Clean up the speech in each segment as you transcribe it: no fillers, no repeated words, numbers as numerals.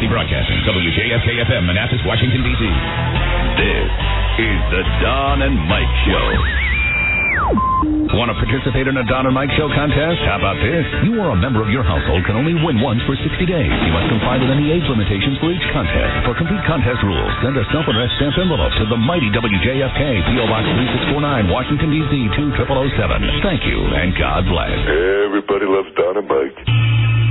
Mighty Broadcasting, WJFK-FM, Manassas, Washington, D.C. This is the Don and Mike Show. Want to participate in a Don and Mike Show contest? How about this? You or a member of your household can only win once for 60 days. You must comply with any age limitations for each contest. For complete contest rules, send a self-addressed stamped envelope to the Mighty WJFK, P.O. Box 3649, Washington, D.C. 20007. Thank you, and God bless. Everybody loves Don and Mike.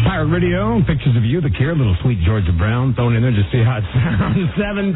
Pirate Radio, pictures of you, the Cure, little sweet Georgia Brown thrown in there to see how it sounds. 7:37,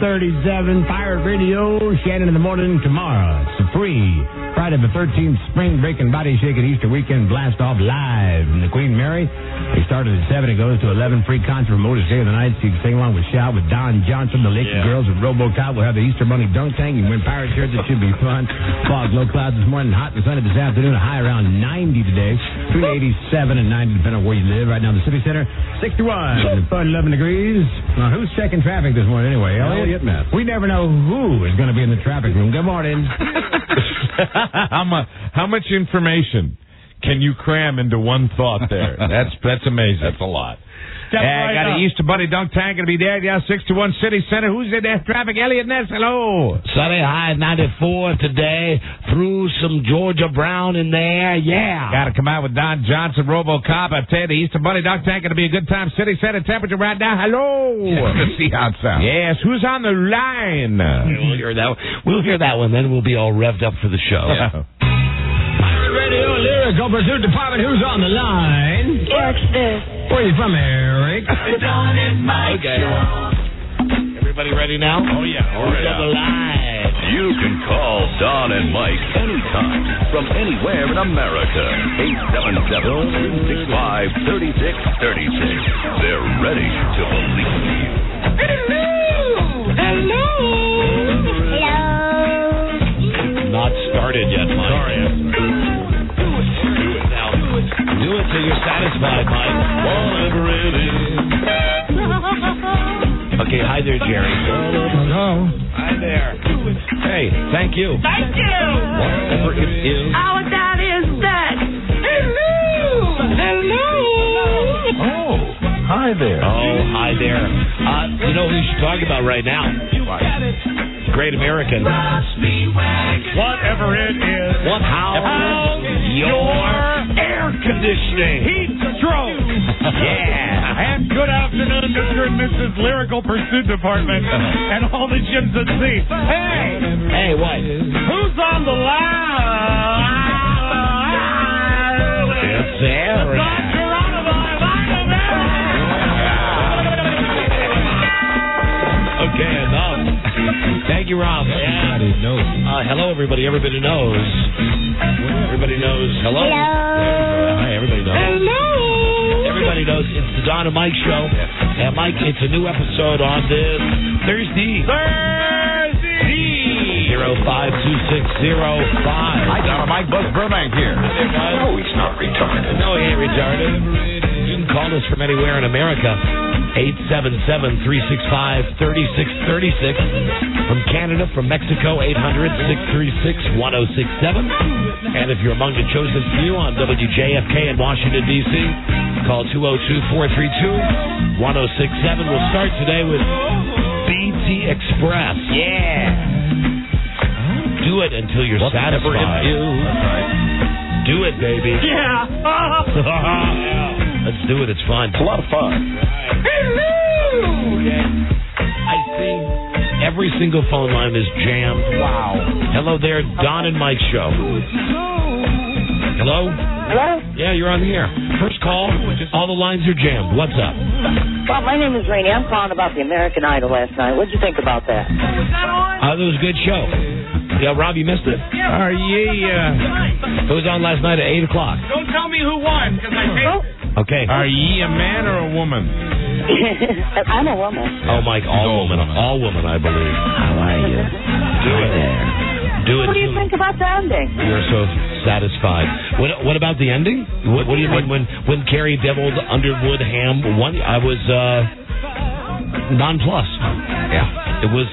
Pirate Radio, Shannon in the morning tomorrow. It's free. Friday the 13th, spring breaking body shaking Easter weekend blast off live in the Queen Mary. It started at 7, it goes to 11. Free concert for Motor Day of the Night, so you can sing along with Shout with Don Johnson, the Lakey Girls with RoboCop. We'll have the Easter Bunny dunk tank. You can win pirate shirts. It should be fun. Fog, low clouds this morning, hot and sunny this afternoon. A high around 90 today. Between 87 and 90, depending on where you live. Right now in the city center, 61. Fun, 11 degrees. Now, who's checking traffic this morning anyway? Elliot, Matt. We never know who is going to be in the traffic room. Good morning. How much information can you cram into one thought there? That's amazing. That's a lot. I got an Easter Bunny dunk tank going to be there. Yeah, 621 City Center. Who's in that traffic? Elliot Ness, hello. Sunny high 94 today. Threw some Georgia Brown in there. Yeah. Got to come out with Don Johnson, RoboCop. I tell you, the Easter Bunny dunk tank going to be a good time. City Center temperature right now. Hello. Let's see how it sounds. Yes, who's on the line? We'll hear that one. Then we'll be all revved up for the show. Yeah. Radio Lyrical Pursuit Department, who's on the line? Eric Stupe. Where are you from, Eric? Don and Mike Show. Everybody ready now? Oh, yeah. Who's on the line? You can call Don and Mike anytime from anywhere in America. 877-365-3636. They're ready to believe you. Hello. Not started yet, Mike. Sorry. Do it till you're satisfied, Mike. Whatever it is. Okay, hi there, Jerry. Hello. Hi there. Hey, thank you. Thank you. Whatever it is. Our dad is dead. Hello. Oh, hi there. Oh, hi there. You know who you should talk about right now? Great American. Whatever it is. How your air conditioning. Heat stroke. Yeah. And good afternoon, Mr. and Mrs. Lyrical Pursuit Department and all the ships at sea. Hey! Hey, what? Who's on the line? It's Eric. Okay, enough. Thank you, Rob. Yeah. Hello, everybody. Everybody knows. Everybody knows. Hello. Hi, everybody knows. Hello. Everybody knows it's the Don and Mike Show. And Mike, it's a new episode on this Thursday. 052605. Hi, Don and Mike. Buzz Burbank here. No, he's not retarded. No, he ain't retarded. You can call us from anywhere in America. 877-365-3636. From Canada, from Mexico, 800-636-1067. And if you're among the chosen few on WJFK in Washington, D.C., call 202-432-1067. We'll start today with BT Express. Yeah. Do it until you're satisfied. That's right. Do it, baby. Yeah. Let's do it. It's fun. It's a lot of fun. I see every single phone line is jammed. Wow. Hello there, Don and Mike Show. Hello? Hello? Yeah, you're on the air. First call, all the lines are jammed. What's up? Well, my name is Rainey. I'm calling about the American Idol last night. What'd you think about that? It was a good show. Yeah, Rob, you missed it? It was on last night at 8 o'clock. Don't tell me who won, because I hate... Okay. Are ye a man or a woman? I'm a woman. Oh, Mike, all woman. All woman, I believe. How are you? Do it there. Do it. What do you think about the ending? You're so satisfied. What about the ending? What do you mean when Carrie Deviled Underwood Ham won? I was nonplussed. Yeah. It was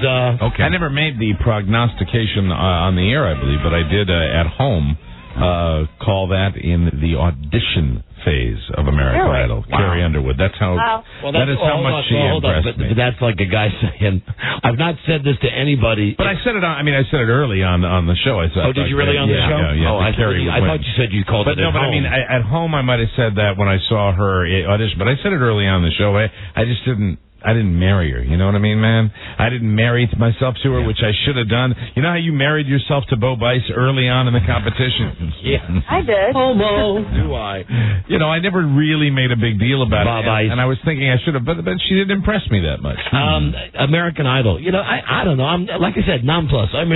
okay. I never made the prognostication on the air, I believe, but I did at home. call that in the audition phase of American Idol. Wow. Carrie Underwood. That's how. Well, that is how much she impressed me. But that's like a guy saying, "I've not said this to anybody." But I said it. I said it early on the show. I said. Oh, did you really on the show? Yeah. Oh, I thought you said you called it. No, but I mean, at home I might have said that when I saw her audition. But I said it early on in the show. I just didn't. I didn't marry her. You know what I mean, man? I didn't marry myself to her, which I should have done. You know how you married yourself to Bo Bice early on in the competition? Yeah. I did. Homo. Do I? You know, I never really made a big deal about Bob Ice. And I was thinking I should have, but she didn't impress me that much. American Idol. You know, I don't know. I'm like I said, nonplussed. I'm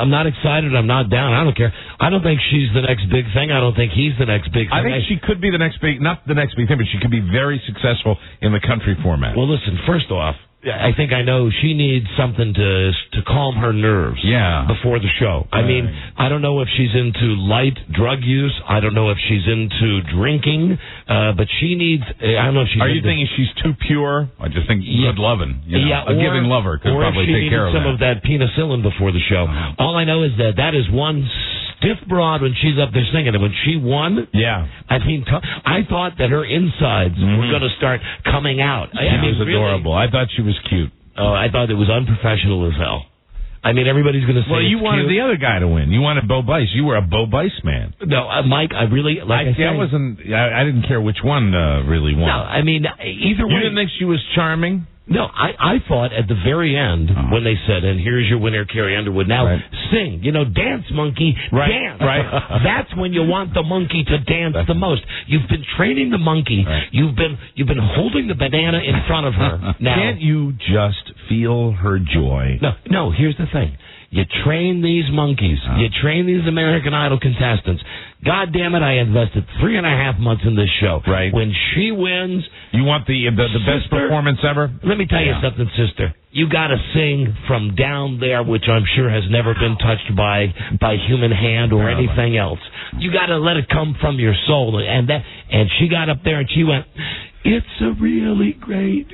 not excited. I'm not down. I don't care. I don't think she's the next big thing. I don't think he's the next big thing. I think she could be the next big, not the next big thing, but she could be very successful in the country format. Well, listen, first off, I think I know she needs something to calm her nerves before the show. I mean, I don't know if she's into light drug use. I don't know if she's into drinking, but she needs, I don't know if she's Are you thinking she's too pure? I just think good loving. A giving lover could probably take care of that. Or if she needed some of that penicillin before the show. All I know is that is one stiff broad when she's up there singing. And when she won, I mean, I thought that her insides were going to start coming out. She was adorable. I thought she was cute. Oh, I thought it was unprofessional as hell. I mean, everybody's going to say. Well, you wanted cute. The other guy to win. You wanted Bo Bice. You were a Bo Bice man. No, Mike, I really I didn't care which one really won. No, I mean either way. You didn't think she was charming? No, I thought at the very end when they said, "And here's your winner, Carrie Underwood." Now sing, dance, monkey, dance. Right. That's when you want the monkey to dance the most. You've been training the monkey. Right. You've been holding the banana in front of her. Now, can't you just feel her joy? No. Here's the thing. You train these monkeys. You train these American Idol contestants. God damn it, I invested 3.5 months in this show. Right. When she wins... You want the best performance ever? Let me tell you something, sister. You got to sing from down there, which I'm sure has never been touched by human hand or anything else. You got to let it come from your soul. And she got up there and she went... It's a really great...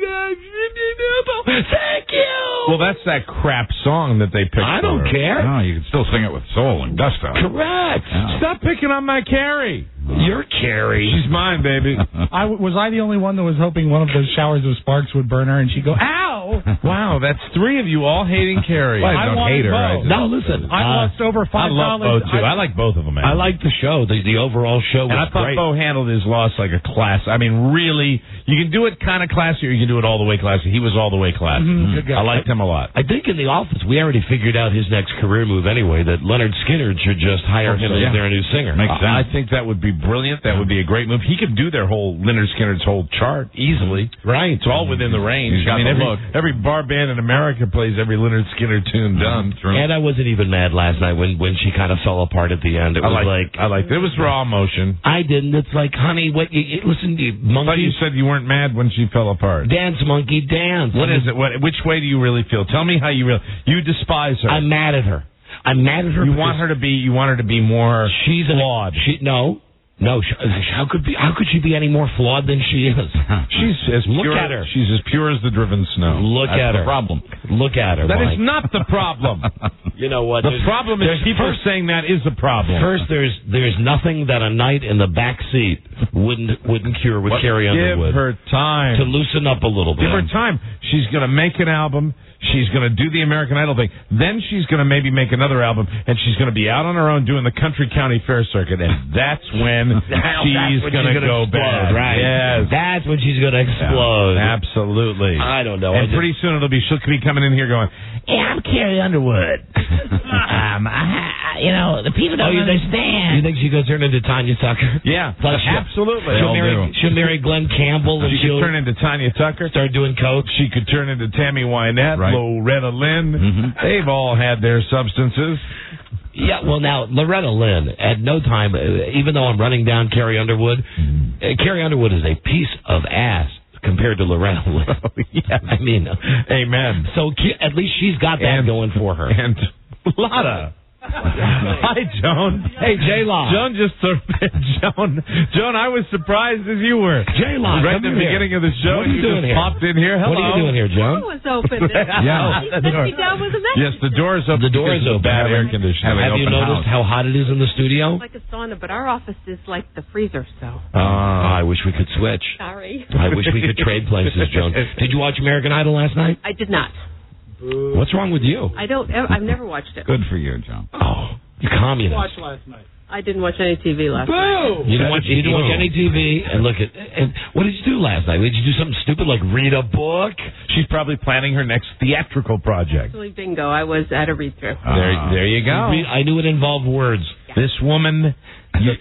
Thank you! Well, that's that crap song that they picked. I don't care. No, you can still sing it with soul and gusto. Correct. Yeah. Stop picking on my Carrie. You're Carrie. She's mine, baby. Was I the only one that was hoping one of those showers of sparks would burn her and she'd go, ow? Wow, that's 3 of you all hating Carrie. Well, I don't hate her. No, listen. I lost over $5. I love Bo, too. I like both of them, man. I like the show. The overall show was and I thought great. Bo handled his loss like a class. I mean, really, you can do it kind of classy or you can do it all the way classy. He was all the way classy. Good guy. I liked him a lot. I think in the office we already figured out his next career move anyway, that Leonard Skinner should just hire him as their new singer. Makes sense. I think that would be brilliant. That would be a great move. He could do their whole Leonard Skinner's whole chart easily. Right. It's all within the range. He's got the look. Every bar band in America plays every Leonard Skinner tune done. And I wasn't even mad last night when she kind of fell apart at the end. It was I liked it. It was raw emotion. I didn't. It's like, honey, what? Listen, you monkey. I thought you said you weren't mad when she fell apart. Dance, monkey, dance. What is it? Which way do you really feel? Tell me how you really. You despise her. I'm mad at her. I'm mad at her. You want her to be. You want her to be more. She's flawed. No, how could she be any more flawed than she is? She's as pure. Look at her. She's as pure as the driven snow. Look at her. That's the problem. Look at her. That Mike. is not the problem. You know what? The problem is people saying that is the problem. First, there's nothing that a night in the back seat wouldn't cure with Carrie Underwood. Give her time to loosen up a little bit. Give her time. She's going to make an album. She's going to do the American Idol thing. Then she's going to maybe make another album, and she's going to be out on her own doing the country county fair circuit, and that's when she's going to go bad. Right. Yes. That's when she's going to explode. Yeah, absolutely. I don't know. And pretty soon she'll be coming in here going, yeah, I'm Carrie Underwood. The people don't understand. You think she could turn into Tanya Tucker? Yeah, absolutely. She'll marry Glenn Campbell. And she could turn into Tanya Tucker. Start doing coke. She could turn into Tammy Wynette, Loretta Lynn. They've all had their substances. Yeah, well, now, Loretta Lynn, at no time, even though I'm running down Carrie Underwood, Carrie Underwood is a piece of ass compared to Loretta Lynn. Oh, yeah. I mean, amen. So at least she's got that going for her. And Lotta. Hi, Joan. Hey, J-Law. Joan just Joan, I was surprised as you were. J-Law, right at the beginning of the show, what are you doing just here? popped in here. Hello. What are you doing here, Joan? The door was open. Yeah. He set me down with a message. Yes, the door is open. The door is open. Bad air conditioning. Have you noticed how hot it is in the studio? It's like a sauna, but our office is like the freezer, so. I wish we could switch. Sorry. I wish we could trade places, Joan. Did you watch American Idol last night? I did not. What's wrong with you? I've never watched it. Good for you, John. Oh, you communist. Watched last night. I didn't watch any TV last night. You didn't watch any TV and look at. And what did you do last night? Did you do something stupid like read a book? She's probably planning her next theatrical project. Actually, bingo. I was at a read-through. There you go. I knew it involved words. This woman, her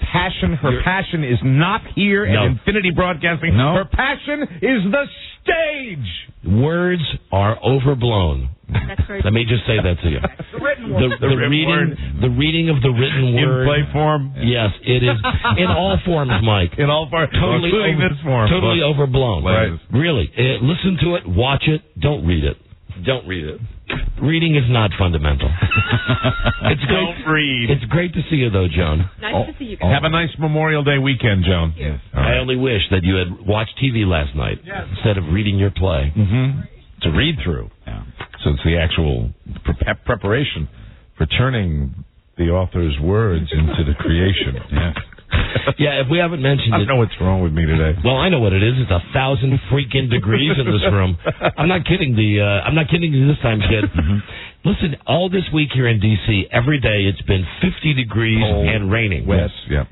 passion is not here at Infinity Broadcasting. No. Her passion is the stage. Words are overblown. That's very Let me just say that to you. The written word. The reading of the written word. In play form. Yes, it is in all forms, Mike. In all forms, including this form. Totally overblown. Right. Really. Listen to it, watch it, don't read it. Don't read it. Reading is not fundamental. Don't read. It's great to see you, though, Joan. nice to see you guys. Have a nice Memorial Day weekend, Joan. Yes. I only wish that you had watched TV last night instead of reading your play. Mm-hmm. It's a read-through. Yeah. So it's the actual preparation for turning the author's words into the creation. Yeah. Yeah, if we haven't mentioned I it. don't know what's wrong with me today. Well, I know what it is. It's 1,000 freaking degrees in this room. I'm not kidding. I'm not kidding you this time, kid. Listen, all this week here in D.C., every day it's been 50 degrees Cold. and raining. Yes. Yep.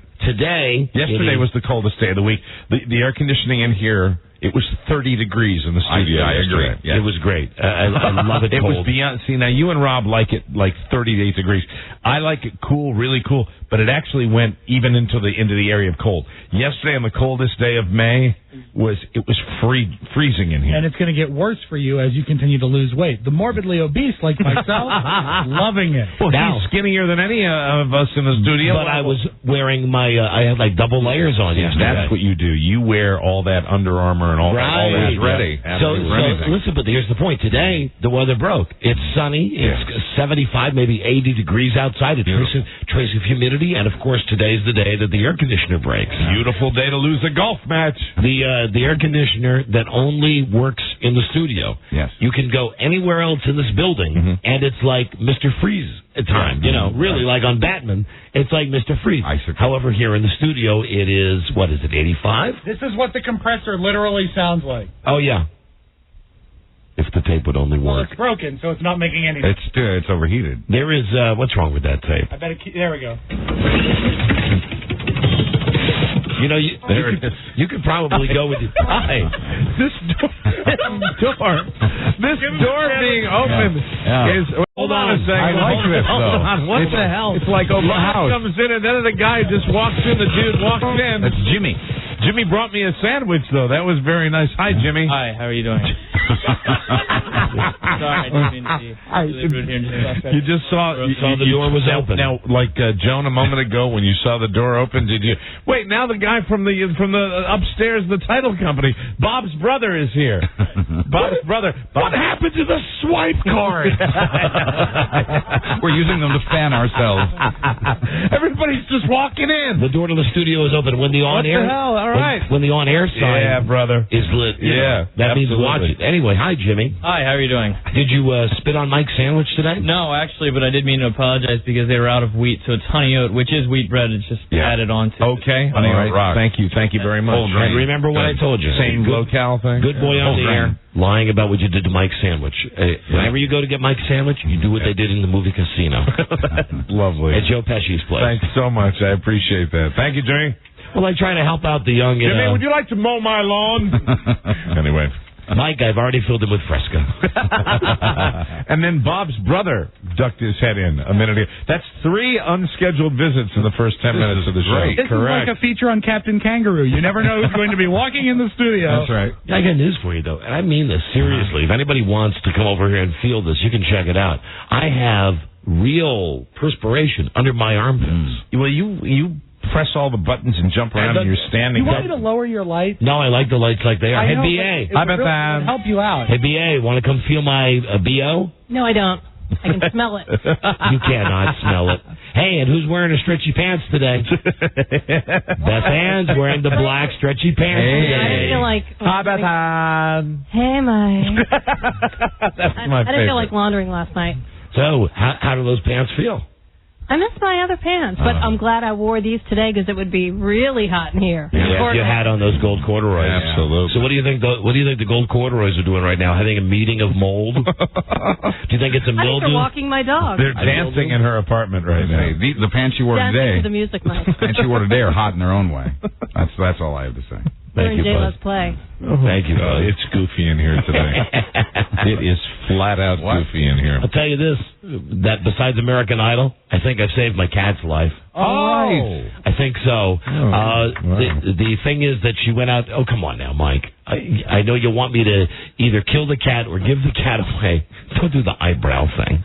Yesterday was the coldest day of the week. The air conditioning in here, it was 30 degrees in the studio. I agree. It was great. I love it. It cold. was beyond. See, now you and Rob like it like 38 degrees. I like it cool, really cool, but it actually went even into the area of cold. Yesterday, on the coldest day of May, was freezing in here. And it's going to get worse for you as you continue to lose weight. The morbidly obese, like myself, loving it. Well, Now- he's skinnier than any of us in the studio. But I was wearing I had like double layers on yesterday. That's what you do. You wear all that Under Armour and all that. All Right. that's ready. So listen, but here's the point. Today, the weather broke. It's sunny. It's 75, maybe 80 degrees outside. A trace of humidity. And, of course, today's the day that the air conditioner breaks. Beautiful day to lose a golf match. The air conditioner that only works in the studio. Yes. You can go anywhere else in this building, and it's like Mr. Freeze at times. You know, really, like on Batman, it's like Mr. Freeze. However, here in the studio, it is, what is it, 85? This is what the compressor literally sounds like. Oh, yeah. If the tape would only Well, work. it's broken, so it's not making any. It's overheated. There is, what's wrong with that tape? I bet there we go. You know, you could probably go with it. Hi. This door being open is. Hold on a second. I like this, though. Hold on. What the hell? It's like open house. Comes in, and then the guy just walks in. The dude walks in. That's Jimmy. Jimmy brought me a sandwich, though. That was very nice. Hi, Jimmy. Hi, how are you doing? Sorry, I didn't mean to be really rude here. You just saw the door was open. Now, like Joan a moment ago, when you saw the door open, did you wait? Now the guy from the upstairs, the title company, Bob's brother is here. Bob's brother. What happened to the swipe card? We're using them to fan ourselves. Everybody's just walking in. The door to the studio is open. When the on air. What the hell? All right. When the on air sign brother. is lit. Yeah, that means watch it. Anyway, hi, Jimmy. Hi, how are you doing? Did you spit on Mike's sandwich today? No, actually, but I did mean to apologize because they were out of wheat, so it's honey oat, which is wheat bread. It's just added on to Okay. it. All right. Thank you very much. And remember what I told you. Same locale thing. Good boy on the air, lying about what you did to Mike's sandwich. Whenever you go to get Mike's sandwich, you do what they did in the movie Casino. Lovely. At Joe Pesci's place. Thanks so much. I appreciate that. Thank you, Jimmy. Well, I try to help out the young. Jimmy, would you like to mow my lawn? Anyway. Mike, I've already filled him with Fresca. And then Bob's brother ducked his head in a minute ago. That's 3 unscheduled visits in the first 10 minutes of the show. This is like a feature on Captain Kangaroo. You never know who's going to be walking in the studio. That's right. I got news for you, though, and I mean this seriously. If anybody wants to come over here and feel this, you can check it out. I have real perspiration under my armpits. Well, you press all the buttons and jump around and you're standing. You want me to lower your lights? No, I like the lights like they are. Hey, BA. It would help you out. Hey, BA, want to come feel my BO? No, I don't. I can smell it. You cannot smell it. Hey, and who's wearing a stretchy pants today? Beth Ann's wearing the black stretchy pants today. I feel like... Hey, Mike. That's my favorite. I didn't feel like laundering last night. So, how do those pants feel? I miss my other pants, but I'm glad I wore these today because it would be really hot in here. Yeah, if you had on those gold corduroys. Absolutely. So what do you think? What do you think the gold corduroys are doing right now? Having a meeting of mold? Do you think it's a I think mildew? they're walking my dog. They're dancing in her apartment right now. The pants you wore Dancing today. to the music, Mike. The pants you wore today are hot in their own way. That's all I have to say. We're Thank in you, J-Lo's Buzz. play. Thank you, Buzz. It's goofy in here today. It is flat out goofy in here. I'll tell you this, that besides American Idol, I think I've saved my cat's life. Oh! I think so. The thing is that she went out... Oh, come on now, Mike. I know you want me to either kill the cat or give the cat away. Don't do the eyebrow thing.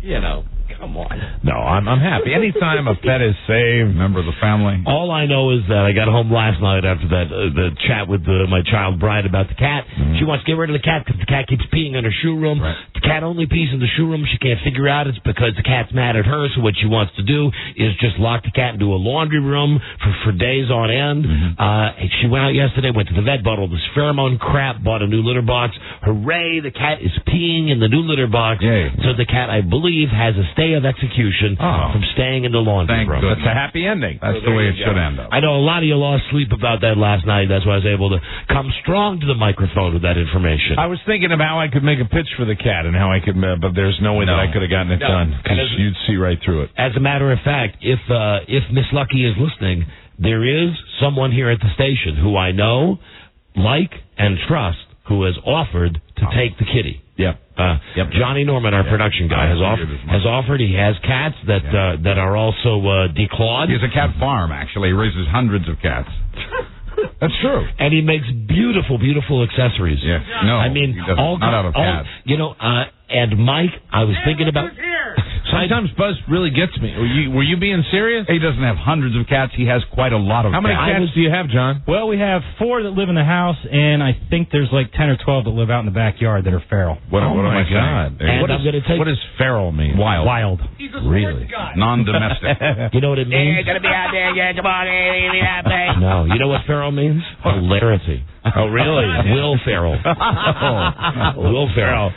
You know, come on. No, I'm happy. Anytime a pet is saved, Member of the family. All I know is that I got home last night after that the chat with my child bride about the cat. She wants to get rid of the cat because the cat keeps peeing in her shoe room. Right. The cat only pees in the shoe room. She can't figure out it's because the cat's mad at her. So what she wants to do is just lock the cat into a laundry room for days on end. She went out yesterday, went to the vet, bought all this pheromone crap, bought a new litter box. Hooray! The cat is peeing in the new litter box. Yay. So the cat, I believe, has a stay of execution from staying in the laundry Thank room. goodness. That's a happy ending. That's the way it should end up. I know a lot of you lost sleep about that last night. That's why I was able to come strong to the microphone with that information. I was thinking of how I could make a pitch for the cat and how I could, but there's no way that I could have gotten it done. 'Cause you'd see right through it. As a matter of fact, if Miss Lucky is listening, there is someone here at the station who I know, like, and trust who has offered to take the kitty. Yep. Johnny Norman, our production guy, has offered. He has cats that are also declawed. He has a cat farm, actually. He raises hundreds of cats. That's true. And he makes beautiful, beautiful accessories. Yeah. No, I mean, he doesn't. Not out of cats. You know, and Mike, I was thinking about... Sometimes Buzz really gets me. Were you being serious? He doesn't have hundreds of cats. He has quite a lot of How many cats do you have, John? Well, we have 4 that live in the house, and I think there's like 10 or 12 that live out in the backyard that are feral. What am I saying? God. And What does feral mean? Wild. Really? Non-domestic. You know what it means? Gonna be out there, yeah, come on, hey, No. You know what feral means? Hilarity. Oh, really? Will Ferrell. Will Ferrell.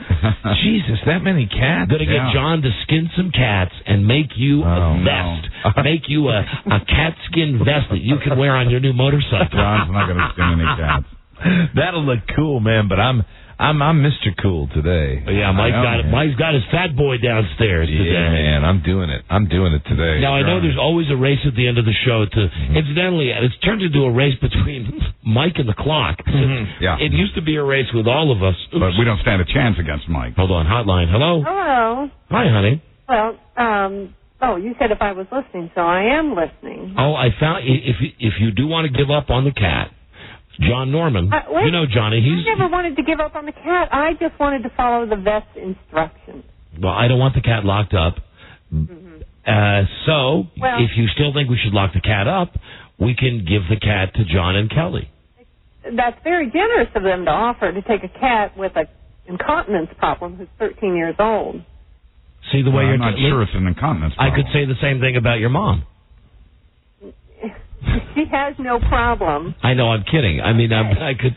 Jesus, that many cats? Gonna get John to skin some cats and make you a vest. Make you a cat skin vest that you can wear on your new motorcycle. John's not going to skin any cats. That'll look cool, man, but I'm Mr. Cool today. Yeah, Mike's got his fat boy downstairs today. Yeah, man, I'm doing it. I'm doing it today. Now, I know there's always a race at the end of the show. Incidentally, it's turned into a race between Mike and the clock. Yeah. It used to be a race with all of us. But we don't stand a chance against Mike. Hold on, hotline. Hello? Hello. Hi, honey. Well, you said if I was listening, so I am listening. Oh, I found if you do want to give up on the cat, John Norman, you know Johnny, I never wanted to give up on the cat. I just wanted to follow the vet's instructions. Well, I don't want the cat locked up. So, if you still think we should lock the cat up, we can give the cat to John and Kelly. That's very generous of them to offer to take a cat with an incontinence problem who's 13 years old. See the way I'm not sure it's an incontinence problem. I could say the same thing about your mom. She has no problem. I know, I'm kidding. I mean, I could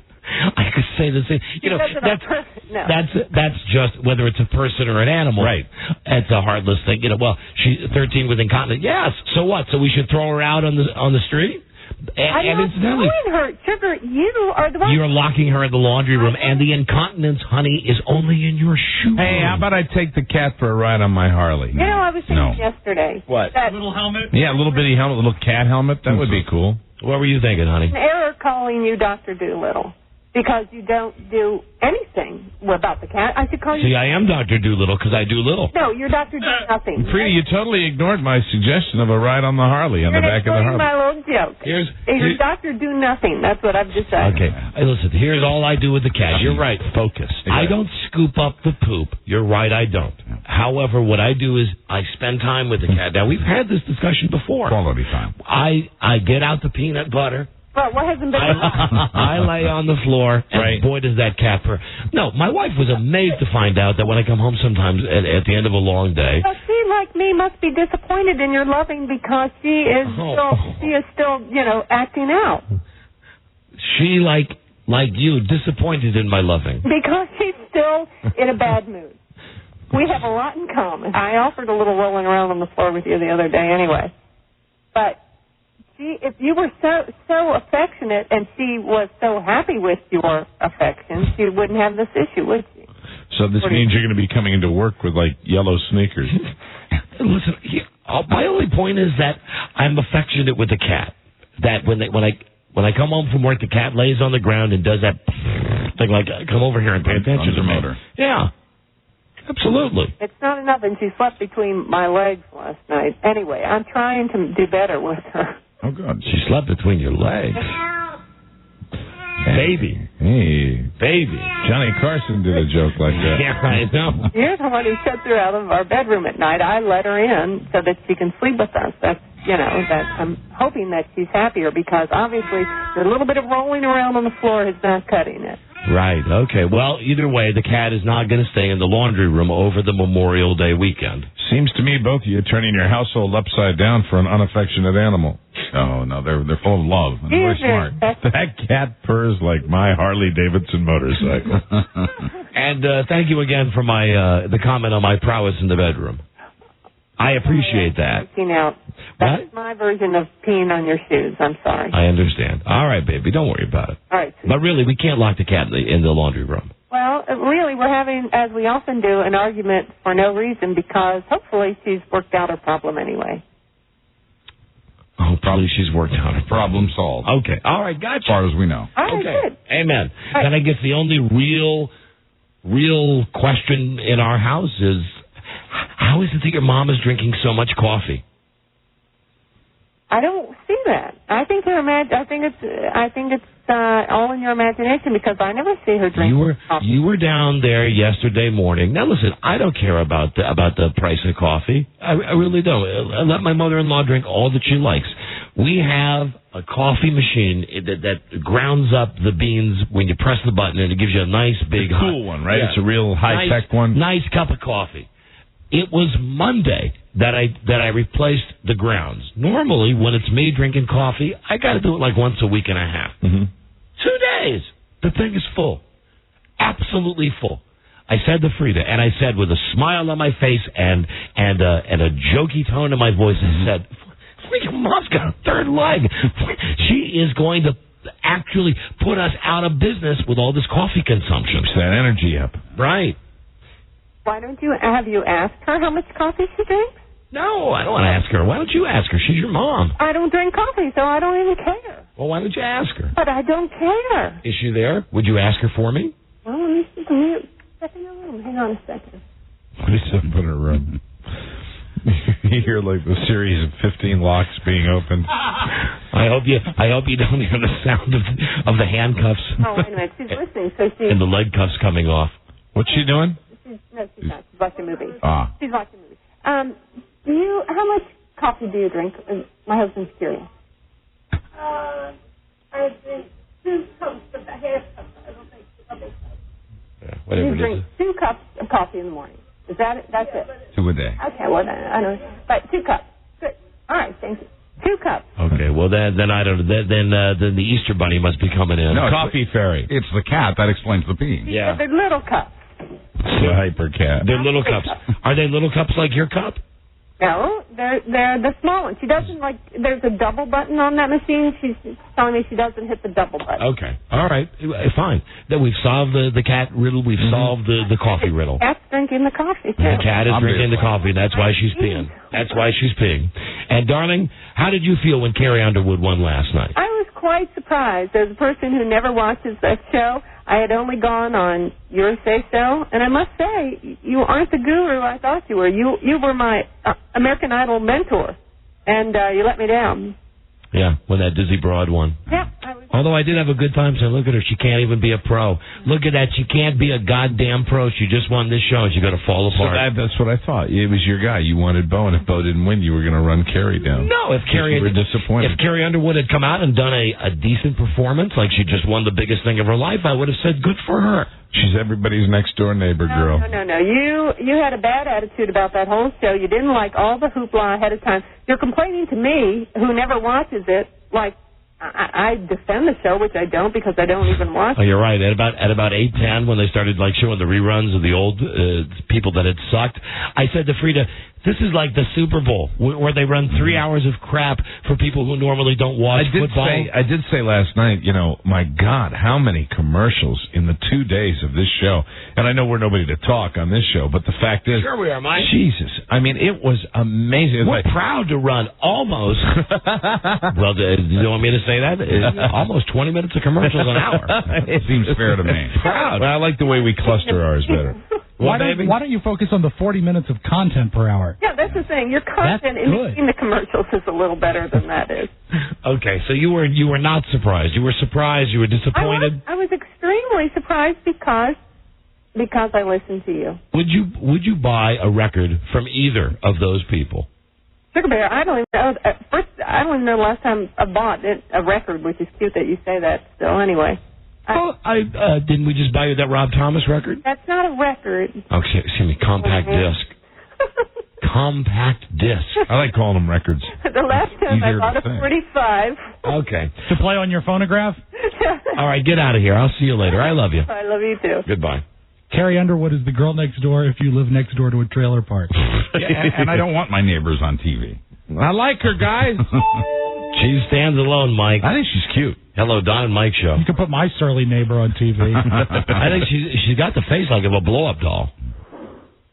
say the same. You know, that's just whether it's a person or an animal. Right. It's a heartless thing. You know, well, she's 13 with incontinence. Yes. So what? So we should throw her out on the street? I'm not throwing her. Sugar, you are the one. You're locking her in the laundry room, and the incontinence, honey, is only in your shoe. Hey, how about I take the cat for a ride on my Harley? You know, I was thinking yesterday. What? That little helmet? Yeah, a little bitty helmet, a little cat helmet. That would be cool. What were you thinking, honey? an error calling you Dr. Doolittle because you don't do anything about the cat. I should call you... See, I am Dr. Doolittle because I do little. No, you're Dr. Do Nothing. Frida, you totally ignored my suggestion of a ride on the Harley, on the back of the Harley. my little joke. You're Dr. Do Nothing. That's what I've decided. Okay. Hey, listen, here's all I do with the cat. You're right. Focus. I don't scoop up the poop. You're right, I don't. However, what I do is I spend time with the cat. Now, we've had this discussion before. Quality time. I get out the peanut butter Well, what hasn't been I lay on the floor, and boy, does that cat purr. No, my wife was amazed to find out that when I come home sometimes at the end of a long day. Well, she, like me, must be disappointed in your loving because she is still, acting out. She, like you, disappointed in my loving. Because she's still in a bad mood. We have a lot in common. I offered a little rolling around on the floor with you the other day anyway. But if you were so affectionate and she was so happy with your affection, she wouldn't have this issue, would she? So this means you're going to be coming into work with, like, yellow sneakers. Listen, my only point is that I'm affectionate with the cat. That when I come home from work, the cat lays on the ground and does that thing like, come over here and pay attention to me. Yeah, absolutely. It's not enough, and she slept between my legs last night. Anyway, I'm trying to do better with her. Oh, God. She slept between your legs. Baby. Hey. Baby. Johnny Carson did a joke like that. Yeah, I know. You're the one who shuts her out of our bedroom at night. I let her in so that she can sleep with us. That I'm hoping that she's happier because obviously the little bit of rolling around on the floor is not cutting it. Right, okay. Well, either way, the cat is not going to stay in the laundry room over the Memorial Day weekend. Seems to me both of you turning your household upside down for an unaffectionate animal. Oh, no, they're full of love and very smart. That cat purrs like my Harley-Davidson motorcycle. And thank you again for the comment on my prowess in the bedroom. I appreciate that. That's my version of peeing on your shoes. I'm sorry. I understand. All right, baby. Don't worry about it. All right. But really, we can't lock the cat in the laundry room. Well, really, we're having, as we often do, an argument for no reason because hopefully she's worked out her problem anyway. Oh, probably she's worked out her problem solved. Okay. All right. Gotcha. As far as we know. All right, okay. Good. Amen. Right. Then I guess the only real question in our house is, how is it that your mom is drinking so much coffee? I don't see that. I think it's all in your imagination because I never see her drink coffee. You were down there yesterday morning. Now listen, I don't care about the price of coffee. I really don't. I let my mother-in-law drink all that she likes. We have a coffee machine that grounds up the beans when you press the button, and it gives you a nice big cool one, right? Yeah. It's a real high-tech one. Nice cup of coffee. It was Monday that I replaced the grounds. Normally, when it's me drinking coffee, I got to do it like once a week and a half. Mm-hmm. 2 days. The thing is full. Absolutely full. I said to Frida, and I said with a smile on my face and a jokey tone in my voice, I said, freaking mom's got a third leg. She is going to actually put us out of business with all this coffee consumption. Keeps that energy up. Right. Why don't you have you asked her how much coffee she drinks? No, I don't want to ask her. Why don't you ask her? She's your mom. I don't drink coffee, so I don't even care. Well, why don't you ask her? But I don't care. Is she there? Would you ask her for me? Well, let me see. Step in her room. Hang on a second. What is up in her room? You hear like the series of 15 locks being opened. I hope you don't hear the sound of the handcuffs. Oh, wait a minute. She's listening, so she... And the leg cuffs coming off. What's she doing? No, she's not. She's watching movies. Ah. She's watching movies. How much coffee do you drink? My husband's curious. I drink 2 cups of the half cup. I don't think double cup. Yeah, whatever you drink 2 cups of coffee in the morning. Is that it? That's it? 2 a day. Okay, well, I don't know. But 2 cups. Good. All right, thank you. 2 cups. Okay, well, then I don't. Then the Easter Bunny must be coming in. No, coffee fairy. It's the cat that explains the peeing. Yeah. They're little cups. The hyper cat. They're little cups. Are they little cups like your cup? No, they're the small ones. She doesn't there's a double button on that machine. She's telling me she doesn't hit the double button. Okay. All right. Fine. Then we've solved the cat riddle. We've solved the coffee riddle. The cat's drinking the coffee. The cat is drinking the coffee. That's why she's peeing. That's why she's peeing. And, darling, how did you feel when Carrie Underwood won last night? I was quite surprised. As a person who never watches that show, I had only gone on Your Say So, and I must say, you aren't the guru I thought you were. You were my American Idol mentor, and you let me down. Yeah, when that Dizzy Broad won. Yeah. Although I did have a good time saying, look at her, she can't even be a pro. Look at that, she can't be a goddamn pro. She just won this show and she's going to fall apart. So that's what I thought. It was your guy. You wanted Bo, and if Bo didn't win, you were going to run Carrie down. No, if Carrie were disappointed. If Carrie Underwood had come out and done a decent performance, like she just won the biggest thing of her life, I would have said good for her. She's everybody's next door neighbor, girl. No. You had a bad attitude about that whole show. You didn't like all the hoopla ahead of time. You're complaining to me, who never watches it, like I defend the show, which I don't because I don't even watch it. Oh, you're right. At about 8:10, when they started like showing the reruns of the old people that had sucked, I said to Frida, this is like the Super Bowl, where they run 3 hours of crap for people who normally don't watch football. I did say last night, my God, how many commercials in the 2 days of this show. And I know we're nobody to talk on this show, but the fact is... Sure we are, Mike. Jesus. I mean, it was amazing. We're proud to run almost... well, do you want me to say that? Almost 20 minutes of commercials an hour. It seems fair to me. Proud. Well, I like the way we cluster ours better. Why don't you focus on the 40 minutes of content per hour? Yeah, that's the thing. Your content in the commercials is a little better than that is. Okay, so you were not surprised. You were surprised. You were disappointed. I was extremely surprised because I listened to you. Would you buy a record from either of those people? Sugar Bear, I don't even know. First, I don't even know the last time I bought a record, which is cute that you say that still. Anyway. Didn't we just buy you that Rob Thomas record? That's not a record. Okay, excuse me, compact disc. Compact disc. I like calling them records. The last time I bought a 45. Okay. To play on your phonograph? All right, get out of here. I'll see you later. I love you. I love you too. Goodbye. Carrie Underwood is the girl next door if you live next door to a trailer park. And I don't want my neighbors on TV. I like her, guys. She stands alone, Mike. I think she's cute. Hello, Don and Mike show. You can put my surly neighbor on TV. I think she's got the face like of a blow-up doll.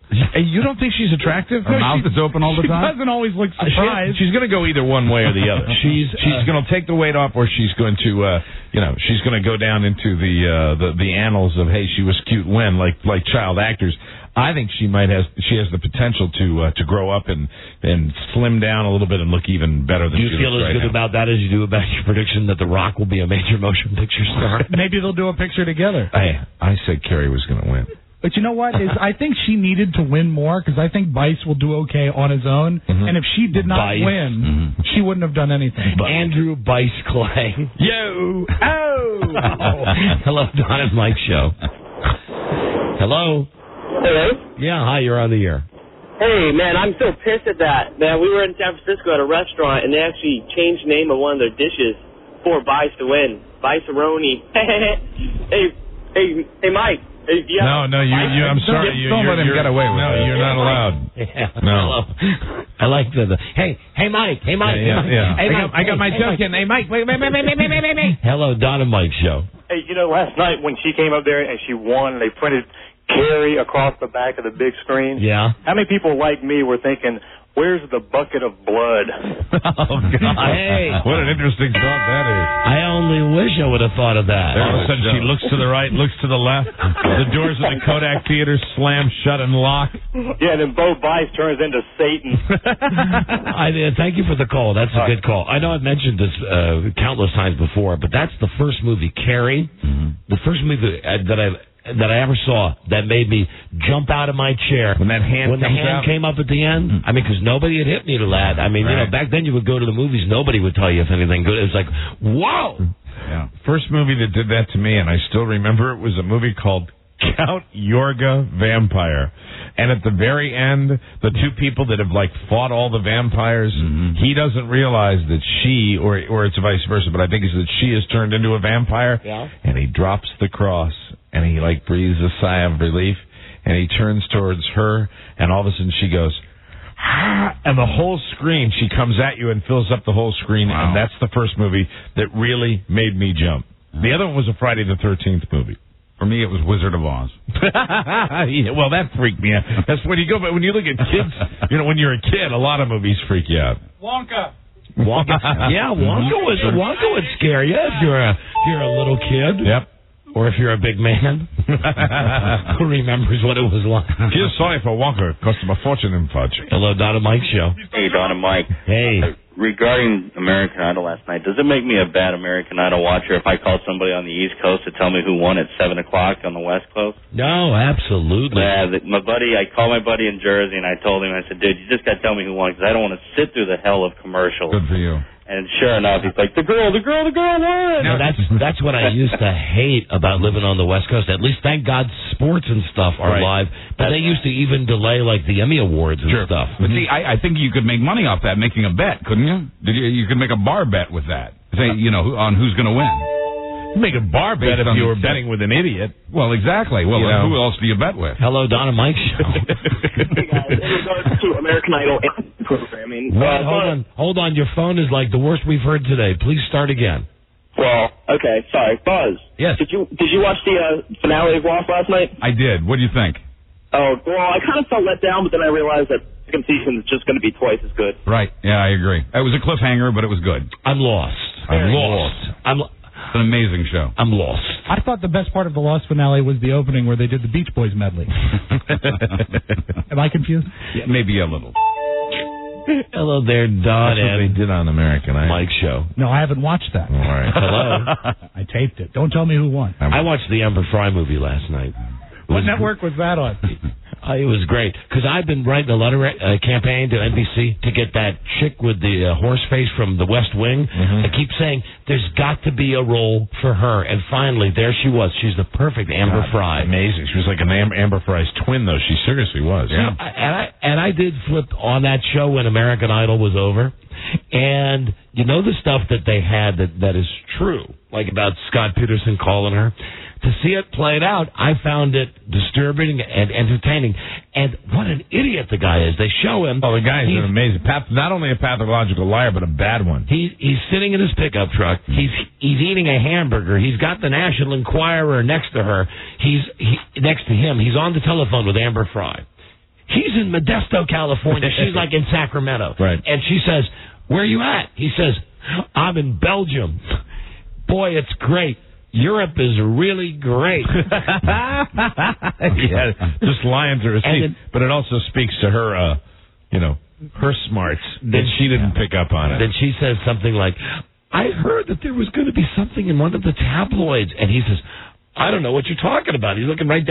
Hey, you don't think she's attractive? Her mouth is open all the time? She doesn't always look surprised. She's going to go either one way or the other. She's going to take the weight off, or she's going to, she's going to go down into the annals of, hey, she was cute when, like child actors. I think she has the potential to grow up and slim down a little bit and look even better than she looks right now. Do you feel as good about that as you do about your prediction that The Rock will be a major motion picture star? Maybe they'll do a picture together. Hey, I said Carrie was going to win. But you know what? I think she needed to win more because I think Bice will do okay on his own. Mm-hmm. And if she did not win, she wouldn't have done anything. Andrew Bice Clay. Yo! Oh! Hello, Don and Mike show. Hello? Hello? Yeah, hi, you're on the air. Hey, man, I'm so pissed at that. Man, we were in San Francisco at a restaurant, and they actually changed the name of one of their dishes for Bice to win. Bice-a-roni. hey, Mike. No, I'm sorry. Don't let him get away with it. No, you're not allowed. Yeah, no. I like the hey, Mike. Hey, Mike. Yeah. Hey, Mike. I got my token. Hey, Mike. Wait. Hello, Don and Mike show. Hey, last night when she came up there and she won, they printed Carrie across the back of the big screen. Yeah. How many people like me were thinking, where's the bucket of blood? Oh, God. Hey. What an interesting thought that is. I only wish I would have thought of that. All of a sudden, she looks to the right, looks to the left. The doors of the Kodak Theater slam shut and lock. Yeah, and then Bo Bice turns into Satan. Thank you for the call. That's a good call. I know I've mentioned this countless times before, but that's the first movie, Carrie, the first movie that I ever saw that made me jump out of my chair when the hand came up at the end. I mean, because nobody had hit me to that. I mean, back then you would go to the movies, nobody would tell you if anything good. It was like, whoa! Yeah. First movie that did that to me, and I still remember it, was a movie called Count Yorga Vampire. And at the very end, the two people that have fought all the vampires, he doesn't realize that she, or it's vice versa, but I think it's that she is turned into a vampire, and he drops the cross. And he breathes a sigh of relief, and he turns towards her, and all of a sudden she goes, ah, and the whole screen, she comes at you and fills up the whole screen, and that's the first movie that really made me jump. The other one was a Friday the 13th movie. For me, it was Wizard of Oz. Yeah, well, that freaked me out. That's when you look at kids, when you're a kid, a lot of movies freak you out. Wonka. Yeah, Wonka would scare you if you're a little kid. Yep. Or if you're a big man who remembers what it was like. Feel sorry for Wonka. It cost him a fortune in fudge. Hello, Don and Mike show. Hey, Don and Mike. Hey. regarding American Idol last night, does it make me a bad American Idol watcher if I call somebody on the East Coast to tell me who won at 7 o'clock on the West Coast? No, absolutely. Yeah, I called my buddy in Jersey, and I told him, I said, dude, you just got to tell me who won, because I don't want to sit through the hell of commercials. Good for you. And sure enough, he's like, the girl won! No, that's what I used to hate about living on the West Coast. At least, thank God, sports and stuff are live. But they used to even delay, like, the Emmy Awards and stuff. But see, I think you could make money off that, making a bet, couldn't you? You could make a bar bet with that. Say, on who's going to win. Make a bar bet if you were betting with an idiot. Well, exactly. Well, who else do you bet with? Hello, Don and Mike Show. Hey, guys, in regards to American Idol programming... Hold on. Your phone is like the worst we've heard today. Please start again. Well, okay, sorry. Buzz. Yes. Did you watch the finale of Lost last night? I did. What do you think? Oh, well, I kind of felt let down, but then I realized that the second season is just going to be twice as good. Right. Yeah, I agree. It was a cliffhanger, but it was good. I'm lost. It's an amazing show. I'm lost. I thought the best part of the Lost finale was the opening where they did the Beach Boys medley. Am I confused? Yeah, maybe a little. Hello there, Don. That's what they did on American Idol. Mike Show. No, I haven't watched that. All right. Hello. I taped it. Don't tell me who won. I watched the Amber Fry movie last night. What network was that on? It was great, because I've been writing a letter campaign to NBC to get that chick with the horse face from The West Wing. I keep saying, there's got to be a role for her. And finally, there she was. She's the perfect Amber Fry. Amazing. She was like an Amber Fry's twin, though. She seriously was. Yeah. And I did flip on that show when American Idol was over. And you know the stuff that they had that is true, like about Scott Peterson calling her? To see it played out, I found it disturbing and entertaining. And what an idiot the guy is. They show him. Oh, the guy is an amazing, not only a pathological liar, but a bad one. He's sitting in his pickup truck. He's eating a hamburger. He's got the National Enquirer next to her. Next to him. He's on the telephone with Amber Fry. He's in Modesto, California. She's like in Sacramento. Right. And she says, "Where are you at?" He says, "I'm in Belgium." Boy, it's great. Europe is really great. Yeah, just lying to her seat. But it also speaks to her, her smarts that she didn't pick up on it. Then she says something like, "I heard that there was going to be something in one of the tabloids." And he says, "I don't know what you're talking about." He's looking right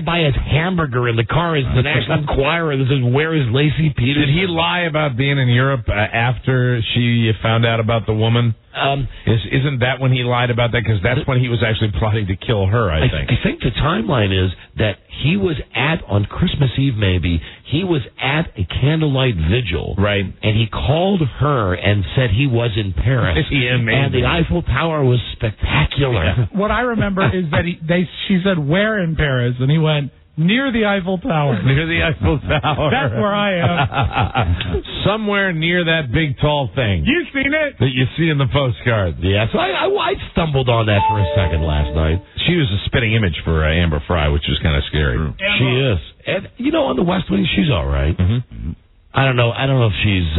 by his hamburger in the car is the National Enquirer that says, "Where is Lacey Peters?" Did he lie about being in Europe after she found out about the woman? Isn't that when he lied about that? Because that's when he was actually plotting to kill her, I think. I think the timeline is that he was on Christmas Eve, maybe, he was at a candlelight vigil. Right. And he called her and said he was in Paris. And the Eiffel Tower was spectacular. Yeah. What I remember is that she said, "Where in Paris?" And he went, "Near the Eiffel Tower." Near the Eiffel Tower. That's where I am. Somewhere near that big, tall thing. You seen it? That you see in the postcard. Yeah, so I stumbled on that for a second last night. She was a spitting image for Amber Fry, which is kind of scary. She is. And, on the West Wing, she's all right. Mm-hmm. I don't know if she's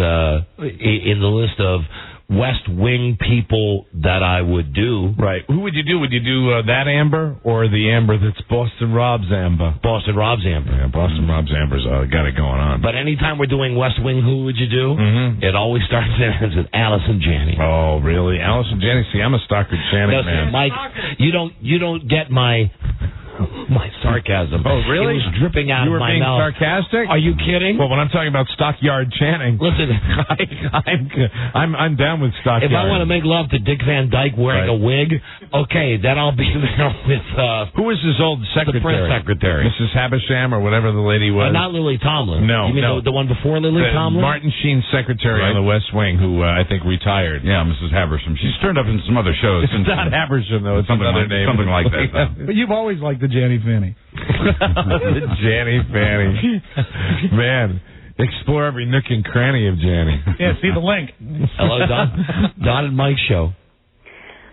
in the list of West Wing people that I would do. Right. Who would you do? Would you do that Amber or the Amber that's Boston Rob's Amber? Boston Rob's Amber. Yeah, Boston Rob's Amber's got it going on. But anytime we're doing West Wing, who would you do? Mm-hmm. It always starts and ends with Alice and Janney. Oh, really? Alice and Janney? See, I'm a Stockard Channing man. Mike, you don't get my sarcasm. Oh, really? It was dripping out of my mouth. You were being sarcastic? Are you kidding? Well, when I'm talking about Stockyard Channing, listen, I'm down with Stockyard. If I want to make love to Dick Van Dyke wearing a wig, okay, then I'll be there with who was his old secretary? The press secretary, Mrs. Havisham or whatever the lady was. Not Lily Tomlin. No, you mean the one before Lily Tomlin? Martin Sheen's secretary on the West Wing, who I think retired. Yeah, Mrs. Havisham. She's turned up in some other shows. It's not Havisham though. It's something another name. Something like that. But you've always liked the Janney Fanny. The Janney Fanny. Man, explore every nook and cranny of Janney. Yeah, see the link. Hello, Don and Mike Show.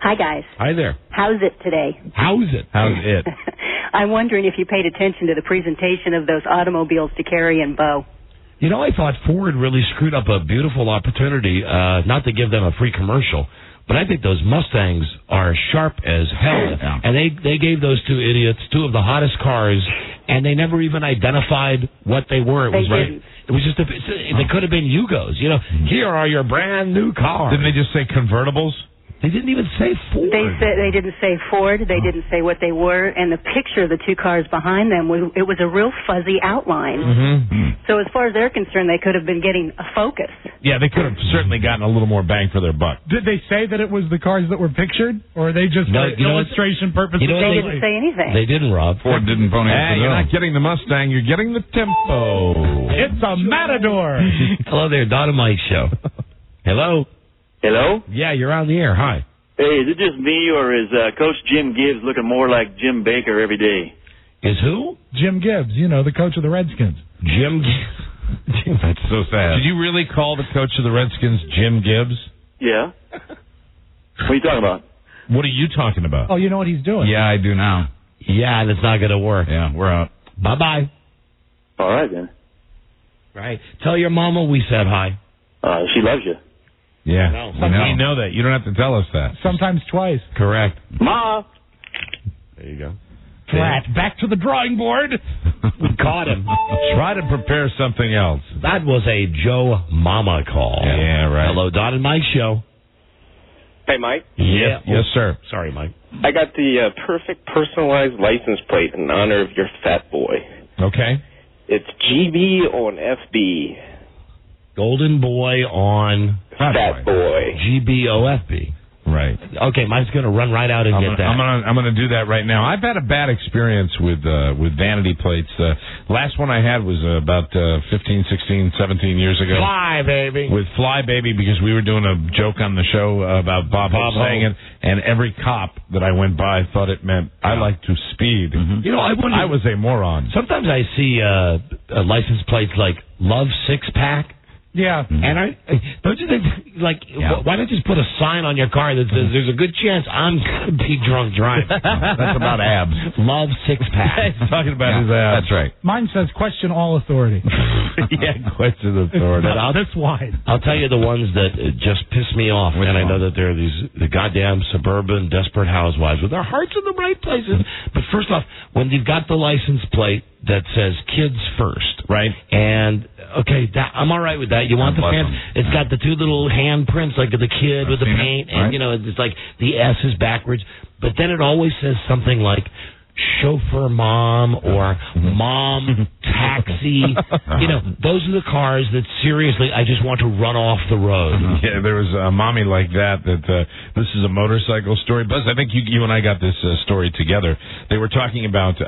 Hi, guys. Hi there. How's it today? How's it? I'm wondering if you paid attention to the presentation of those automobiles to Carrie and Bo. I thought Ford really screwed up a beautiful opportunity, not to give them a free commercial, But I think those Mustangs are sharp as hell. Yeah. And they gave those two idiots two of the hottest cars, and they never even identified what they were. It was didn't. It was just they could have been Yugos. You know, here are your brand new cars. Didn't they just say convertibles? They didn't even say Ford. They didn't say Ford. They didn't say what they were, and the picture of the two cars behind them was a real fuzzy outline. Mm-hmm. So as far as they're concerned, they could have been getting a Focus. Yeah, they could have certainly gotten a little more bang for their buck. Did they say that it was the cars that were pictured, or are they just for illustration purposes? They didn't say anything. They didn't, Rob. Ford didn't pony up Hey, the you're dough. not getting the Mustang, you're getting the Tempo. It's a Matador. Hello there, Don and Mike Show. Hello? Hello? Yeah, you're on the air. Hi. Hey, is it just me, or is Coach Jim Gibbs looking more like Jim Baker every day? Is who? Jim Gibbs, the coach of the Redskins. Jim Gibbs. That's so sad. Did you really call the coach of the Redskins Jim Gibbs? Yeah. What are you talking about? What are you talking about? Oh, you know what he's doing? Yeah, I do now. Yeah, and it's not going to work. Yeah, we're out. Bye-bye. All right, then. Right. Tell your mama we said hi. She loves you. Yeah, No. we know that. You don't have to tell us that. Sometimes twice. Correct. Ma! There you go. Flat. Back to the drawing board. We caught him. Try to prepare something else. That was a Joe Mama call. Yeah, right. Hello, Don and Mike Show. Hey, Mike. Yeah. Yes, sir. Sorry, Mike. I got the perfect personalized license plate in honor of your fat boy. Okay. It's GB on FB. Golden Boy on Fat Boy. GBOFB. Right. Okay, Mike's going to run right out and get that. I'm gonna do that right now. I've had a bad experience with vanity plates. Last one I had was about 15, 16, 17 years ago. Fly, baby. With Fly Baby, because we were doing a joke on the show about Bob Hope saying it, and every cop that I went by thought it meant I like to speed. You know, I was a moron. Sometimes I see license plates like Love Six Pack. Yeah. And don't you think, why not just put a sign on your car that says there's a good chance I'm going to be drunk driving? That's about abs. Love Six Pack. He's talking about his abs. That's right. Mine says question all authority. Yeah, question authority. It's not this wide. I'll tell you the ones that just piss me off, and I know that they're the goddamn suburban desperate housewives with their hearts in the right places. But first off, when you've got the license plate that says kids first, right? And okay, I'm all right with that. You want the fans? It's got the two little handprints, like of the kid with the paint, and it's like the S is backwards. But then it always says something like chauffeur mom or mom taxi. Those are the cars that seriously I just want to run off the road. Yeah, there was a mommy like that this is a motorcycle story. Buzz, I think you and I got this story together. They were talking about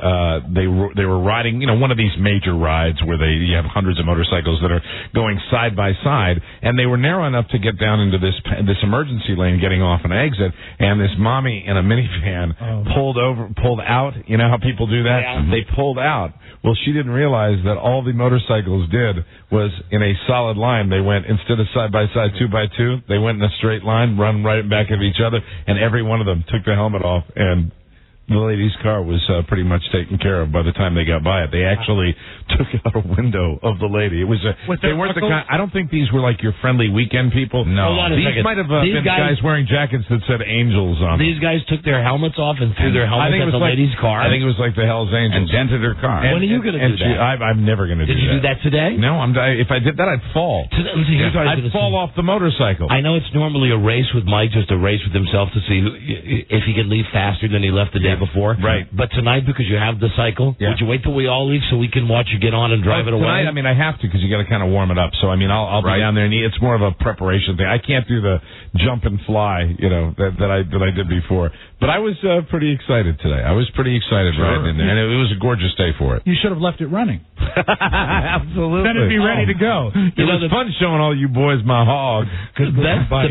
they were riding, one of these major rides where you have hundreds of motorcycles that are going side by side, and they were narrow enough to get down into this emergency lane getting off an exit, and this mommy in a minivan pulled out. You know how people do that? Yeah. They pulled out. Well, she didn't realize that all the motorcycles did was in a solid line. They went, instead of side by side, 2 by 2, they went in a straight line, run right back of each other, and every one of them took the helmet off, and the lady's car was pretty much taken care of by the time they got by it. They actually took out a window of the lady. It was they weren't the kind. I don't think these were like your friendly weekend people. No, these might have been guys wearing jackets that said Angels on them. These guys took their helmets off and threw their helmets at the lady's car. I think it was like the Hell's Angels. And dented her car. When are you going to do that? I'm never going to do that. Did you do that today? No, if I did that, I'd fall. I'd fall off the motorcycle. I know it's normally a race with Mike, just a race with himself to see if he can leave faster than he left the day before. Right. But tonight, because you have the cycle, would you wait till we all leave so we can watch you get on and drive it away? Tonight, I have to, because you got to kind of warm it up. So, I'll be down there, and it's more of a preparation thing. I can't do the jump and fly, that I did before. But I was pretty excited today. I was pretty excited riding in there, and it was a gorgeous day for it. You should have left it running. Absolutely. Then it'd be ready to go. It was fun showing all you boys my hog. The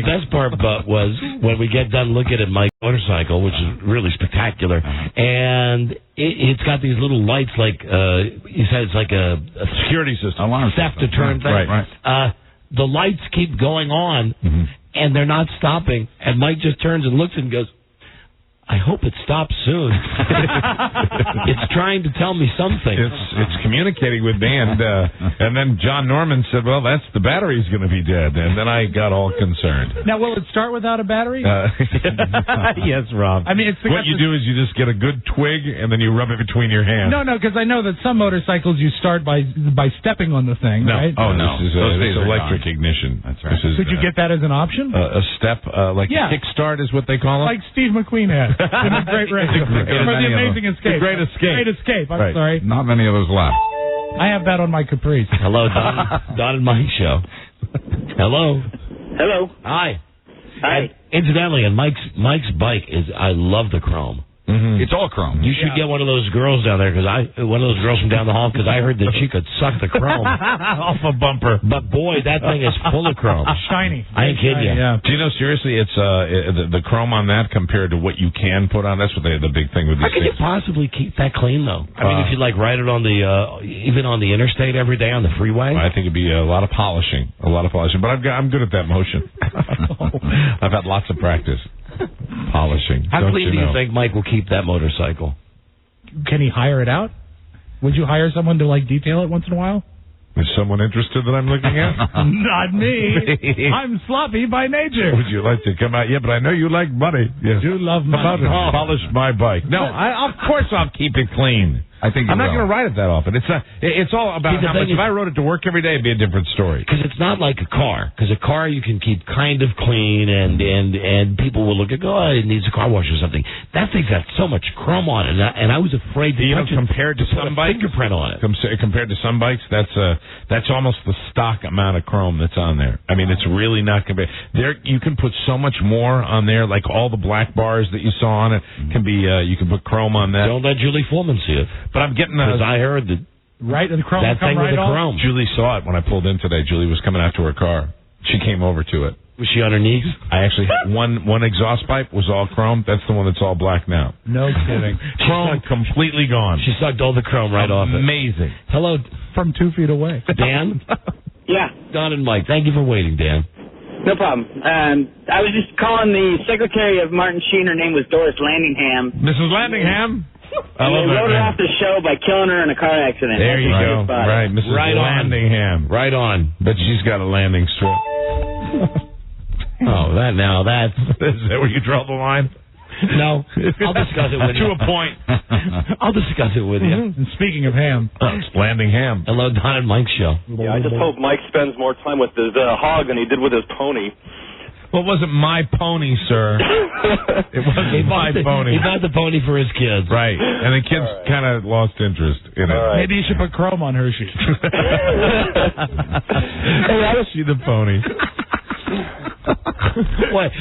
best part was when we get done looking at Mike's motorcycle, which is really spectacular, and it's got these little lights, like he said, it's like a security system, theft deterrent thing. Right. The lights keep going on, and they're not stopping. And Mike just turns and looks and goes, I hope it stops soon. It's trying to tell me something. It's communicating with me, and then John Norman said, "Well, that's the battery's going to be dead," and then I got all concerned. Now, will it start without a battery? Yes, Rob. I mean, what you do is you just get a good twig, and then you rub it between your hands. No, because I know that some motorcycles you start by stepping on the thing, right? Oh, no. This is electric ignition. That's right. Could you get that as an option? A step, like a kickstart is what they call it? Like Steve McQueen had in The Great Race. For The Amazing Escape. The Great Escape. Great Escape, I'm sorry. Not many of those left. I have that on my Caprice. Hello, Don and Mike show. Hello. Hello. Hi. Hi. And incidentally, and Mike's bike is, I love the chrome. Mm-hmm. It's all chrome. You should get one of those girls down there, one of those girls from down the hall, because I heard that she could suck the chrome off a bumper. But boy, that thing is full of chrome. Shiny. I ain't kidding you. Yeah. Do you know, seriously, it's the chrome on that compared to what you can put on. That's what the big thing with these How can you possibly keep that clean, though? I mean, if you ride it on the even on the interstate every day on the freeway. I think it'd be a lot of polishing, But I'm good at that motion. I've had lots of practice. Polishing. How clean do you think Mike will keep that motorcycle? Can he hire it out? Would you hire someone to detail it once in a while? Is someone interested that I'm looking at? Not me. I'm sloppy by nature. Would you like to come out? Yeah, but I know you like money. Yes. You love money. How about polish my bike? No, of course I'll keep it clean. I think I'm not going to ride it that often. It's all about how much. If I rode it to work every day, it'd be a different story. Because it's not like a car. Because a car you can keep kind of clean, and people will look at it needs a car wash or something. That thing's got so much chrome on it, and I was afraid to touch it. Compared to some bikes, fingerprint on it. Compared to some bikes, that's almost the stock amount of chrome that's on there. I mean, it's really not compared. You can put so much more on there, like all the black bars that you saw on it can be. You can put chrome on that. Don't let Julie Foreman see it. But I'm getting because I heard that the chrome that thing with the chrome. Julie saw it when I pulled in today. Julie was coming out to her car. She came over to it. Was she on her knees? I actually had one exhaust pipe was all chrome. That's the one that's all black now. No kidding. Chrome completely gone. She sucked all the chrome right off it. Amazing. Hello, from 2 feet away. Dan. Yeah. Don and Mike. Thank you for waiting, Dan. No problem. I was just calling the secretary of Martin Sheen. Her name was Doris Landingham. Mrs. Landingham? And they wrote her off the show by killing her in a car accident. There you go. Right, Mrs. Landingham. Right on. But she's got a landing strip. That's... Is that where you draw the line? No. I'll discuss it with you. To a point. I'll discuss it with you. And speaking of ham. It's Landingham. Hello, Don and Mike's show. Yeah, I just hope Mike spends more time with his hog than he did with his pony. Well, it wasn't my pony, sir. It wasn't my pony. He bought the pony for his kids. Right. And the kids kind of lost interest in it. Right. Maybe you should put chrome on her shoes. Hey, I see the pony. What?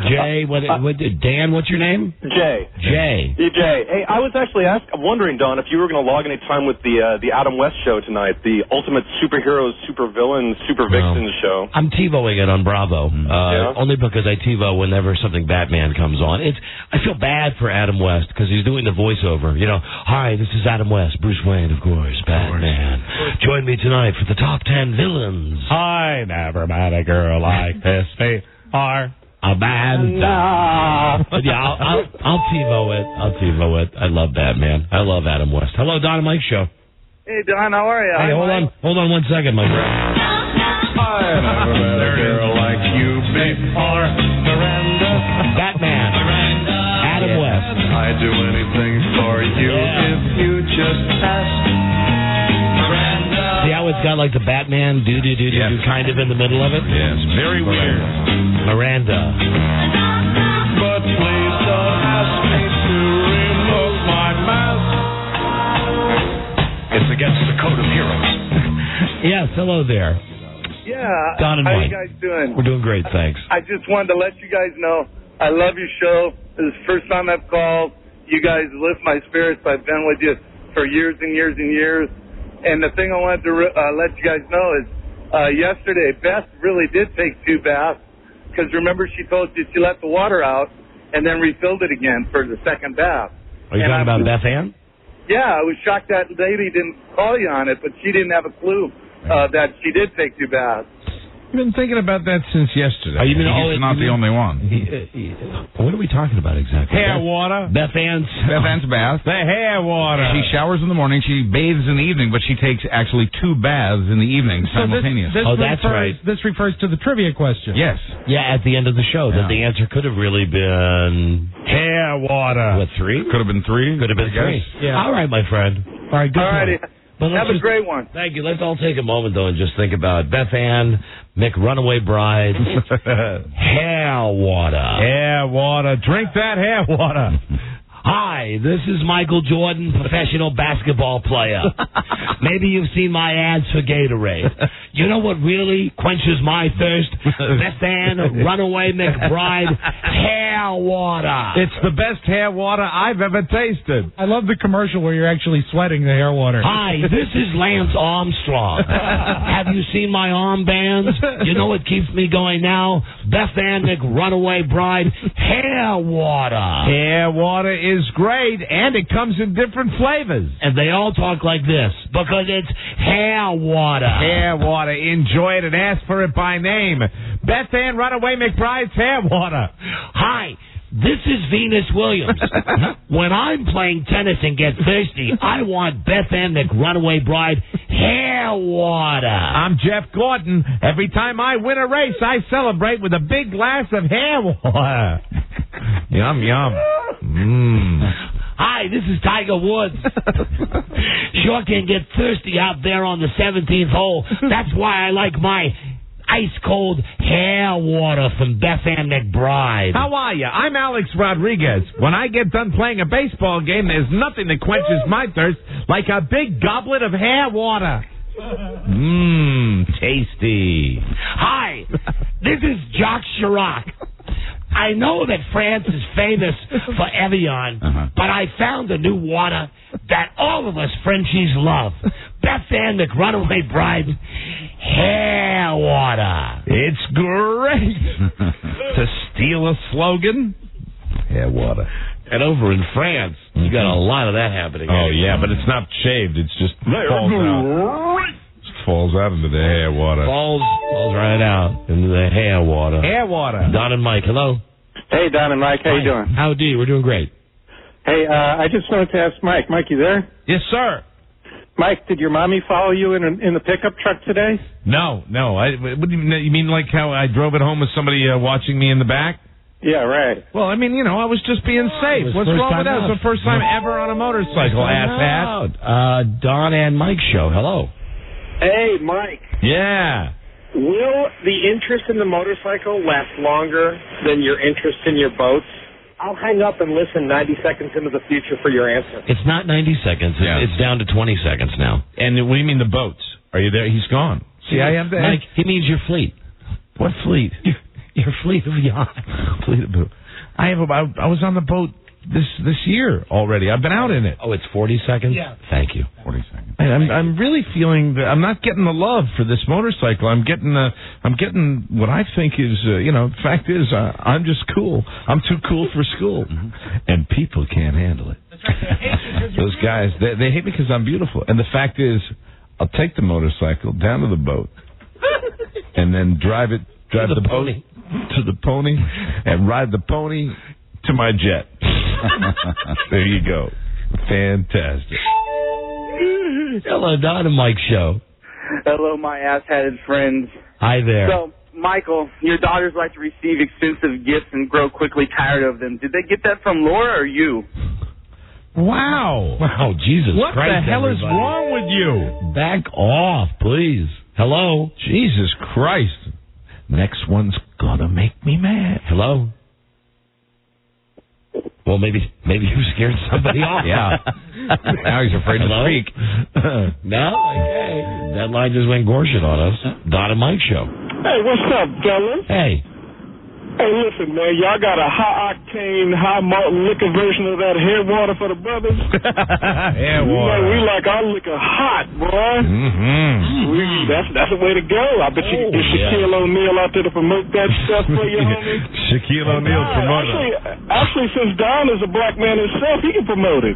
Jay? Dan? What's your name? Jay. Jay. Yeah, Jay. Hey, I was actually wondering, Don, if you were going to log any time with the Adam West show tonight, the Ultimate Superheroes, Supervillains, Super Vixens show. I'm TiVoing it on Bravo, only because I TiVo whenever something Batman comes on. I feel bad for Adam West because he's doing the voiceover. Hi, this is Adam West, Bruce Wayne, of course, Batman. Join me tonight for the top 10 villains. I never met a girl like this. Amanda. Yeah, I'll TiVo it. I love Batman. I love Adam West. Hello, Don and Mike show. Hey, Don, how are you? Hey, hold on 1 second, my friend. I never met a girl like you before, Miranda. Batman. Adam West. I'd do anything for you if you just asked. See how it's got like the Batman do kind of in the middle of it? Yes, very weird. Miranda. But please don't ask me to remove my mask. It's against the code of heroes. Yes, hello there. Yeah. Don and how Mike. you guys doing? We're doing great, thanks. I just wanted to let you guys know I love your show. This is the first time I've called. You guys lift my spirits. I've been with you for years and years and years. And the thing I wanted to let you guys know is yesterday, Beth really did take 2 baths because remember she told you she let the water out and then refilled it again for the second bath. Are you talking about Beth Ann? Yeah, I was shocked that lady didn't call you on it, but she didn't have a clue that she did take 2 baths. I've been thinking about that since yesterday. He's not the only one. What are we talking about exactly? Hair water. Beth Ann's bath. The hair water. She showers in the morning. She bathes in the evening, but she takes actually 2 baths in the evening simultaneously. That's right. This refers to the trivia question. Yes. Yeah, at the end of the show, that the answer could have really been hair water. What, 3? Could have been 3. Could have been 3. Yeah. All right, my friend. All right, good. All righty. Have a great one. Thank you. Let's all take a moment, though, and just think about Beth Ann, Mick Runaway Bride, hair water. Hair water. Drink that hair water. Hi, this is Michael Jordan, professional basketball player. Maybe you've seen my ads for Gatorade. You know what really quenches my thirst? Beth Ann, Runaway McBride, hair water. It's the best hair water I've ever tasted. I love the commercial where you're actually sweating the hair water. Hi, this is Lance Armstrong. Have you seen my armbands? You know what keeps me going now? Beth Ann, Runaway Bride, hair water. Hair water is great, and it comes in different flavors. And they all talk like this, because it's hair water. Hair water. Enjoy it and ask for it by name. Beth Ann Runaway McBride's hair water. Hi, this is Venus Williams. When I'm playing tennis and get thirsty, I want Beth Ann Runaway Bride hair water. I'm Jeff Gordon. Every time I win a race, I celebrate with a big glass of hair water. Yum, yum. Hi, this is Tiger Woods. Sure can get thirsty out there on the 17th hole. That's why I like my ice-cold hair water from Beth Ann McBride. How are you? I'm Alex Rodriguez. When I get done playing a baseball game, there's nothing that quenches my thirst like a big goblet of hair water. Tasty. Hi, this is Jacques Chirac. I know that France is famous for Evian, but I found a new water that all of us Frenchies love. Beth Ann Runaway Bride hair water. It's great. To steal a slogan, hair water. And over in France, you got a lot of that happening. Oh, yeah, but it's not shaved. It's just falls out. Falls out into the hair water. Falls right out into the hair water. Hair water. Don and Mike, hello. Hey, Don and Mike, how you doing? Howdy, we're doing great. Hey, I just wanted to ask Mike. Mike, you there? Yes, sir. Mike, did your mommy follow you in the pickup truck today? No. What do you mean like how I drove it home with somebody watching me in the back? Yeah, right. Well, I mean, I was just being safe. What's wrong with that? It's the first time ever on a motorcycle, asshat. Don and Mike show, hello. Hey, Mike. Yeah. Will the interest in the motorcycle last longer than your interest in your boats? I'll hang up and listen 90 seconds into the future for your answer. It's not 90 seconds. It's down to 20 seconds now. And what do you mean the boats? Are you there? He's gone. See, I have that. Mike, he means your fleet. What fleet? Your fleet of yachts. Fleet of boat. I was on the boat this year already. I've been out in it. Oh, it's 40 seconds? Yeah. Thank you. 40 seconds. I'm really feeling that I'm not getting the love for this motorcycle. I'm getting what I think is, the fact is, I'm just cool. I'm too cool for school. And people can't handle it. That's right. Those guys, they hate me because I'm beautiful. And the fact is, I'll take the motorcycle down to the boat and then drive the boat to the pony and ride the pony to my jet. There you go. Fantastic. Hello, Don and Mike show. Hello, my ass-hatted friends. Hi there. So, Michael, your daughters like to receive expensive gifts and grow quickly tired of them. Did they get that from Laura or you? Wow. Wow, Jesus what Christ. What the hell everybody. is wrong with you? Back off, please. Hello? Jesus Christ. Next one's gonna make me mad. Hello? Well, maybe you scared somebody off. Yeah. Now he's afraid to speak. No? Okay. That line just went Gorshit on us. Don and Mike show. Hey, what's up, fellas? Hey. Hey, listen, man, y'all got a high-octane, high-malt liquor version of that hair water for the brothers? Hair water. We like our liquor hot, boy. That's the way to go. I bet you can get Shaquille O'Neal out there to promote that stuff for you, homie. Shaquille O'Neal promoter. Actually, since Don is a black man himself, he can promote it.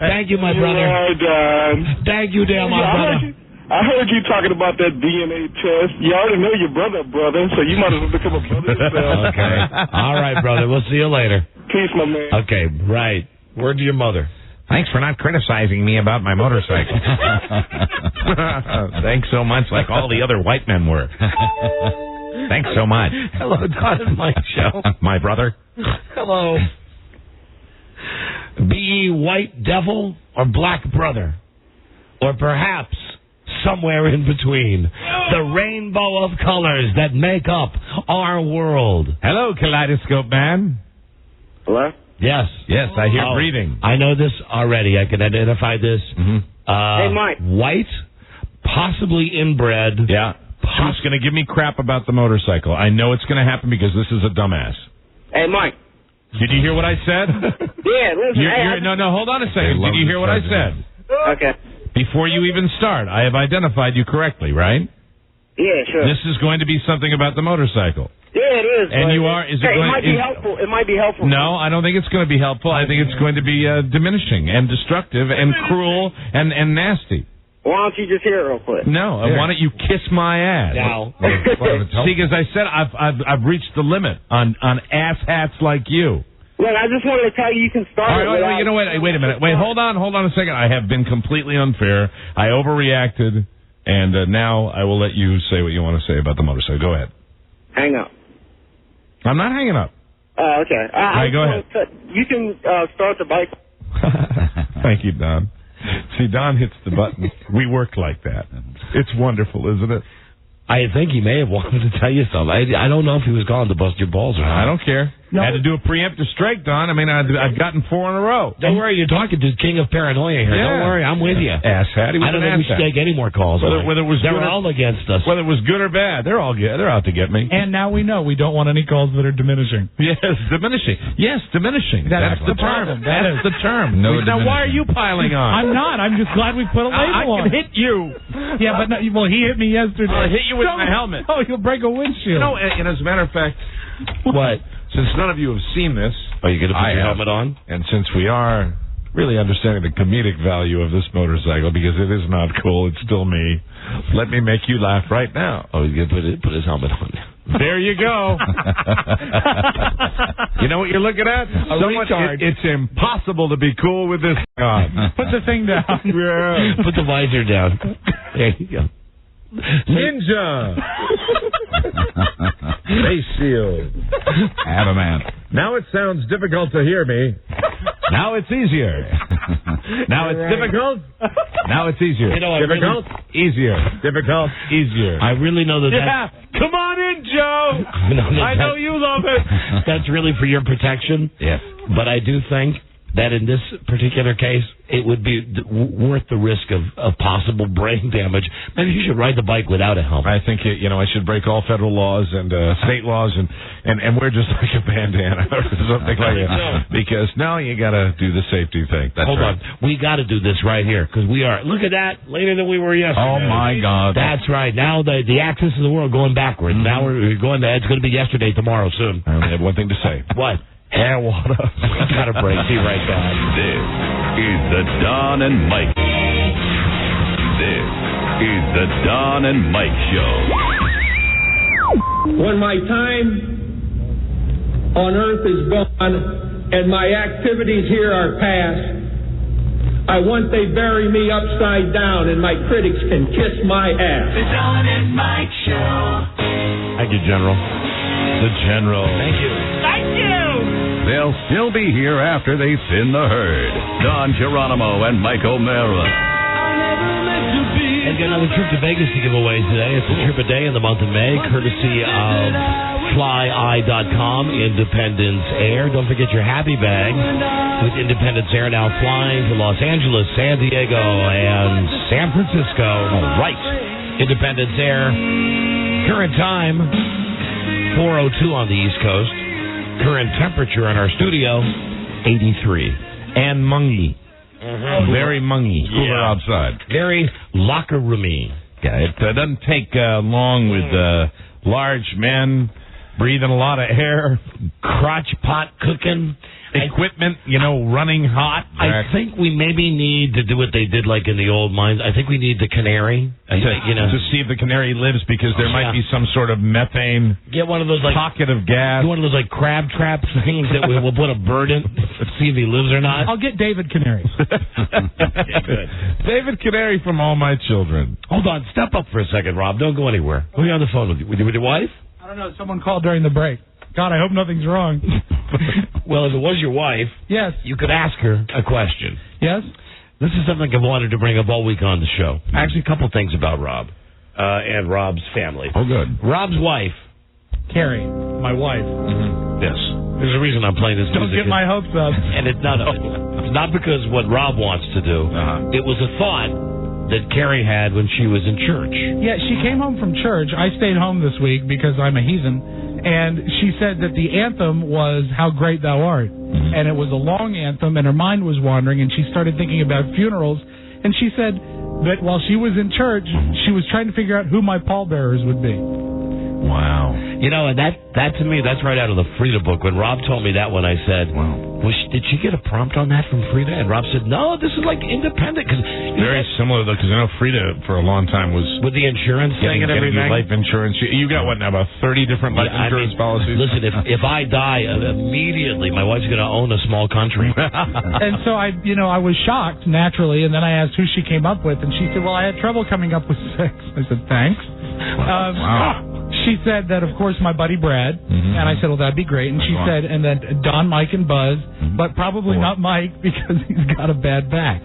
Thank you, my brother. Right, Don. Thank you, dear, my brother. I heard you talking about that DNA test. You already know your brother, so you might as well become a brother yourself. Okay. All right, brother. We'll see you later. Peace, my man. Okay, right. Word to your mother. Thanks for not criticizing me about my motorcycle. Thanks so much, like all the other white men were. Thanks so much. Hello, Don and Mike Show. My brother. Hello. Be ye white devil or black brother, or perhaps somewhere in between. The rainbow of colors that make up our world. Hello, Kaleidoscope Man. Hello? Yes. Yes, I hear breathing. I know this already. I can identify this. Hey, Mike. White, possibly inbred. Yeah. Who's going to give me crap about the motorcycle? I know it's going to happen because this is a dumbass. Hey, Mike. Did you hear what I said? Yeah, listen. No, hold on a second. Did you hear what I said? Okay. Before you even start, I have identified you correctly, right? Yeah, sure. This is going to be something about the motorcycle. Yeah, it is. And you are... Is it going? It might be helpful. It might be helpful. No, I don't think it's going to be helpful. I think it's going to be diminishing and destructive and cruel and nasty. Why don't you just hear it real quick? No, why don't you kiss my ass? Now. See, because I said I've reached the limit on ass hats like you. Look, I just wanted to tell you can start. All right, you know what? Wait a minute. Wait, hold on a second. I have been completely unfair. I overreacted, and now I will let you say what you want to say about the motorcycle. Go ahead. Hang up. I'm not hanging up. Oh, okay. All right, go ahead. You can start the bike. Thank you, Don. See, Don hits the button. We work like that. It's wonderful, isn't it? I think he may have wanted to tell you something. I don't know if he was calling to bust your balls or not. I don't care. No. Had to do a preemptive strike, Don. I mean, I've gotten 4 in a row. Don't worry, you're talking to King of Paranoia here. Yeah. Don't worry, I'm with you. Asshat. I don't think we should take any more calls. Whether it was they're all against us. Whether it was good or bad, they're all good. They're out to get me. And now we know we don't want any calls that are diminishing. Yes, diminishing. Yes, diminishing. That's the term. That's the term. Now, why are you piling on? I'm not. I'm just glad we put a label on. I can hit you. Yeah, but he hit me yesterday. I'll hit you with my helmet. Oh, you'll break a windshield. No, and as a matter of fact, what? Since none of you have seen this, are you going to put your helmet on? And since we are really understanding the comedic value of this motorcycle, because it is not cool, it's still me, let me make you laugh right now. Oh, he's going to put his helmet on. There you go. You know what you're looking at? It's impossible to be cool with this on. Put the thing down. Yeah. Put the visor down. There you go. Ninja. Face shield. Adamant. Now it sounds difficult to hear me. Now it's easier. Now it's difficult. Now it's easier. You know, difficult, easier. Difficult, easier. I really know that. Yeah. Come on in, Joe. I know you love it. That's really for your protection. Yes. But I do think that in this particular case, it would be worth the risk of possible brain damage. Maybe you should ride the bike without a helmet. I think, I should break all federal laws and state laws and wear just like a bandana or something like that. Because now you got to do the safety thing. Hold on. We got to do this right here because we are. Look at that. Later than we were yesterday. Oh, my God. That's right. Now the axis of the world going backwards. Mm-hmm. Now we're going to, it's going to be yesterday, tomorrow, soon. I only have one thing to say. What? Hair water. We got a break. Be right back. This is the Don and Mike. This is the Don and Mike Show. When my time on earth is gone and my activities here are past, I want they bury me upside down and my critics can kiss my ass. The Don and Mike Show. Thank you, General. The General. Thank you. Thank you. They'll still be here after they thin the herd. Don Geronimo and Mike O'Mara. And got another trip to Vegas to give away today. It's a trip a day in the month of May, courtesy of FlyEye.com, Independence Air. Don't forget your happy bag with Independence Air now flying to Los Angeles, San Diego, and San Francisco. All right. Independence Air. Current time, 4:02 on the East Coast. Current temperature in our studio, 83. And mungy. Mm-hmm. Very mungy. Cooler outside. Very locker roomy. Yeah, it doesn't take long with large men breathing a lot of air, crotch pot cooking. Equipment, running hot. I think we maybe need to do what they did like in the old mines. I think we need the canary. To see if the canary lives, because there might be some sort of methane. Get one of those pocket of gas. One of those crab trap things that we'll put a bird in, see if he lives or not. I'll get David Canary. Good. David Canary from All My Children. Hold on, step up for a second, Rob. Don't go anywhere. Who are you on the phone with? With your wife? I don't know. Someone called during the break. God, I hope nothing's wrong. Well, if it was your wife, yes, you could ask her a question. Yes? This is something I've wanted to bring up all week on the show. Actually, a couple things about Rob and Rob's family. Oh, good. Rob's wife. Carrie, my wife. Mm-hmm. Yes. There's a reason I'm playing this Don't music. get my hopes up. And it's not because what Rob wants to do. It was a thought that Carrie had when she was in church. Yeah, she came home from church. I stayed home this week because I'm a heathen. And she said that the anthem was How Great Thou Art. Mm-hmm. And it was a long anthem, and her mind was wandering, and she started thinking about funerals. And she said that while she was in church, she was trying to figure out who my pallbearers would be. Wow. And that to me, that's right out of the Frida book. When Rob told me that one, I said, wow. Did she get a prompt on that from Frida? And Rob said, no, this is independent. Very similar, though, because I know Frida for a long time was... With the insurance thing and everything? Life insurance. You got, what now, about 30 different life insurance policies? Listen, if I die, immediately my wife's going to own a small country. And so I was shocked, naturally, and then I asked who she came up with, and she said, well, I had trouble coming up with 6. I said, thanks. Wow. She said that, of course, my buddy Brad, and I said, well, that'd be great. And she said, and then Don, Mike, and Buzz, but probably not Mike because he's got a bad back.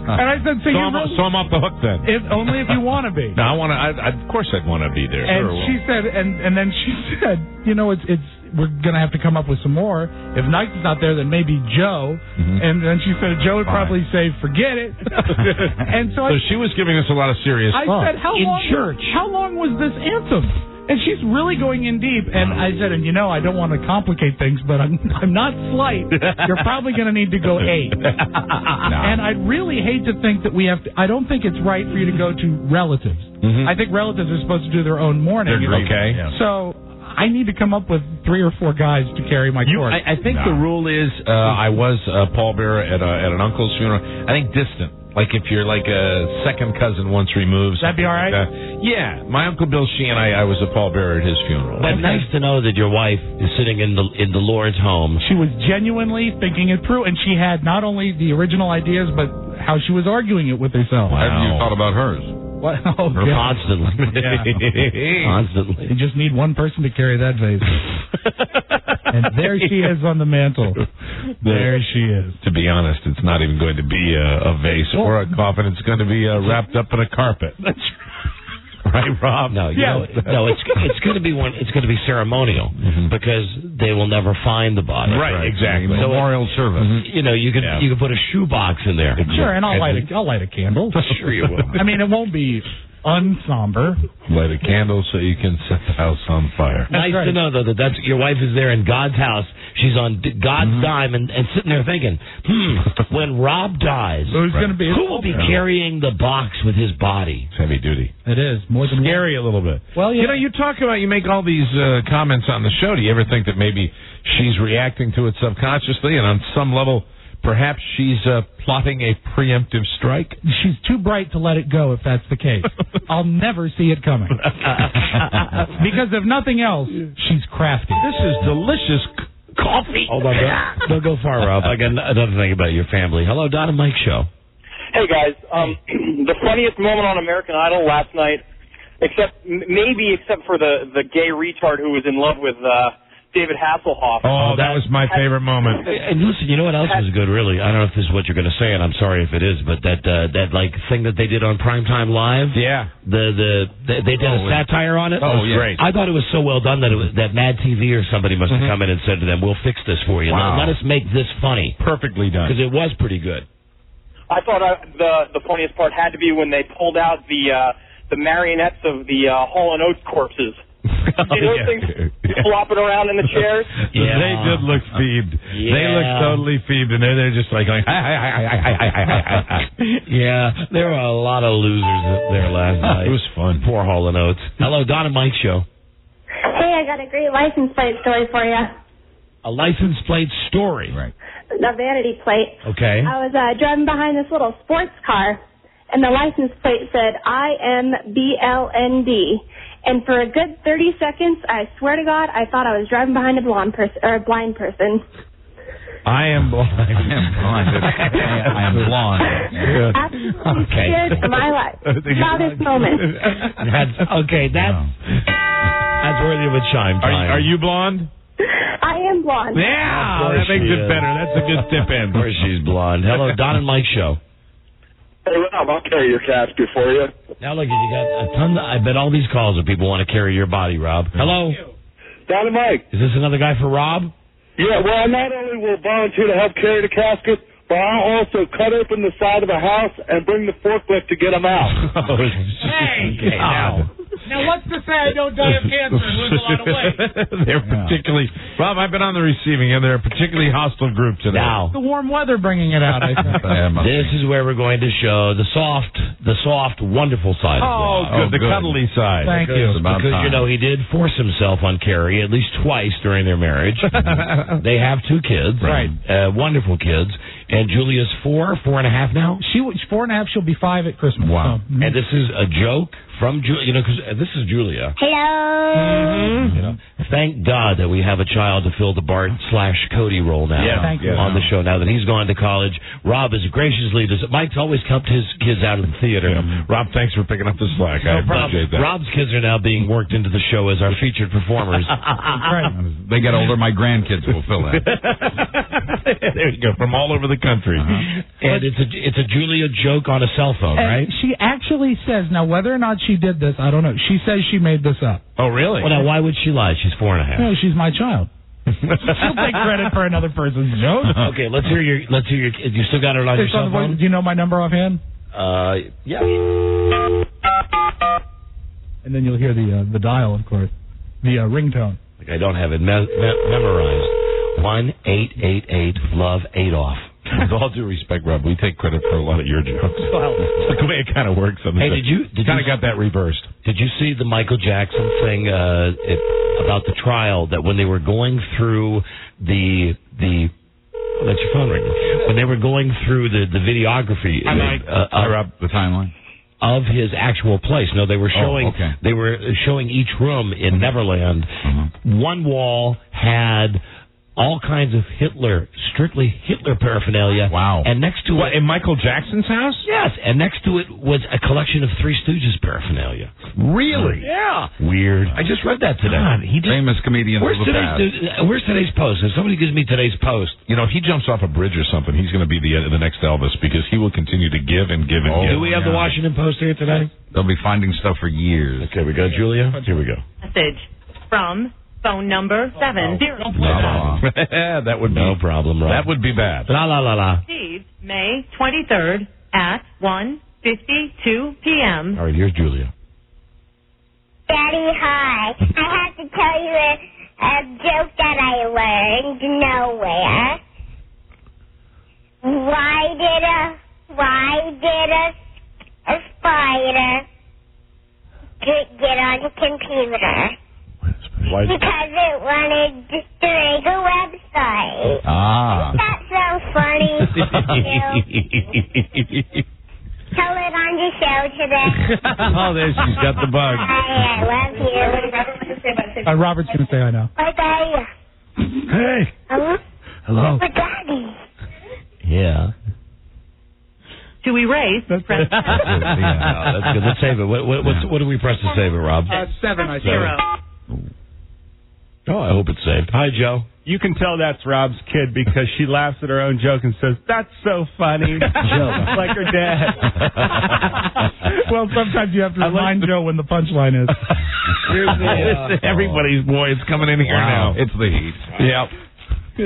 And I said, so I'm off the hook then. Only if you want to be. No, of course I'd want to be there. And she said, and then she said, we're going to have to come up with some more. If Nike's not there, then maybe Joe. Mm-hmm. And then she said, Joe would probably say, forget it. And so she was giving us a lot of serious thought. I said, how long was this anthem? And she's really going in deep. And I said, I don't want to complicate things, but I'm not slight. You're probably going to need to go 8. No. And I'd really hate to think that we have to. I don't think it's right for you to go to relatives. Mm-hmm. I think relatives are supposed to do their own mourning. Okay. Yeah. So I need to come up with 3 or 4 guys to carry my torch. I think the rule is I was a pallbearer at an uncle's funeral. I think distant. Like if you're like a second cousin once removed. That'd be all right? Yeah. My Uncle Bill Sheehan, I was a pallbearer at his funeral. But nice to know that your wife is sitting in the Lord's home. She was genuinely thinking it through, and she had not only the original ideas, but how she was arguing it with herself. Wow. Have you thought about hers? What? Oh, constantly. Constantly. You just need one person to carry that vase. And there she is on the mantle. There she is. To be honest, it's not even going to be a vase or a coffin. It's going to be wrapped up in a carpet. That's right, Rob. No, it's going to be one. It's going to be ceremonial because they will never find the body. Right, exactly. So memorial service. You could put a shoebox in there. Sure, and I'll light a candle. Sure, you will. I mean, it won't be unsomber. Light a candle so you can set the house on fire. Nice to know, though, that your wife is there in God's house. She's on God's dime and sitting there thinking, when Rob dies, who will be carrying the box with his body? It's heavy duty. It is. More than scary a little bit. Well, you talk about, you make all these comments on the show. Do you ever think that maybe she's reacting to it subconsciously, and on some level, perhaps she's plotting a preemptive strike? She's too bright to let it go, if that's the case. I'll never see it coming. Because if nothing else, she's crafty. This is delicious coffee. Hold on, don't go far, Rob. I got another thing about your family. Hello, Don and Mike Show. Hey, guys. The funniest moment on American Idol last night, except for the gay retard who was in love with David Hasselhoff. Oh, that was my favorite moment. And listen, you know what else was good, really? I don't know if this is what you're going to say, and I'm sorry if it is, but that thing that they did on Primetime Live. Yeah. They did a satire on it. Oh, yeah. Great. I thought it was so well done that Mad TV or somebody must have come in and said to them, "We'll fix this for you. Wow. Let us make this funny." Perfectly done. Because it was pretty good. I thought the funniest part had to be when they pulled out the marionettes of the Hall & Oates corpses. Those things flopping around in the chairs. Yeah. They did look phoebed. Yeah. They looked totally phoebed, and they're just like going, Yeah, there were a lot of losers there last night. It was fun. Poor Hall & Oates. Hello, Don and Mike Show. Hey, I got a great license plate story for you. A license plate story. Right. The vanity plate. Okay. I was driving behind this little sports car, and the license plate said IMBLND. And for a good 30 seconds, I swear to God, I thought I was driving behind a blind person. I am blind. I am blonde. Absolutely scared for my life. Proudest moment. That's worthy of a chime time. Are you blonde? I am blonde. Yeah, that makes it better. That's a good tip in. Of course she's blonde. Hello, Don and Mike Show. Hey, Rob, I'll carry your casket for you. Now look, you got a ton. I bet all these calls are people want to carry your body, Rob. Hello, Don and Mike. is this another guy for Rob? Yeah, well, I not only will volunteer to help carry the casket, but I'll also cut open the side of the house and bring the forklift to get them out. Hey! Okay, Now, what's to say I don't die of cancer and lose a lot of weight? They're particularly, Rob, I've been on the receiving end. They're a particularly hostile group today. Now, The warm weather bringing it out, I think. this is where we're going to show the soft, wonderful side of Rob. The cuddly side. Thank you. Because, you know, he did force himself on Carrie at least twice during their marriage. They have 2 kids. Right. Wonderful kids. And Julia's 4 and a half now. She's 4 and a half. She'll be 5 at Christmas. Wow. So, And this is a joke from Julia, you know, because this is Julia. Hello. You know, thank God that we have a child to fill the Bart/Cody role now. Yeah, thank you. On the show now that he's gone to college. Rob is graciously Mike's always helped his kids out of the theater. Yeah. Rob, thanks for picking up the slack. I appreciate that. Rob's kids are now being worked into the show as our featured performers. right. They get older, my grandkids will fill that. There you go, from all over the country. And it's a Julia joke on a cell phone, right? She actually says, now whether or not she did this, I don't know. She says she made this up. Oh, really? Well, now, why would she lie? She's 4 and a half. No, she's my child. She'll take credit for another person's joke. Okay, let's hear your. You still got her on your cell phone? Do you know my number offhand? Yeah. And then you'll hear the dial, of course, the ringtone. Like I don't have it memorized. 1-888-LOVE-8-OFF. With all due respect, Rob, we take credit for a lot of your jokes. Well, it's the way it kind of works. On the Hey, show. did you kind of got that reversed? Did you see the Michael Jackson thing about the trial that when they were going through the that's your phone ringing. When they were going through the videography, the timeline of his actual place. No, they were showing they were showing each room in Neverland. One wall had all kinds of strictly Hitler paraphernalia. Wow. And next to it... in Michael Jackson's house? Yes, and next to it was a collection of Three Stooges paraphernalia. Really? Yeah. Weird. I just read that today. God, famous comedian. Where's today's post? If somebody gives me today's post... You know, if he jumps off a bridge or something, he's going to be the next Elvis because he will continue to give and give and give. Do we have the Washington Post here today? They'll be finding stuff for years. Okay, we got Julia. Here we go. Message from... phone number 70. That would be no problem, Rob. That would be bad. La la la la. Received May 23rd at 1:52 p.m. All right, here's Julia. Daddy, hi. I have to tell you a joke that I learned nowhere. Why did a spider get on the computer? Because it wanted to make a website. Ah. Isn't that so funny? Tell it on your show today. Oh, there she's got the bug. Hi, I love you. Robert's going to say I know. Bye-bye. Hey. Hello. For Daddy. Yeah. To erase, press that's good. Let's save it. What do we press to save it, Rob? 7, I think. 0. Oh, I hope it's saved. Hi, Joe. You can tell that's Rob's kid because she laughs at her own joke and says, "That's so funny." Like her dad. Well, sometimes you have to remind Joe when the punchline is. Everybody's boy is coming in here now. It's the heat. Yep.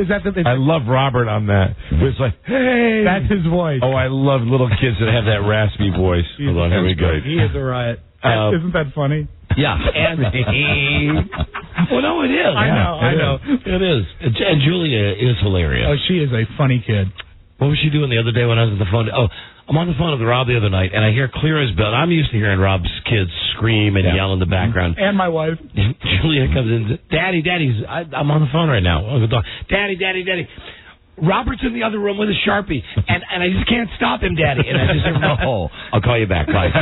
Is that I love Robert on that. It's like, hey. That's his voice. Oh, I love little kids that have that raspy voice. Hold on, here we go. He is a riot. Isn't that funny? Yeah. And well, no, it is. I know. It is. And Julia is hilarious. Oh, she is a funny kid. What was she doing the other day when I was on the phone? Oh, I'm on the phone with Rob the other night, and I hear clear as bell. I'm used to hearing Rob's kids scream and yell in the background. And my wife. Julia comes in. Daddy, I'm on the phone right now. Daddy. Robert's in the other room with a Sharpie, and I just can't stop him, Daddy. And I just said, no, I'll call you back. Bye.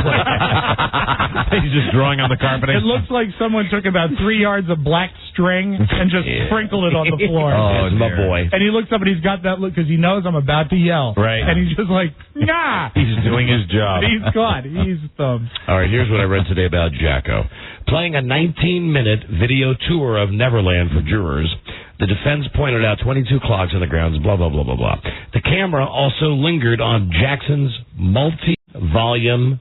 He's just drawing on the carpeting. It looks like someone took about 3 yards of black string and just sprinkled it on the floor. Oh, my boy. And he looks up and he's got that look because he knows I'm about to yell. Right. And he's just like, nah. He's doing his job. He's gone. He's thumbed. All right, here's what I read today about Jacko. Playing a 19-minute video tour of Neverland for jurors, the defense pointed out 22 clocks on the grounds, blah, blah, blah, blah, blah. The camera also lingered on Jackson's multi-million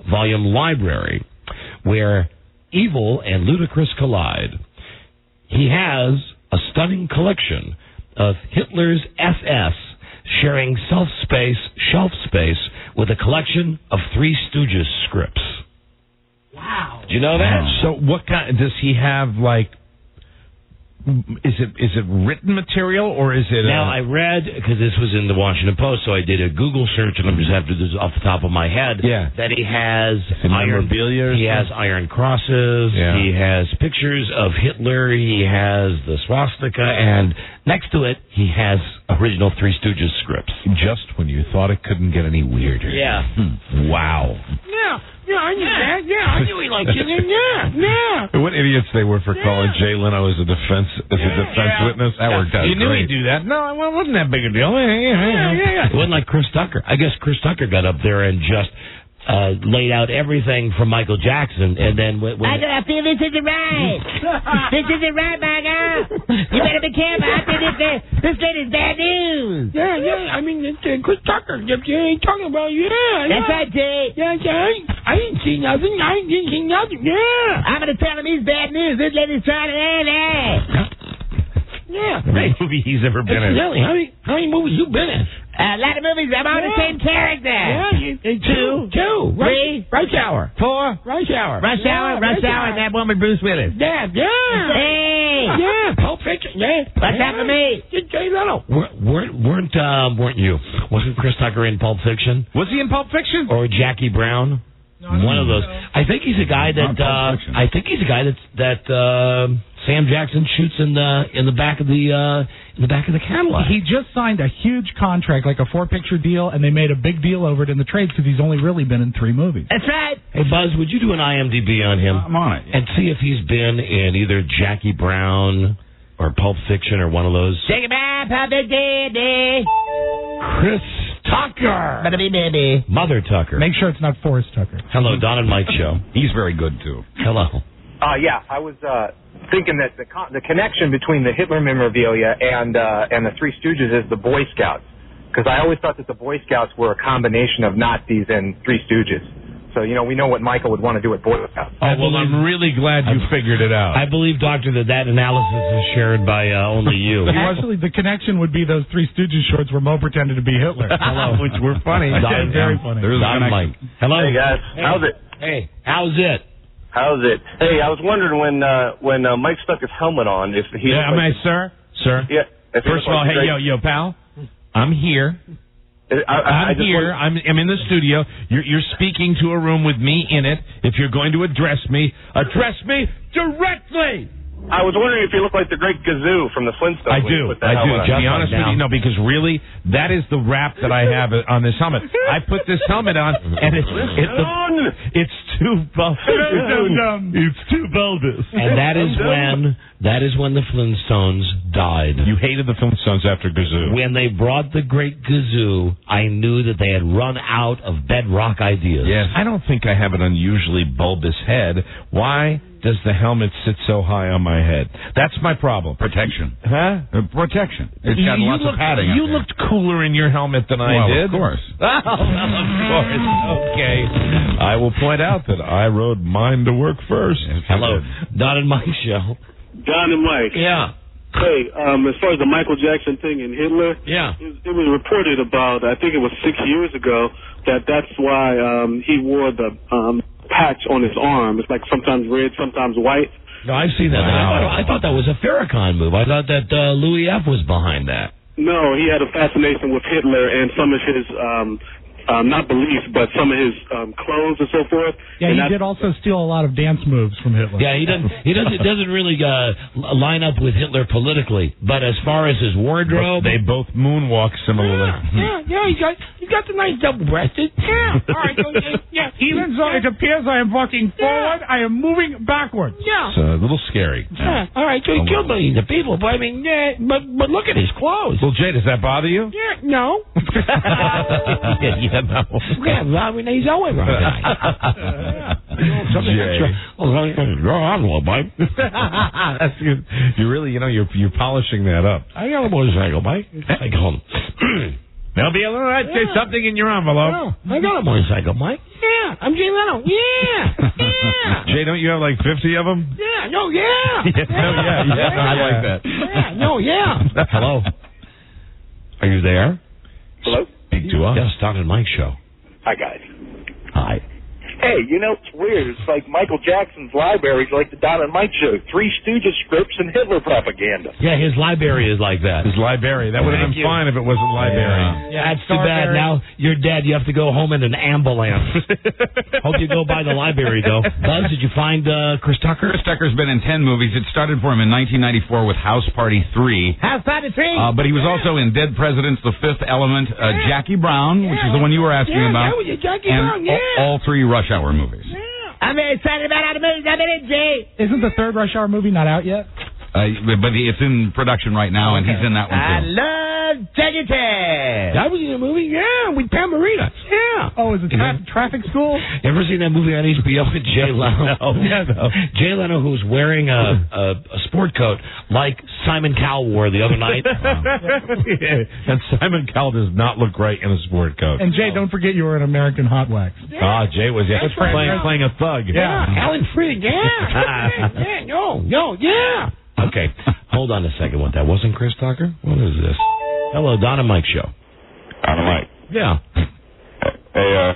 volume library, where evil and ludicrous collide. He has a stunning collection of Hitler's SS sharing shelf space with a collection of Three Stooges scripts. Wow. Do you know that? So what kind, does he have, like, is it written material or is it? Now I read, because this was in the Washington Post, so I did a Google search, and I'm just after this off the top of my head. Yeah. That he has memorabilia. He has iron crosses. Yeah. He has pictures of Hitler. He has the swastika, and next to it, he has original Three Stooges scripts. Just when you thought it couldn't get any weirder. Yeah. Wow. Yeah, I knew that. Yeah, I knew he liked it. Yeah. What idiots they were for calling Jay Leno as a defense witness. That worked out. You knew he'd do that. No, it wasn't that big a deal. It wasn't like Chris Tucker. I guess Chris Tucker got up there and just laid out everything from Michael Jackson, and then when I feel this isn't right. This isn't right, my girl. You better be careful. I think this lady's bad news. Yeah. I mean, it's Chris Tucker. You ain't talking about That's right, Jay. Yeah. I didn't see nothing. Yeah. I'm gonna tell him he's bad news. This lady's trying to air. Yeah. Any movie he's ever been in. Really? How many movies you been in? A lot of movies. I'm on the same character. Yeah. Two. Three. Rush Hour. 4. Rush Hour. Rush Hour. And that one with Bruce Willis. Yeah. Hey. Yeah. Pulp Fiction. Yeah. What's that for me? Jay Leno. Weren't you? Wasn't Chris Tucker in Pulp Fiction? Was he in Pulp Fiction? Or Jackie Brown? No, one of those. I think he's a guy that. that Sam Jackson shoots in the back of the Cadillac. He just signed a huge contract, like a 4-picture deal, and they made a big deal over it in the trades because he's only really been in 3 movies. That's right. Hey Buzz, would you do an IMDb on him? I'm on it. And see if he's been in either Jackie Brown or Pulp Fiction or one of those. Take it back, Papa Daddy. Chris Tucker. Baby. Mother Tucker. Make sure it's not Forrest Tucker. Hello, Don and Mike show. He's very good too. Hello. Yeah, I was thinking that the connection between the Hitler memorabilia and the Three Stooges is the Boy Scouts, because I always thought that the Boy Scouts were a combination of Nazis and Three Stooges. So, we know what Michael would want to do with Boy Scouts. Oh, well, I'm really glad you figured it out. I believe, Doctor, that analysis is shared by only you. Actually, the connection would be those Three Stooges shorts where Mo pretended to be Hitler. Hello. Which were funny. Very funny. Don and Mike. Hello. Hey, guys. How's it? Hey, how's it? How's it? Hey, I was wondering when Mike stuck his helmet on, if he... Yeah, sir? Yeah. First of all, hey, yo, pal. I'm here. I'm here. I'm in the studio. You're speaking to a room with me in it. If you're going to address me directly. I was wondering if you look like the Great Gazoo from the Flintstones. I do. To be honest with you, no, because really, that is the rap that I have on this helmet. I put this helmet on, and it's too bulbous. It's too bulbous. And that is when the Flintstones died. You hated the Flintstones after Gazoo. When they brought the Great Gazoo, I knew that they had run out of bedrock ideas. Yes. I don't think I have an unusually bulbous head. Why does the helmet sit so high on my head? That's my problem. Protection. Huh? Protection. It's got lots of padding. You looked cooler in your helmet than I did. Of course. Oh, of course. Okay. I will point out that I rode mine to work first. Hello. Don and Mike show. Don and Mike. Yeah. Hey, as far as the Michael Jackson thing and Hitler, yeah, it was reported about, I think it was 6 years ago, that's why he wore the patch on his arm. It's like sometimes red, sometimes white. No, I've seen that. Wow. I thought that was a Farrakhan move. I thought that Louis F. was behind that. No, he had a fascination with Hitler and some of his not beliefs, but some of his clothes and so forth. Yeah, he did also steal a lot of dance moves from Hitler. Yeah, he doesn't really line up with Hitler politically, but as far as his wardrobe, they both moonwalk similarly. Yeah, he's got the nice double-breasted. Yeah, all right, yeah. Even though it appears I am walking forward, I am moving backwards. Yeah. It's a little scary. Yeah. All right, so he killed millions of people, but I mean, but look at his clothes. Well, Jay, does that bother you? Yeah, no. Yeah, no. Yeah, I mean, he's always right. That's good. You really, you're polishing that up. I got a motorcycle bike. Take home. There'll be say something in your envelope. I got a motorcycle bike. Yeah, I'm Jay Leno. Yeah. Jay, don't you have like 50 of them? Yeah, no, yeah. I like that. Yeah, no, yeah. Hello. Are you there? Hello? Speak to us. Yes, Don and Mike Show. Hi, guys. Hi. Hey, it's weird. It's like Michael Jackson's libraries, like the Don and Mike Show. Three Stooges scripts and Hitler propaganda. Yeah, his library is like that. His library. That would have been fine if it wasn't library. Yeah, that's too bad. Now you're dead. You have to go home in an ambulance. Hope you go by the library, though. Buzz, did you find Chris Tucker? Chris Tucker's been in 10 movies. It started for him in 1994 with House Party 3. House Party 3. But he was also in Dead Presidents, The Fifth Element, Jackie Brown, which is the one you were asking about, Jackie and Brown, all three Rush Hour movies. I'm very excited about all the movies I'm in, Jay. Isn't the third Rush Hour movie not out yet? But it's in production right now, and he's in that one, too. I love Jackie Chan. That was in a movie, with Pam Marina. Yeah. Oh, is it Traffic School? You ever seen that movie on HBO with Jay Leno? No. Jay Leno, who's wearing a sport coat like Simon Cowell wore the other night. And Simon Cowell does not look right in a sport coat. And Jay, don't forget you were an American Hot Wax. Jay was playing a thug. Yeah. Alan Freed, yeah. Yeah. Okay, hold on a second. What, that wasn't Chris Tucker? What is this? Hello, Don and Mike Show. Don and Mike. Yeah. Hey,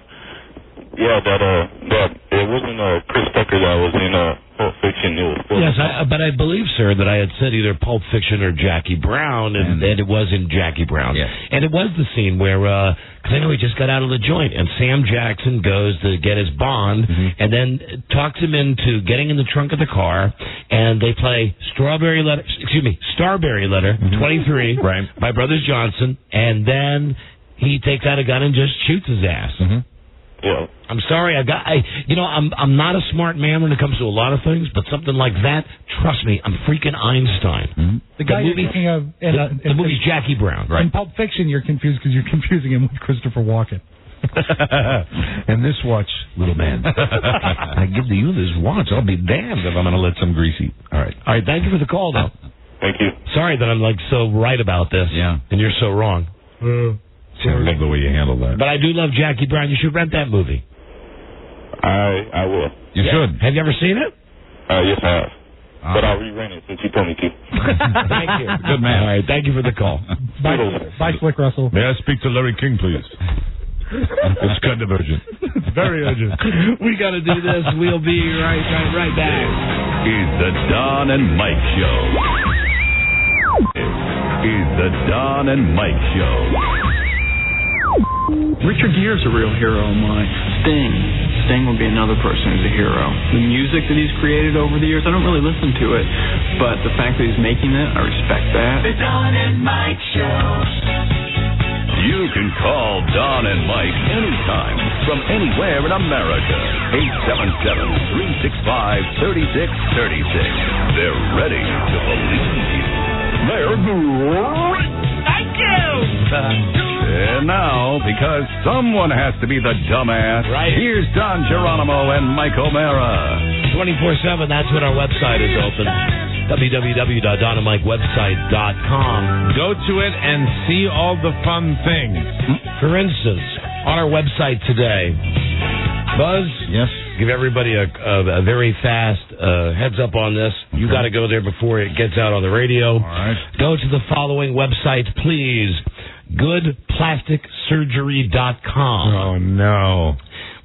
that it wasn't Chris Tucker that was in Pulp Fiction. It was yes, but I believe, sir, that I had said either Pulp Fiction or Jackie Brown, and it was in Jackie Brown. Yes. And it was the scene where, because I know he just got out of the joint, and Sam Jackson goes to get his bond, and then talks him into getting in the trunk of the car, and they play Starberry Letter 23 by Brothers Johnson, and then he takes out a gun and just shoots his ass. Yeah. I'm sorry, I'm not a smart man when it comes to a lot of things, but something like that, trust me, I'm freaking Einstein. The guy you're thinking of the movie's Jackie Brown, right? In Pulp Fiction, you're confused because you're confusing him with Christopher Walken. And this watch, little man, I give to you this watch. I'll be damned if I'm going to let some greasy. All right. Thank you for the call, though. Thank you. Sorry that I'm so right about this. Yeah. And you're so wrong. I love the way you handle that. But I do love Jackie Brown. You should rent that movie. I will. You should. Have you ever seen it? Yes, I have. But I'll re-rent it since you told me to. Thank you. Good man. All right, thank you for the call. Bye, Slick Russell. May I speak to Larry King, please? It's kind of urgent. Very urgent. We got to do this. We'll be right back. This is the Don and Mike Show. This is the Don and Mike Show. Richard Gere's a real hero of mine. Sting would be another person who's a hero. The music that he's created over the years, I don't really listen to it, but the fact that he's making it, I respect that. The Don and Mike Show. You can call Don and Mike anytime from anywhere in America. 877-365-3636. They're ready to believe you. They're great. Thank you. And now, because someone has to be the dumbass, here's Don Geronimo and Mike O'Mara. 24/7, that's when our website is open. www.donandmikewebsite.com. Go to it and see all the fun things. For instance, on our website today, Buzz, yes, give everybody a very fast heads up on this. You got to go there before it gets out on the radio. All right. Go to the following website, please. GoodPlasticSurgery.com. Oh, no.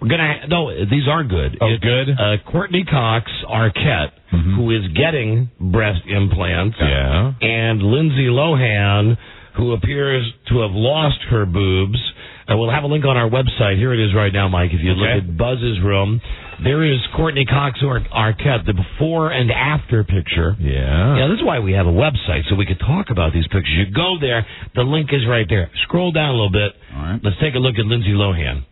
We're gonna these are good. Oh, good. Courtney Cox Arquette, who is getting breast implants, and Lindsay Lohan, who appears to have lost her boobs. We'll have a link on our website. Here it is right now, Mike. If you look at Buzz's room, there is Courtney Cox Arquette, the before and after picture. Yeah, that's why we have a website, so we could talk about these pictures. You go there, the link is right there. Scroll down a little bit. All right. Let's take a look at Lindsay Lohan.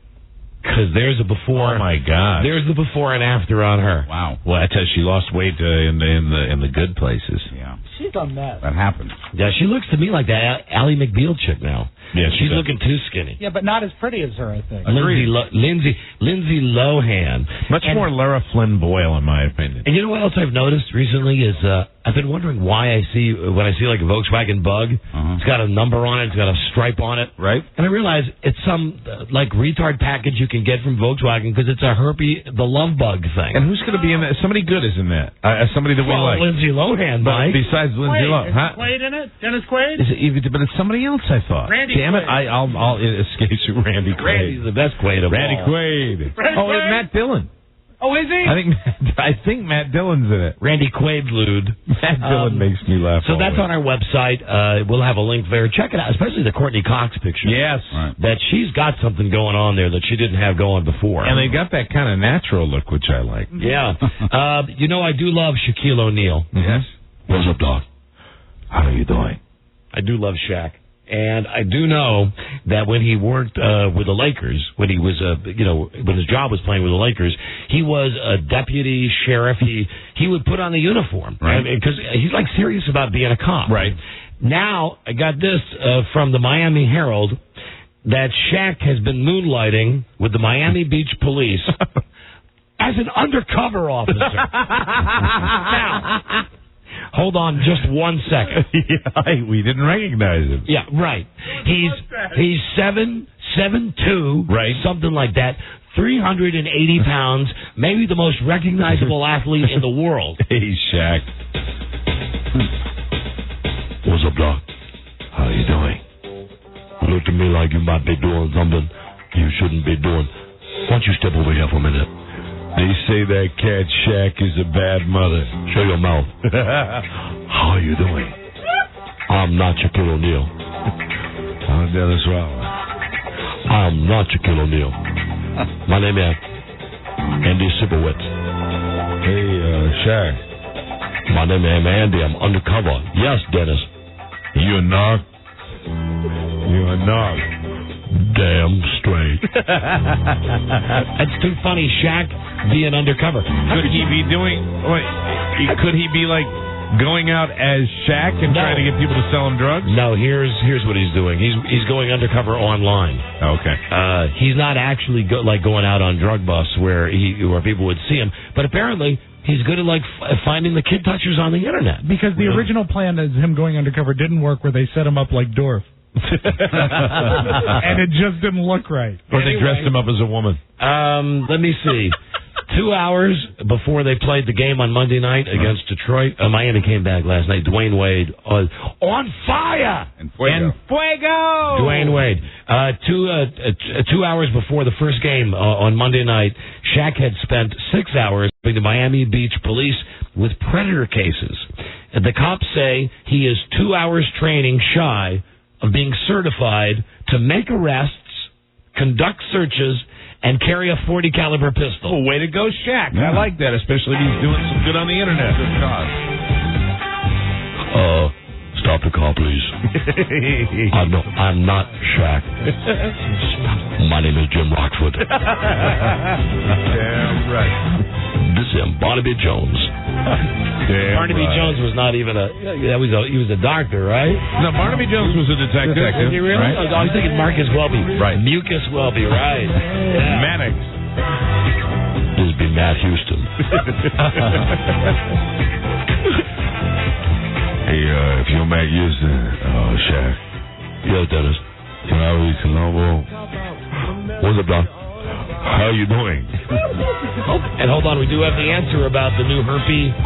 Because there's a before. Oh my God! There's the before and after on her. Wow. Well, I tell you, she lost weight in the good places. Yeah. She's a mess. That happened. Yeah, she looks to me like that Ally McBeal chick now. Yeah, she's looking too skinny. Yeah, but not as pretty as her, I think. Lindsay Lohan. Much more Lara Flynn Boyle, in my opinion. And you know what else I've noticed recently is I've been wondering why when I see like a Volkswagen Bug, it's got a number on it, it's got a stripe on it, right? And I realize it's some like retard package you can get from Volkswagen because it's a the love bug thing. And who's going to be in that? Somebody good is in that. Somebody that we like. Lindsay Lohan, but Mike. besides Lindsay Lohan, Is Quaid in it? Dennis Quaid? But it's somebody else. I thought. Randy Damn it! Quaid. I'll escape you, Randy Quaid. Randy's the best Quaid of Randy all. Quaid. Quaid? Matt Dillon. Oh, is he? I think Matt Dillon's in it. Randy Quaid-lude. Matt Dillon makes me laugh. So that's on our website. We'll have a link there. Check it out, especially the Courtney Cox picture. Yes. Right. That she's got something going on there that she didn't have going before. And they got that kind of natural look, which I like. Yeah. I do love Shaquille O'Neal. Yes. What's up, dog? How are you doing? I do love Shaq. And I do know that when he worked with the Lakers, when he was, when his job was playing with the Lakers, he was a deputy sheriff. He would put on the uniform, right? Because he's like serious about being a cop. Right. Now I got this from the Miami Herald that Shaq has been moonlighting with the Miami Beach Police as an undercover officer. Now. Hold on just 1 second. We didn't recognize him. Yeah, right. He's 7'2", right? Something like that. 380 pounds, maybe the most recognizable athlete in the world. Hey, Shaq. What's up, Doc? How you doing? Look to me like you might be doing something you shouldn't be doing. Why don't you step over here for a minute? They say that cat Shaq is a bad mother. Show your mouth. How are you doing? I'm not Shaquille O'Neal. I'm Dennis Rodman. I'm not Shaquille O'Neal. My name is Andy Sipowicz. Hey, Shaq. My name is Andy. I'm undercover. Yes, Dennis. You a narc? You a narc? Damn straight. That's too funny, Shaq being undercover. Could he be like going out as Shaq and trying to get people to sell him drugs? No, here's what he's doing. He's going undercover online. Okay. He's not actually going out on drug busts where people would see him, but apparently he's good at finding the kid touchers on the internet. Because the original plan is him going undercover didn't work, where they set him up like Dorf. And it just didn't look right. Or they dressed him up as a woman. Let me see. 2 hours before they played the game on Monday night against Detroit, Miami came back last night. Dwayne Wade on fire. And fuego. Dwayne Wade. 2 hours before the first game on Monday night, Shaq had spent 6 hours with the Miami Beach police with predator cases. The cops say he is 2 hours training shy of being certified to make arrests, conduct searches, and carry a .40 caliber pistol. Oh, way to go, Shaq. Yeah. I like that, especially if he's doing some good on the internet. Good cause. Stop the car, please. I'm not Shaq. My name is Jim Rockford. Damn right. This is Barnaby Jones. Barnaby Jones was not even he was a doctor, right? No, Barnaby Jones was a detective. Was he really? Right? I was thinking Marcus Welby. Right. Mucus Welby, right. Yeah. Mannix. This would be Matt Houston. Hey, if you're Matt Houston, Shaq. Yes, Dennis. Can I read Colombo? What's up, Doc? How you doing? And hold on, we do have the answer about the new Herpy,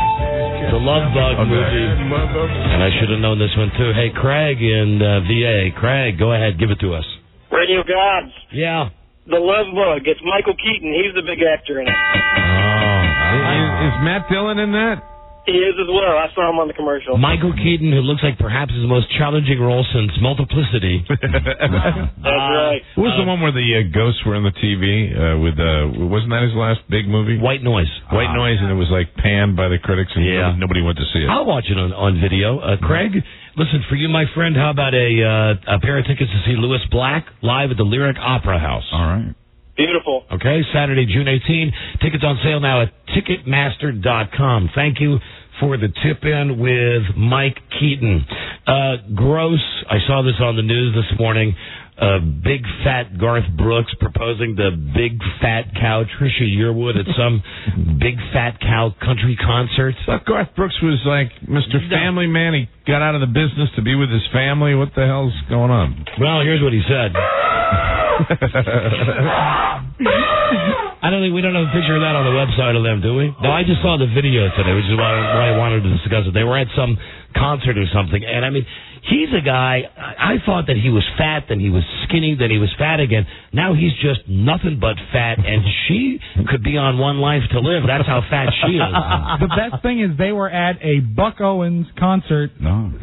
the Love Bug movie. And I should have known this one, too. Hey, Craig in VA. Craig, go ahead, give it to us. Radio Gods. Yeah. The Love Bug. It's Michael Keaton. He's the big actor in it. Oh. Is Matt Dillon in that? He is as well. I saw him on the commercial. Michael Keaton, who looks like perhaps his most challenging role since Multiplicity. That's right. What was the one where the ghosts were on the TV? Wasn't that his last big movie? White Noise. White Noise, and it was like panned by the critics, and nobody went to see it. I'll watch it on video. Craig, listen, for you, my friend, how about a pair of tickets to see Louis Black live at the Lyric Opera House? All right. Beautiful. Okay, Saturday, June 18. Tickets on sale now at Ticketmaster.com. Thank you for the tip-in with Mike Keaton. Gross, I saw this on the news this morning. Big fat Garth Brooks proposing to big fat cow Trisha Yearwood at some big fat cow country concert. I thought Garth Brooks was like Mr. Family Man. He got out of the business to be with his family. What the hell's going on? Well, here's what he said. We don't have a picture of that on the website of them, do we? No, I just saw the video today, which is why I wanted to discuss it. They were at some concert or something, and I mean, he's a guy, I thought that he was fat, then he was skinny, then he was fat again. Now he's just nothing but fat, and she could be on One Life to Live. That's how fat she is. The best thing is they were at a Buck Owens concert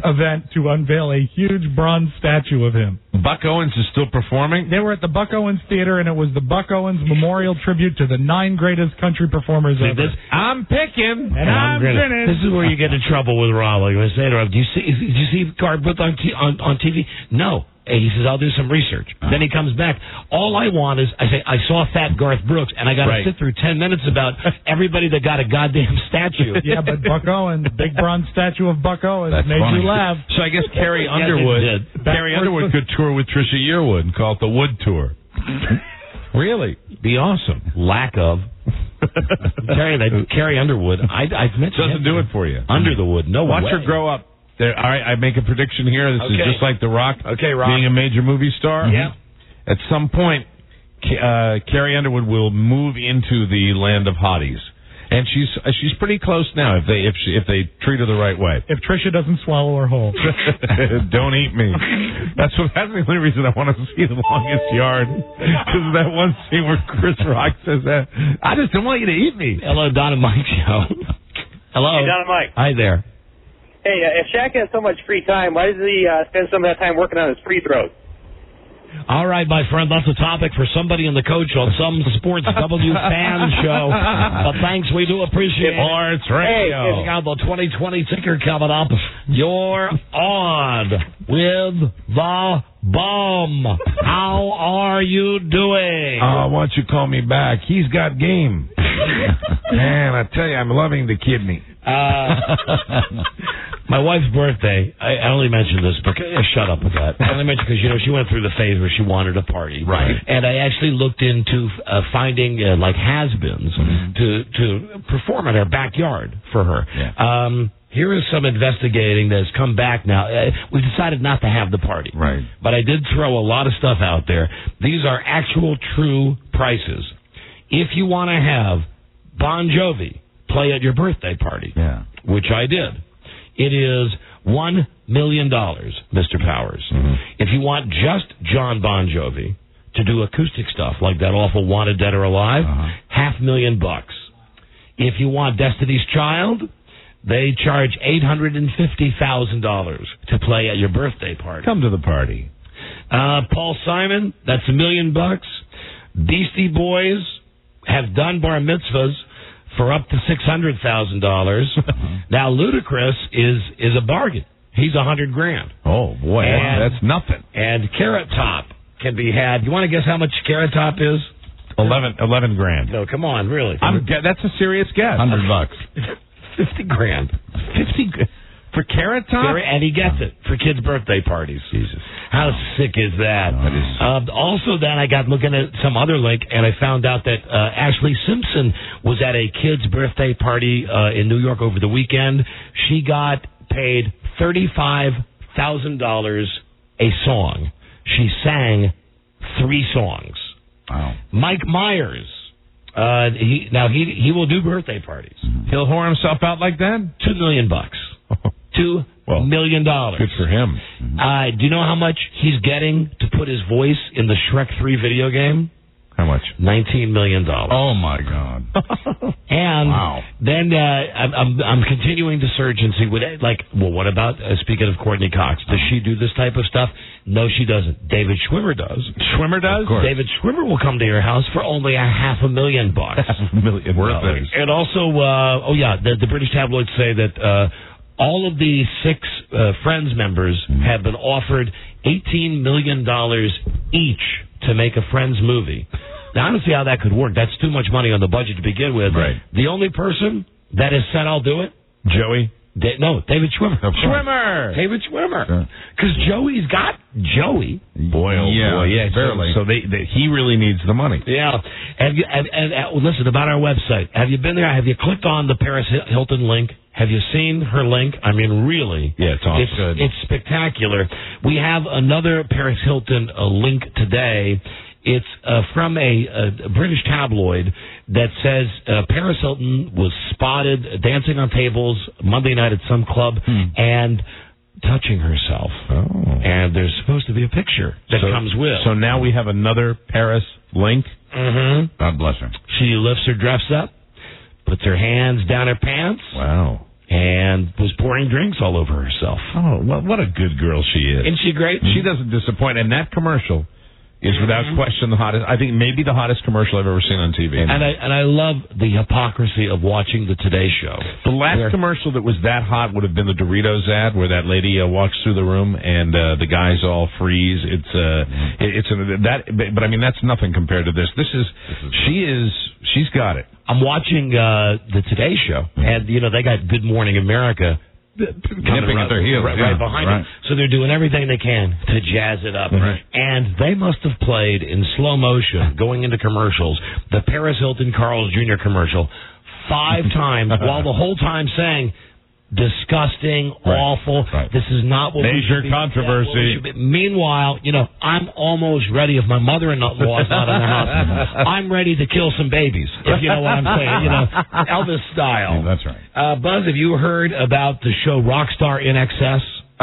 event to unveil a huge bronze statue of him. Buck Owens is still performing? They were at the Buck Owens Theater, and it was the Buck Owens Memorial Tribute to the 9 greatest country performers ever. I'm picking, and I'm finished. This is where you get in trouble with Rob. Like I say to Rob, did you see Garth Brooks on TV? No. Hey, he says, I'll do some research. Then he comes back. All I want is, I saw fat Garth Brooks, and I got to sit through 10 minutes about everybody that got a goddamn statue. Yeah, but Buck Owens, big bronze statue of Buck Owens, made you laugh. So I guess Carrie Underwood could tour with Trisha Yearwood and call it the Wood Tour. Really? Be awesome. Lack of. Carrie Underwood, I've mentioned doesn't do it for you. Under the Wood, no way. Watch her grow up. All right, I make a prediction here. This is just like The Rock, being a major movie star. Yeah. At some point, Carrie Underwood will move into the land of hotties, and she's pretty close now if they treat her the right way. If Trisha doesn't swallow her whole. Don't eat me. That's the only reason I want to see The Longest Yard, because of that one scene where Chris Rock says that. I just don't want you to eat me. Hello, Don and Mike Show. Hello. Hey, Don and Mike. Hi there. Hey, if Shaq has so much free time, why does he spend some of that time working on his free throws? All right, my friend, that's a topic for somebody in the coach on some Sports W fan show. But thanks, we do appreciate it. Sports Radio. Hey, it's got the 2020 ticker coming up. You're on with the Bum. How are you doing? Why don't you call me back? He's got game. Man, I tell you, I'm loving the kidney. My wife's birthday, I only mentioned this, but shut up with that. I only mentioned because, she went through the phase where she wanted a party. Right. And I actually looked into finding, has-beens to perform in her backyard for her. Yeah. Here is some investigating that has come back now. We've decided not to have the party. Right. But I did throw a lot of stuff out there. These are actual, true prices. If you want to have Bon Jovi play at your birthday party, which I did, it is $1 million, Mr. Powers. Mm-hmm. If you want just John Bon Jovi to do acoustic stuff like that awful Wanted Dead or Alive, $500,000. If you want Destiny's Child, they charge $850,000 to play at your birthday party. Come to the party. Paul Simon, that's $1 million. Beastie Boys have done bar mitzvahs for up to $600,000. Now Ludacris is a bargain. He's $100,000. Oh boy, that's nothing. And Carrot Top can be had. You want to guess how much Carrot Top is? $11,000. No, come on, really. That's a serious guess. $100. $50,000. $50,000 for Carrot Top, and he gets it for kids' birthday parties. Jesus, how sick is that? Also, then I got looking at some other link, and I found out that Ashley Simpson was at a kid's birthday party in New York over the weekend. She got paid $35,000 a song. She sang 3 songs. Wow. Mike Myers. He will do birthday parties. He'll whore himself out like that? $2 million. $2 million. Good for him. Do you know how much he's getting to put his voice in the Shrek 3 video game? How much? $19 million. Oh, my God. And wow. Then I'm continuing to search and see what about, speaking of Courtney Cox, does she do this type of stuff? No, she doesn't. David Schwimmer does. Schwimmer does? Of course. David Schwimmer will come to your house for only $500,000. $500,000 worth it. And also, the British tabloids say that all of the 6 Friends members have been offered $18 million each to make a Friends movie. Now, I don't see how that could work. That's too much money on the budget to begin with. Right. The only person that has said, I'll do it? Joey? David Schwimmer. Schwimmer! David Schwimmer. Because Joey's got Joey. Boy, oh boy. Yeah, barely. So he really needs the money. Yeah. And listen, about our website. Have you been there? Have you clicked on the Paris Hilton link? Have you seen her link? I mean, really. Yeah, it's good. It's spectacular. We have another Paris Hilton link today. It's from a British tabloid that says Paris Hilton was spotted dancing on tables Monday night at some club and touching herself. Oh. And there's supposed to be a picture that comes with. So now we have another Paris link? Mm-hmm. God bless her. She lifts her dress up, puts her hands down her pants. Wow. And was pouring drinks all over herself. Oh, what a good girl she is. Isn't she great? She doesn't disappoint. And that commercial is without question the hottest. I think maybe the hottest commercial I've ever seen on TV. And I love the hypocrisy of watching the Today Show. The last commercial that was that hot would have been the Doritos ad, where that lady walks through the room and the guys all freeze. But I mean that's nothing compared to this. She's got it. I'm watching the Today Show, and they got Good Morning America. Nipping at their heels. Right behind them. So they're doing everything they can to jazz it up. Right. And they must have played in slow motion, going into commercials, the Paris Hilton Carl's Jr. commercial 5 times, while the whole time saying, disgusting, awful. Right. This is not what major we should controversy. be. Meanwhile, I'm almost ready. If my mother-in-law is not in the house, I'm ready to kill some babies. If you know what I'm saying, Elvis style. Yeah, that's right. Buzz, have you heard about the show Rockstar in Excess?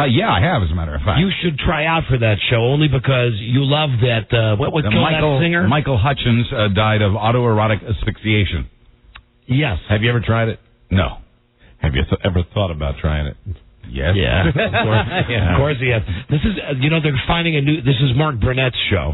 Yeah, I have, as a matter of fact. You should try out for that show only because you love that. What killed that singer? Michael Hutchins died of autoerotic asphyxiation. Yes. Have you ever tried it? No. Have you ever thought about trying it? Yes. Yeah. Of course. Of course he has. This is, they're finding this is Mark Burnett's show,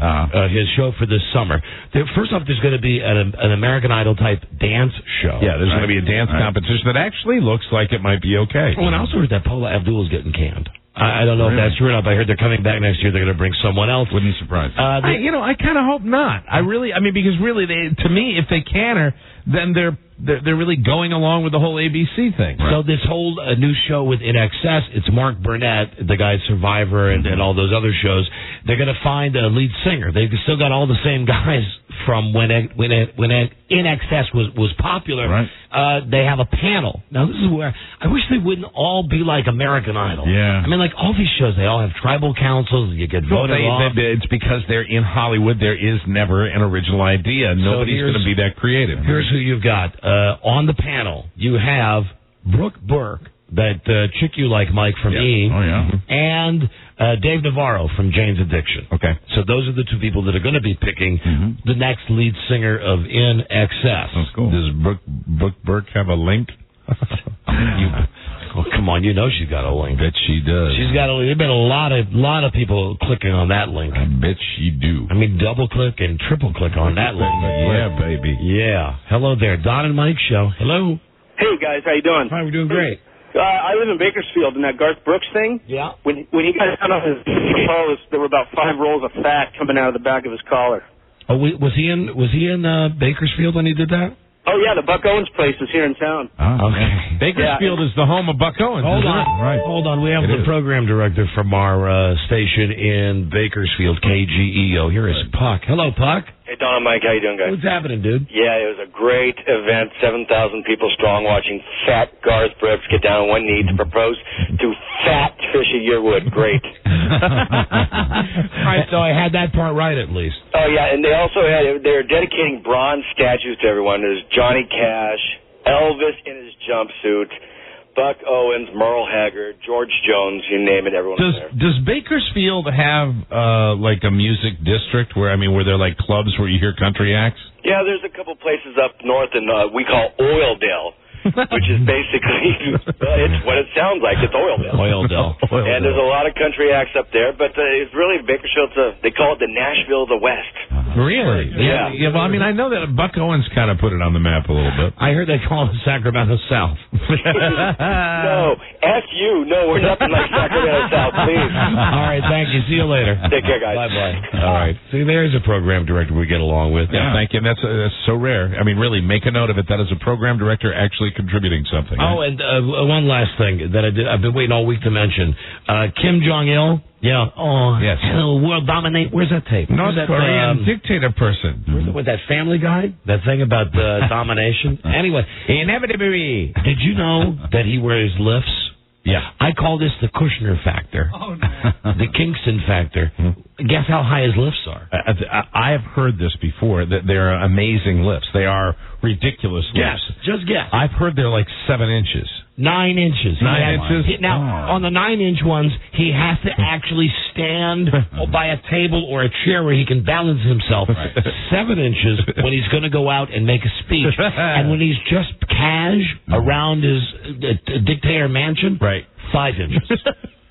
his show for this summer. First off, there's going to be an American Idol type dance show. Yeah, there's going to be a dance competition that actually looks like it might be okay. Oh, and I also heard that Paula Abdul is getting canned. I don't know if that's true or not, but I heard they're coming back next year. They're going to bring someone else. Wouldn't surprise me. I kind of hope not. Because really, to me, if they can her, then they're really going along with the whole ABC thing. Right. So this whole new show with In Excess, it's Mark Burnett, the guy Survivor and all those other shows. They're going to find a lead singer. They've still got all the same guys from when In Excess was popular. Right. They have a panel. Now this is where I wish they wouldn't all be like American Idol. Yeah. I mean, like all these shows, they all have tribal councils. You get voted off. It's because they're in Hollywood. There is never an original idea. Nobody's going to be that creative. Here's who you've got. On the panel, you have Brooke Burke, that chick you like, Mike, from E! Oh, yeah. And Dave Navarro from Jane's Addiction. Okay. So those are the 2 people that are going to be picking the next lead singer of In Excess. That's cool. Does Brooke Burke have a link? Oh, come on, she's got a link. Bet she does. She's got a link. There's been a lot of people clicking on that link. I bet she do. I mean, double click and triple click on that link. Yeah, baby. Yeah. Hello there, Don and Mike show. Hello. Hey guys, how you doing? Hi, we're doing great. I live in Bakersfield, and that Garth Brooks thing. Yeah. When he got down on his call, there were about 5 rolls of fat coming out of the back of his collar. Oh, was he in Bakersfield when he did that? Oh yeah, the Buck Owens place is here in town. Okay. Bakersfield is the home of Buck Owens. Hold on. Right. Hold on. We have the program director from our station in Bakersfield, KGEO. Here is Puck. Hello, Puck. Hey, Don and Mike, how you doing, guys? What's happening, dude? Yeah, it was a great event. 7,000 people strong watching fat Garth Brooks get down on one knee to propose to fat Trisha Yearwood. Great. All right, so I had that part right at least. Oh, yeah, and they're dedicating bronze statues to everyone. There's Johnny Cash, Elvis in his jumpsuit, Buck Owens, Merle Haggard, George Jones, you name it, everyone was there. Does Bakersfield have like a music district where there like clubs where you hear country acts? Yeah, there's a couple places up north in we call Oildale, which is basically it's what it sounds like. It's Oildale. Oildale. And there's a lot of country acts up there, but it's really Bakersfield. They call it the Nashville of the West. Really? Yeah. Well, I know that Buck Owens kind of put it on the map a little bit. I heard they call it Sacramento South. No, F you. No, we're nothing like Sacramento South, please. All right, thank you. See you later. Take care, guys. Bye-bye. All right. See, there's a program director we get along with. Yeah, thank you. That's so rare. Really, make a note of it. That is a program director actually contributing something. Oh, and one last thing that I've been waiting all week to mention. Kim Jong-il. Yeah. Oh, yes. World dominate. Where's that tape? North Korean dictator person. With that Family Guy? That thing about domination? Anyway. Inevitably. Did you know that he wears lifts? Yeah. I call this the Kushner factor. Oh, no. The Kingston factor. Guess how high his lifts are? I have heard this before, that they're amazing lifts. They are ridiculous lifts. Just guess. I've heard they're like 7 inches. 9 inches. 9 inches? Now, on the 9-inch ones, he has to actually stand by a table or a chair where he can balance himself. Right. 7 inches when he's going to go out and make a speech. And when he's just cash around his dictator mansion, right. 5 inches.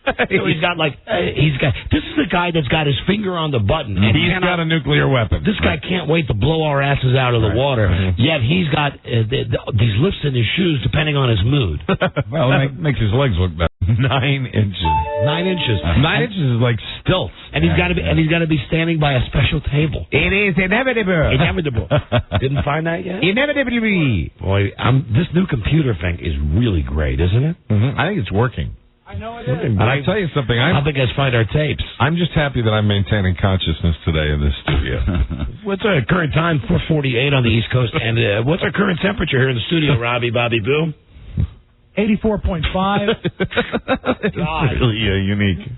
So he's got this is the guy that's got his finger on the button. And he's got a nuclear weapon. This guy can't wait to blow our asses out of the water. Yet he's got these lifts in his shoes depending on his mood. Well, it makes his legs look better. 9 inches. 9 inches. 9 inches is like stilts. And he's got to be standing by a special table. It is inevitable. Inevitable. Didn't find that yet? Inevitably. Boy, this new computer thing is really great, isn't it? I think it's working. I know it is. And I tell you something, How big guys find our tapes? I'm just happy that I'm maintaining consciousness today in this studio. What's our current time? 4:48 on the East Coast. And what's our current temperature here in the studio, Robbie, Bobby Boo? 84.5. God. Really unique.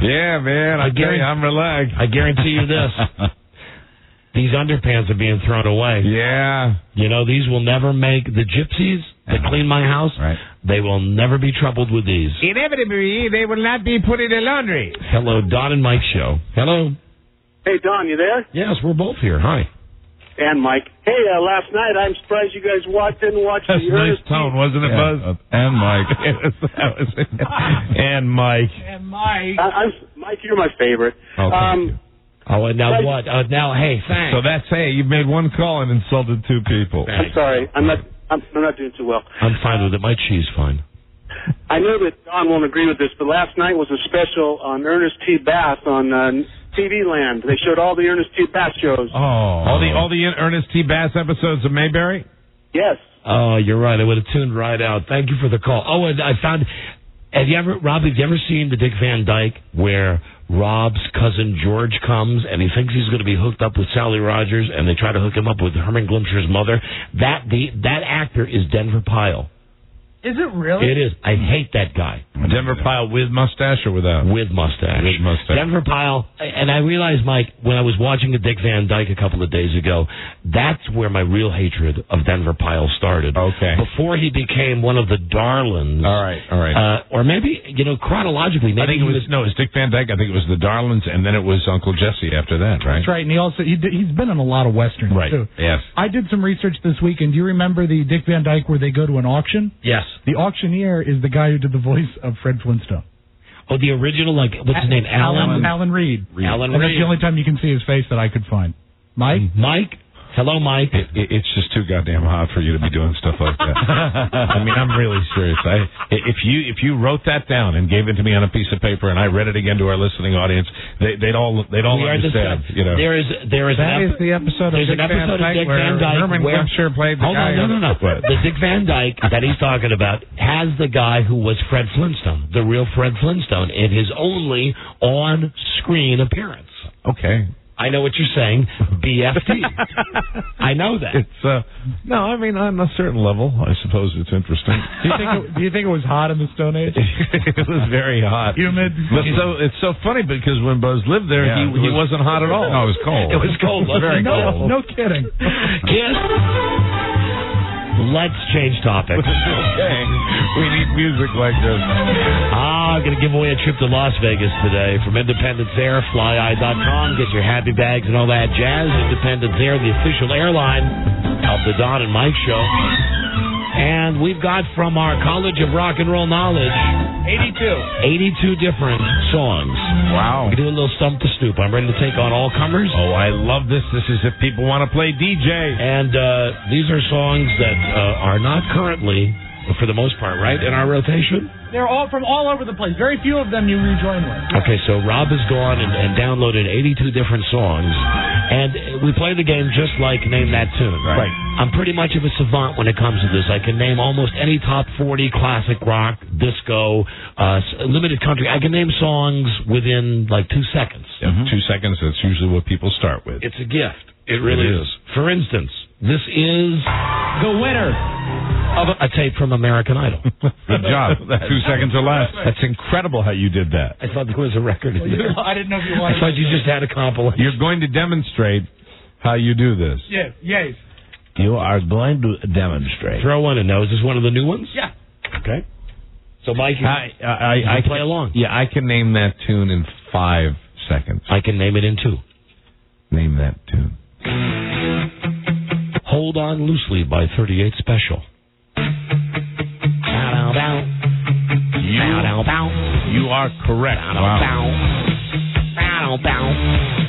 Yeah, man. I tell you, I'm relaxed. I guarantee you this. These underpants are being thrown away. Yeah. These will never make the gypsies that clean my house. Right. They will never be troubled with these. Inevitably, they will not be put in the laundry. Hello, Don and Mike show. Hello. Hey, Don, you there? Yes, we're both here. Hi. And Mike. Hey, last night, I'm surprised you guys didn't watch That's the a nice tone, wasn't it, Buzz? And Mike. And Mike. And Mike. Mike, you're my favorite. Okay. Oh, and now what? Now, hey, thanks. So that's, you've made one call and insulted 2 people. I'm sorry. I'm not doing too well. I'm fine with it. My cheese fine. I know that Don won't agree with this, but last night was a special on Ernest T. Bass on TV Land. They showed all the Ernest T. Bass shows. Oh, all the Ernest T. Bass episodes of Mayberry? Yes. Oh, you're right. I would have tuned right out. Thank you for the call. Oh, and I found. Rob, have you ever seen the Dick Van Dyke where Robb's cousin George comes and he thinks he's going to be hooked up with Sally Rogers and they try to hook him up with Herman Glimcher's mother? That actor is Denver Pyle. Is it really? It is. I hate that guy. Denver Pyle with mustache or without? With mustache. With mustache. Denver Pyle, and I realized, Mike, when I was watching the Dick Van Dyke a couple of days ago, that's where my real hatred of Denver Pyle started. Okay. Before he became one of the darlings. All right. Or maybe, chronologically, maybe I think it was Dick Van Dyke. I think it was the Darlings, and then it was Uncle Jesse after that, right? That's right, and he's been in a lot of westerns, too. Yes. I did some research this week, and do you remember the Dick Van Dyke where they go to an auction? Yes. The auctioneer is the guy who did the voice of Fred Flintstone. Oh, the original, what's his name? Alan Reed. Alan and Reed. that's the only time you can see his face that I could find. Mike? Hello, Mike. It's just too goddamn hot for you to be doing stuff like that. I mean, I'm really serious. If you wrote that down and gave it to me on a piece of paper and I read it again to our listening audience, they'd all understand. There is that is the episode of Dick Van Dyke Herman Glimcher played the guy. No. The Dick Van Dyke that he's talking about has the guy who was Fred Flintstone, the real Fred Flintstone, in his only on-screen appearance. Okay. I know what you're saying, BFT. I know that. It's no, I mean on a certain level, I suppose it's interesting. Do you think it was hot in the Stone Age? It was very hot, humid. But it's so funny because when Buzz lived there, he wasn't hot at all. No, it was cold. It was cold. Very cold. No kidding. Kiss. Let's change topics. Okay. We need music like this. I'm going to give away a trip to Las Vegas today from Independence Air, flyeye.com. Get your happy bags and all that jazz. Independence Air, the official airline of the Don and Mike Show. And we've got from our College of Rock and Roll Knowledge 82 different songs. Wow. We do a little Stump to Stupe. I'm ready to take on all comers. Oh, I love this. This is if people want to play DJ. And these are songs that are not currently, for the most part, right, in our rotation? They're all from all over the place. Very few of them you rejoin with. Okay, so Rob has gone and downloaded 82 different songs, and we play the game just like Name That Tune. Right. I'm pretty much of a savant when it comes to this. I can name almost any top 40 classic rock, disco, limited country. I can name songs within like 2 seconds. Yeah, 2 seconds, that's usually what people start with. It's a gift. It really is. For instance, this is the winner of a tape from American Idol. Good job. 2 seconds or less. That's incredible how you did that. I thought there was a record in there. I didn't know if you wanted. I thought you just had a compilation. You're going to demonstrate how you do this. Yes. You are going to demonstrate. Throw one in now. Is this one of the new ones? Yeah. Okay. So, Mike, I play along. Yeah, I can name that tune in 5 seconds. I can name it in 2. Name that tune. Hold On Loosely by 38 Special. You are correct. Wow.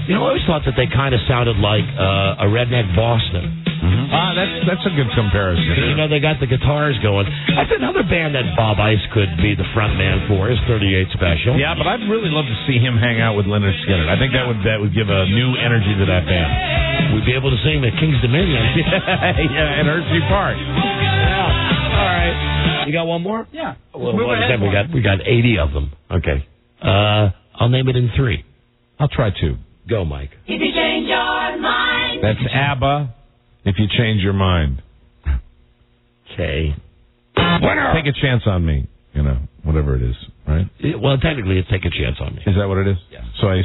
You know, I always thought that they kind of sounded like a redneck Boston. That's a good comparison. You know, they got the guitars going. That's another band that Bob Ice could be the front man for, is 38 Special. Yeah, but I'd really love to see him hang out with Leonard Skinner. I think that would give a new energy to that band. We'd be able to sing the King's Dominion. Yeah, in Hershey Park. All right. You got one more? Yeah. Well, we got 80 of them. Okay. I'll name it in 3. I'll try 2. Go, Mike. If you change your mind. That's ABBA. If you change your mind. Okay. Winner. Take a chance on me. You know, whatever it is, right? Well, technically, it's Take a Chance on Me. Is that what it is? Yeah. So I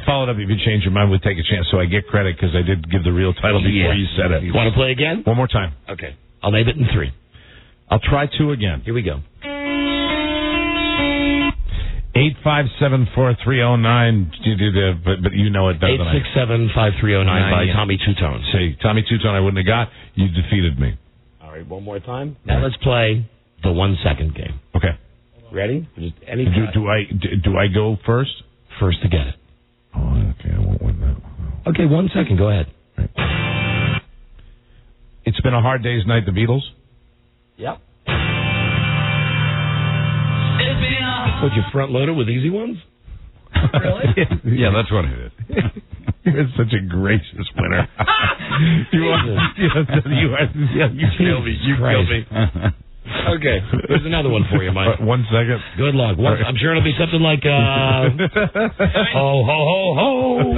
followed up. If you change your mind with Take a Chance, so I get credit because I did give the real title before you said it. You want to play again? One more time. Okay. I'll name it in 3. I'll try 2 again. Here we go. 857-4309. But you know it better than I. 867-5309 by Tommy Two-Tone. Say Tommy Two-Tone. I wouldn't have got. You defeated me. All right. One more time. Now let's play the 1 second game. Okay. Ready? Just any do I go first? First to get it. Oh, okay. I won't win that one. Okay. 1 second. Go ahead. Right. It's Been a Hard Day's Night. The Beatles. Yep. Would you front load it with easy ones? Really? Yeah, that's what it is. You're such a gracious winner. You kill me. You kill me. Okay, there's another one for you, Mike. 1 second. Good luck. I'm sure it'll be something like, ho, ho, ho, ho.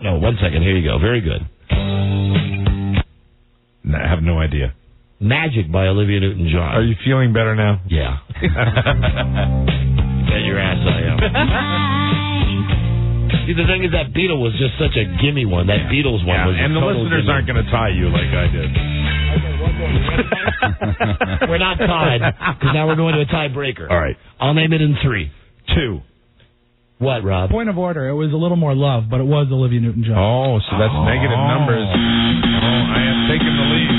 No, 1 second. Here you go. Very good. No, I have no idea. Magic by Olivia Newton-John. Are you feeling better now? Yeah. Bet your ass I am. See, the thing is that Beatle was just such a gimme one. That Beatles one was and the listeners aren't going to tie you like I did. We're not tied, because now we're going to a tiebreaker. All right. I'll name it in 3. 2. What, Rob? Point of order. It was a little more love, but it was Olivia Newton-John. Oh, so that's negative numbers. Oh, I have taken the lead.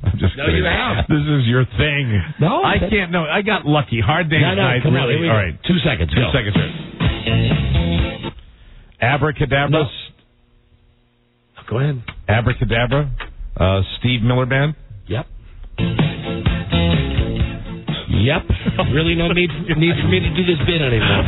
I'm just kidding. You have. This is your thing. No, I can't. No, I got lucky. Hard Day's Night. Come really. On, all right. 2 seconds. 2 seconds. Abracadabra. No. Go ahead. Abracadabra. Steve Miller Band. Yep. Really no need for me to do this bit anymore.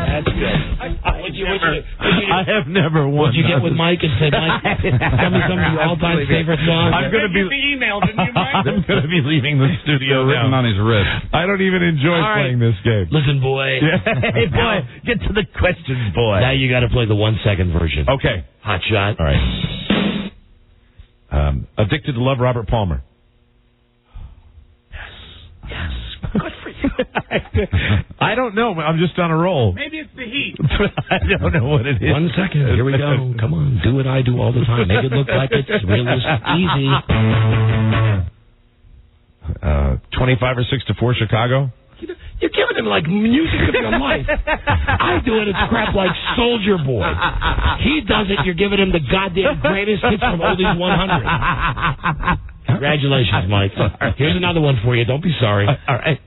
That's good. I have never won. What'd you get with Mike and say, Mike, tell me some of your all-time favorite songs? I'm going to be email, didn't you, Mike? I'm going to be leaving the studio written on his wrist. I don't even enjoy playing this game. Listen, boy. Hey, boy, get to the questions, boy. Now you got to play the 1 second version. Okay. Hot shot. All right. Addicted to Love, Robert Palmer. Yes. Good for you. I don't know. I'm just on a roll. Maybe it's the heat. I don't know what it is. 1 second. Here we go. Come on. Do what I do all the time. Make it look like it's really easy. 25 or 6 to 4 Chicago. You're giving him like music of your life. I do it. It's crap like Soldier Boy. He does it. You're giving him the goddamn greatest hits from Oldies 100. Congratulations, Mike. Here's another one for you. Don't be sorry. All right.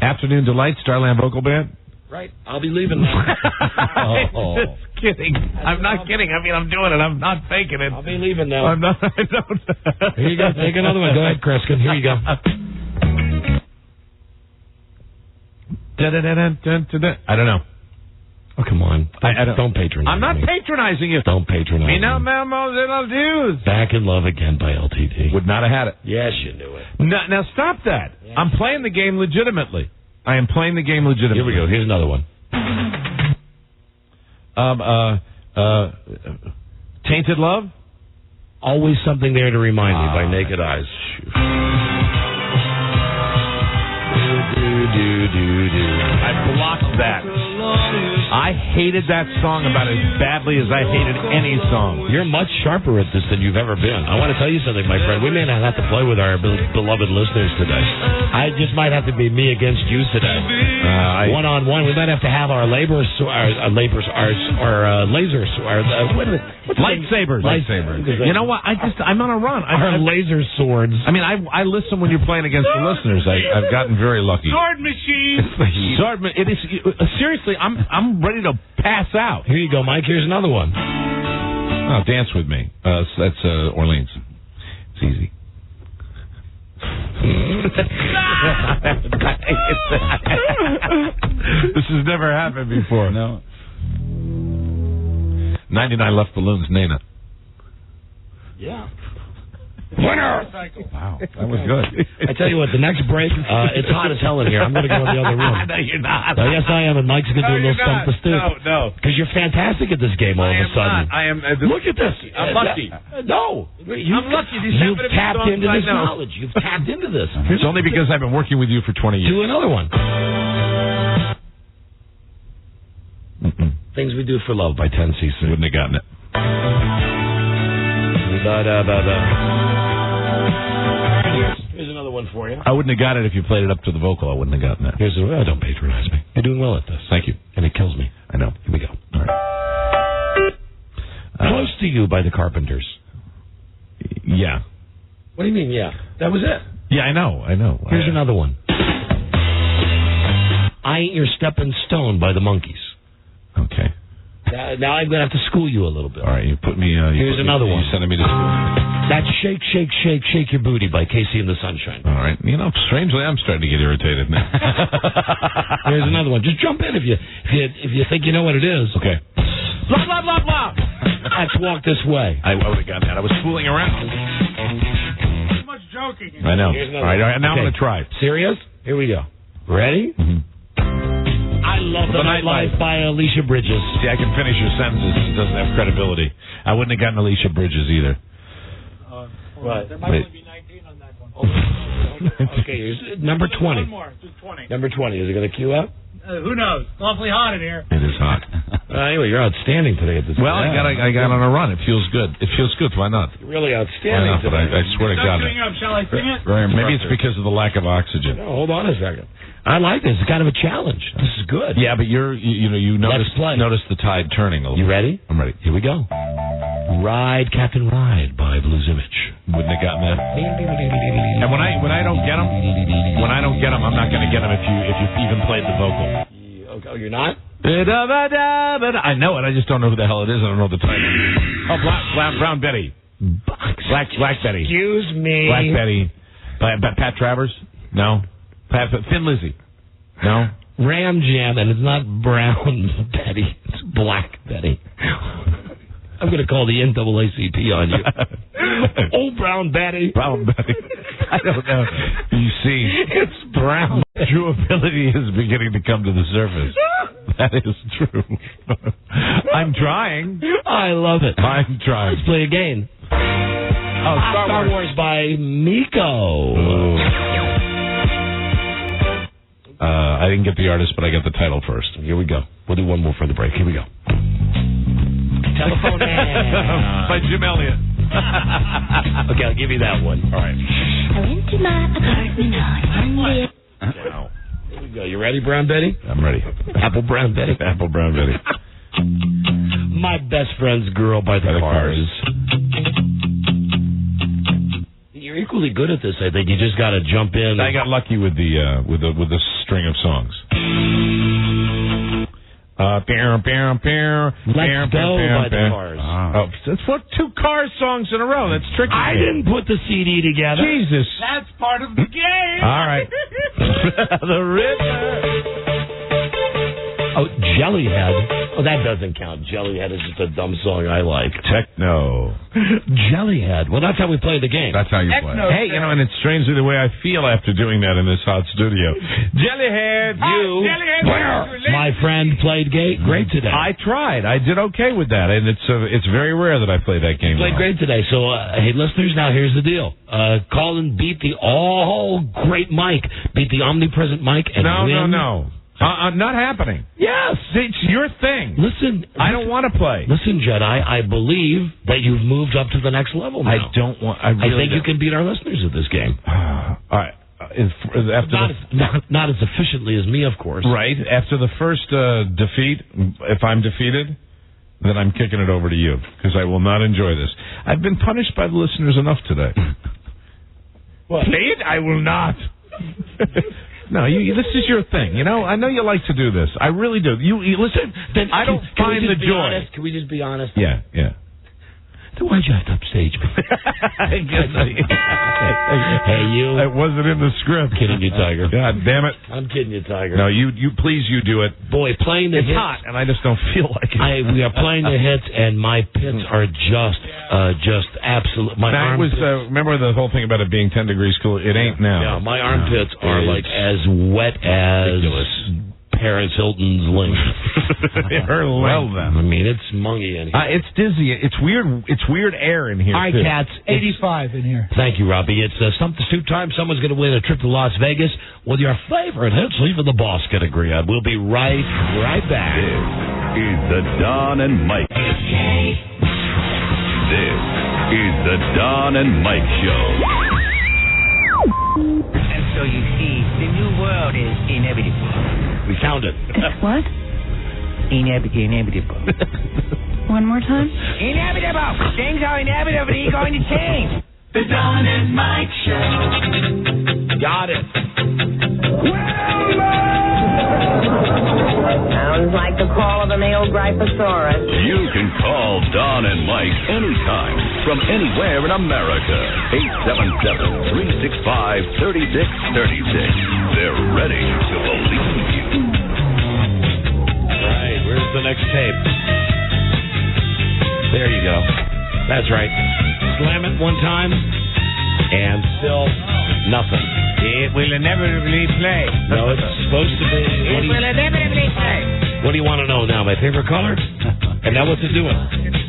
Afternoon Delight, Starland Vocal Band. Right. I'll be leaving now. Just kidding. I'm not kidding. I mean, I'm doing it. I'm not faking it. I'll be leaving now. I'm not. I don't. Here you go. Take another one. Go ahead, Kreskin. Here you go. I don't know. Oh, come on. Don't patronize I'm not me. patronizing you. Don't patronize me. No memos, it'll do. Back in Love Again by LTD. Would not have had it. Yes, you knew it. Now stop that. Yes. I'm playing the game legitimately. I am playing the game legitimately. Here we go. Here's another one. Tainted Love? Always Something There to Remind Me by Naked Eyes. I blocked that. I hated that song about as badly as I hated any song. You're much sharper at this than you've ever been. I want to tell you something, my friend. We may not have to play with our beloved listeners today. I just might have to be me against you today. One-on-one. We might have to have our lightsabers. You know what? I'm on a run. Our laser swords. I mean, I listen when you're playing against the listeners. I've gotten very lucky. Sword machine. It is seriously. I'm ready to pass out. Here you go, Mike. Here's another one. Oh, Dance With Me. That's Orleans. It's easy. This has never happened before. No. 99 Left Balloons, Nana. Yeah. Winner! Wow, that was good. I tell you what, the next break, it's hot as hell in here. I'm going to go in the other room. No, you're not. Yes, I am, and Mike's going to do a little Stump the Stupe. No. Because you're fantastic at this game all of a sudden. I am. Look at this. I'm lucky. No. I'm lucky. You've tapped into this knowledge. You've tapped into this. It's only because I've been working with you for 20 years. Do another one. Things We Do for Love by 10cc. Wouldn't have gotten it. Here's another one for you. I wouldn't have got it if you played it up to the vocal. I wouldn't have gotten it. Don't patronize me. You're doing well at this. Thank you. And it kills me. I know. Here we go. All right. Close to You by the Carpenters. Yeah. What do you mean, yeah? That was it. Yeah, I know. Here's another one. I Ain't Your Stepping Stone by the Monkees. Okay. Now I'm going to have to school you a little bit. All right, you put me... Here's another one. You're sending me to school. That's Shake, Shake, Shake, Shake Your Booty by Casey and the Sunshine. All right. You know, strangely, I'm starting to get irritated now. Here's another one. Just jump in if you think you know what it is. Okay. Blah, blah, blah, blah. Let's Walk This Way. I would have gotten that. I was fooling around. Too much joking. I know. All right, now I'm going to try. Serious? Here we go. Ready? Mm-hmm. I Love the Nightlife by Alicia Bridges. See, I can finish your sentences. It doesn't have credibility. I wouldn't have gotten Alicia Bridges either. Right. There might only be 19 on that one. Okay, here's number 20. One more. Do 20. Number 20. Is it going to queue up? Who knows? It's awfully hot in here. It is hot. Anyway, you're outstanding today at this. Well, I got on a run. It feels good. It feels good. Why not? You're really outstanding today. But I swear to God. Shall I sing it? Maybe it's because of the lack of oxygen. No, hold on a second. I like this. It's kind of a challenge. This is good. Yeah, but you notice the tide turning a little. You ready? I'm ready. Here we go. Ride, Captain Ride by Blues Image. Wouldn't have gotten that. And when I don't get them, I'm not going to get them if you even played the vocal. Oh, you're not? I know it. I just don't know who the hell it is. I don't know the title. Oh, Brown Betty. Black Betty. Excuse me. Black Betty. Pat Travers? No. Thin Lizzy? No. Ram Jam, and it's not Brown Betty. It's Black Betty. I'm going to call the NAACP on you. Oh, Brown Betty. Brown Betty. I don't know. You see, it's brown. True ability is beginning to come to the surface. That is true. I'm trying. I love it. I'm trying. Let's play a game. Oh, Star Wars by Miko. I didn't get the artist, but I got the title first. Here we go. We'll do one more for the break. Here we go. Telephone Man. By Jim Elliott. Okay, I'll give you that one. All right. I went to my apartment on Monday. Now, here we go. You ready, Brown Betty? I'm ready. Apple Brown Betty. Apple Brown Betty. My Best Friend's Girl by the Cars. You're equally good at this, I think. You just got to jump in. I got lucky with the string of songs. Let's Go by the Cars. Oh, it's what 2 Cars songs in a row. That's tricky. I didn't put the CD together. Jesus. That's part of the game. All right. The River. Oh, Jellyhead. Oh, that doesn't count. Jellyhead is just a dumb song I like. Techno. Jellyhead. Well, that's how we play the game. That's how you play. Hey, and it's strangely the way I feel after doing that in this hot studio. Jellyhead. My friend played great today. I tried. I did okay with that, and it's very rare that I play that game. Played great today. So, hey, listeners, now here's the deal. Call and beat the great Mike. Beat the omnipresent Mike and win. No. Not happening. Yes. It's your thing. Listen. I don't want to play. Listen, Jedi, I believe that you've moved up to the next level now. I don't want... I think you can beat our listeners at this game. All right. Not as efficiently as me, of course. Right. After the first defeat, if I'm defeated, then I'm kicking it over to you, because I will not enjoy this. I've been punished by the listeners enough today. What? Say it? I will not. No, this is your thing. You know, I know you like to do this. I really do. You listen. Then I don't find the joy. Honest? Can we just be honest? Yeah. Then why'd you have to upstage me? I guess Hey, you. It wasn't in the script. Kidding you, Tiger. God damn it. I'm kidding you, Tiger. No, you please, you do it. Boy, playing the hits. It's hot, and I just don't feel like it. We are playing the hits, and my pits are just absolute. My armpits. Remember the whole thing about it being 10 degrees cool? It ain't now. Yeah, my armpits are like as wet as Paris Hilton's link. Well, then. I mean, it's mungy in here. It's dizzy. It's weird. It's weird air in here. All right, cats. 85 in here. Thank you, Robbie. It's Stump the Stupe time. Someone's going to win a trip to Las Vegas with your favorite hits. Even the boss can agree on. We'll be right back. This is the Don and Mike. This is the Don and Mike Show. And so you see, the new world is inevitable. We found it. What? Inevitable. One more time? Inevitable! Things are inevitably going to change. The Don and Mike Show. Got it. Sounds like the call of a male Gryposaurus. You can call Don and Mike anytime from anywhere in America. 877-365-3636. They're ready to believe you. Right, where's the next tape? There you go. That's right. Slam it one time, and still nothing. It will inevitably play. No, it's supposed to be. It will inevitably play. What do you want to know now? My favorite color? And now what's it doing?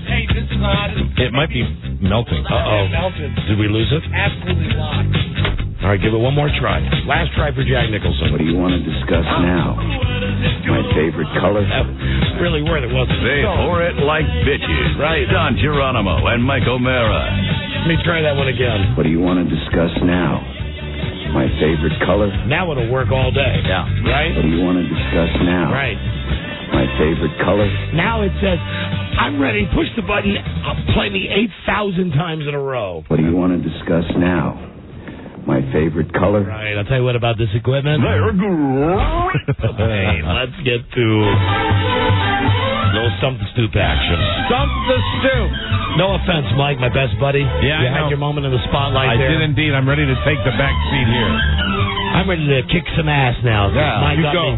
Hey, this is hot. It might be melting. Uh-oh. Melted. Did we lose it? Absolutely not. All right, give it one more try. Last try for Jack Nicholson. What do you want to discuss now? My favorite color? That really worth it, wasn't it? They pour it like bitches. Right. Don Geronimo and Mike O'Mara. Let me try that one again. What do you want to discuss now? My favorite color? Now it'll work all day. Yeah. Right? What do you want to discuss now? Right. My favorite color? Now it says, I'm ready. Push the button. Play me 8,000 times in a row. What do you want to discuss now? My favorite color? Right. I'll tell you what about this equipment. They're good. Okay, let's get to little Stump the Stupe action. Stump the Stupe. No offense, Mike, my best buddy. Yeah, you had your moment in the spotlight I there. did indeed. I'm ready to take the back seat here. I'm ready to kick some ass now. Yeah,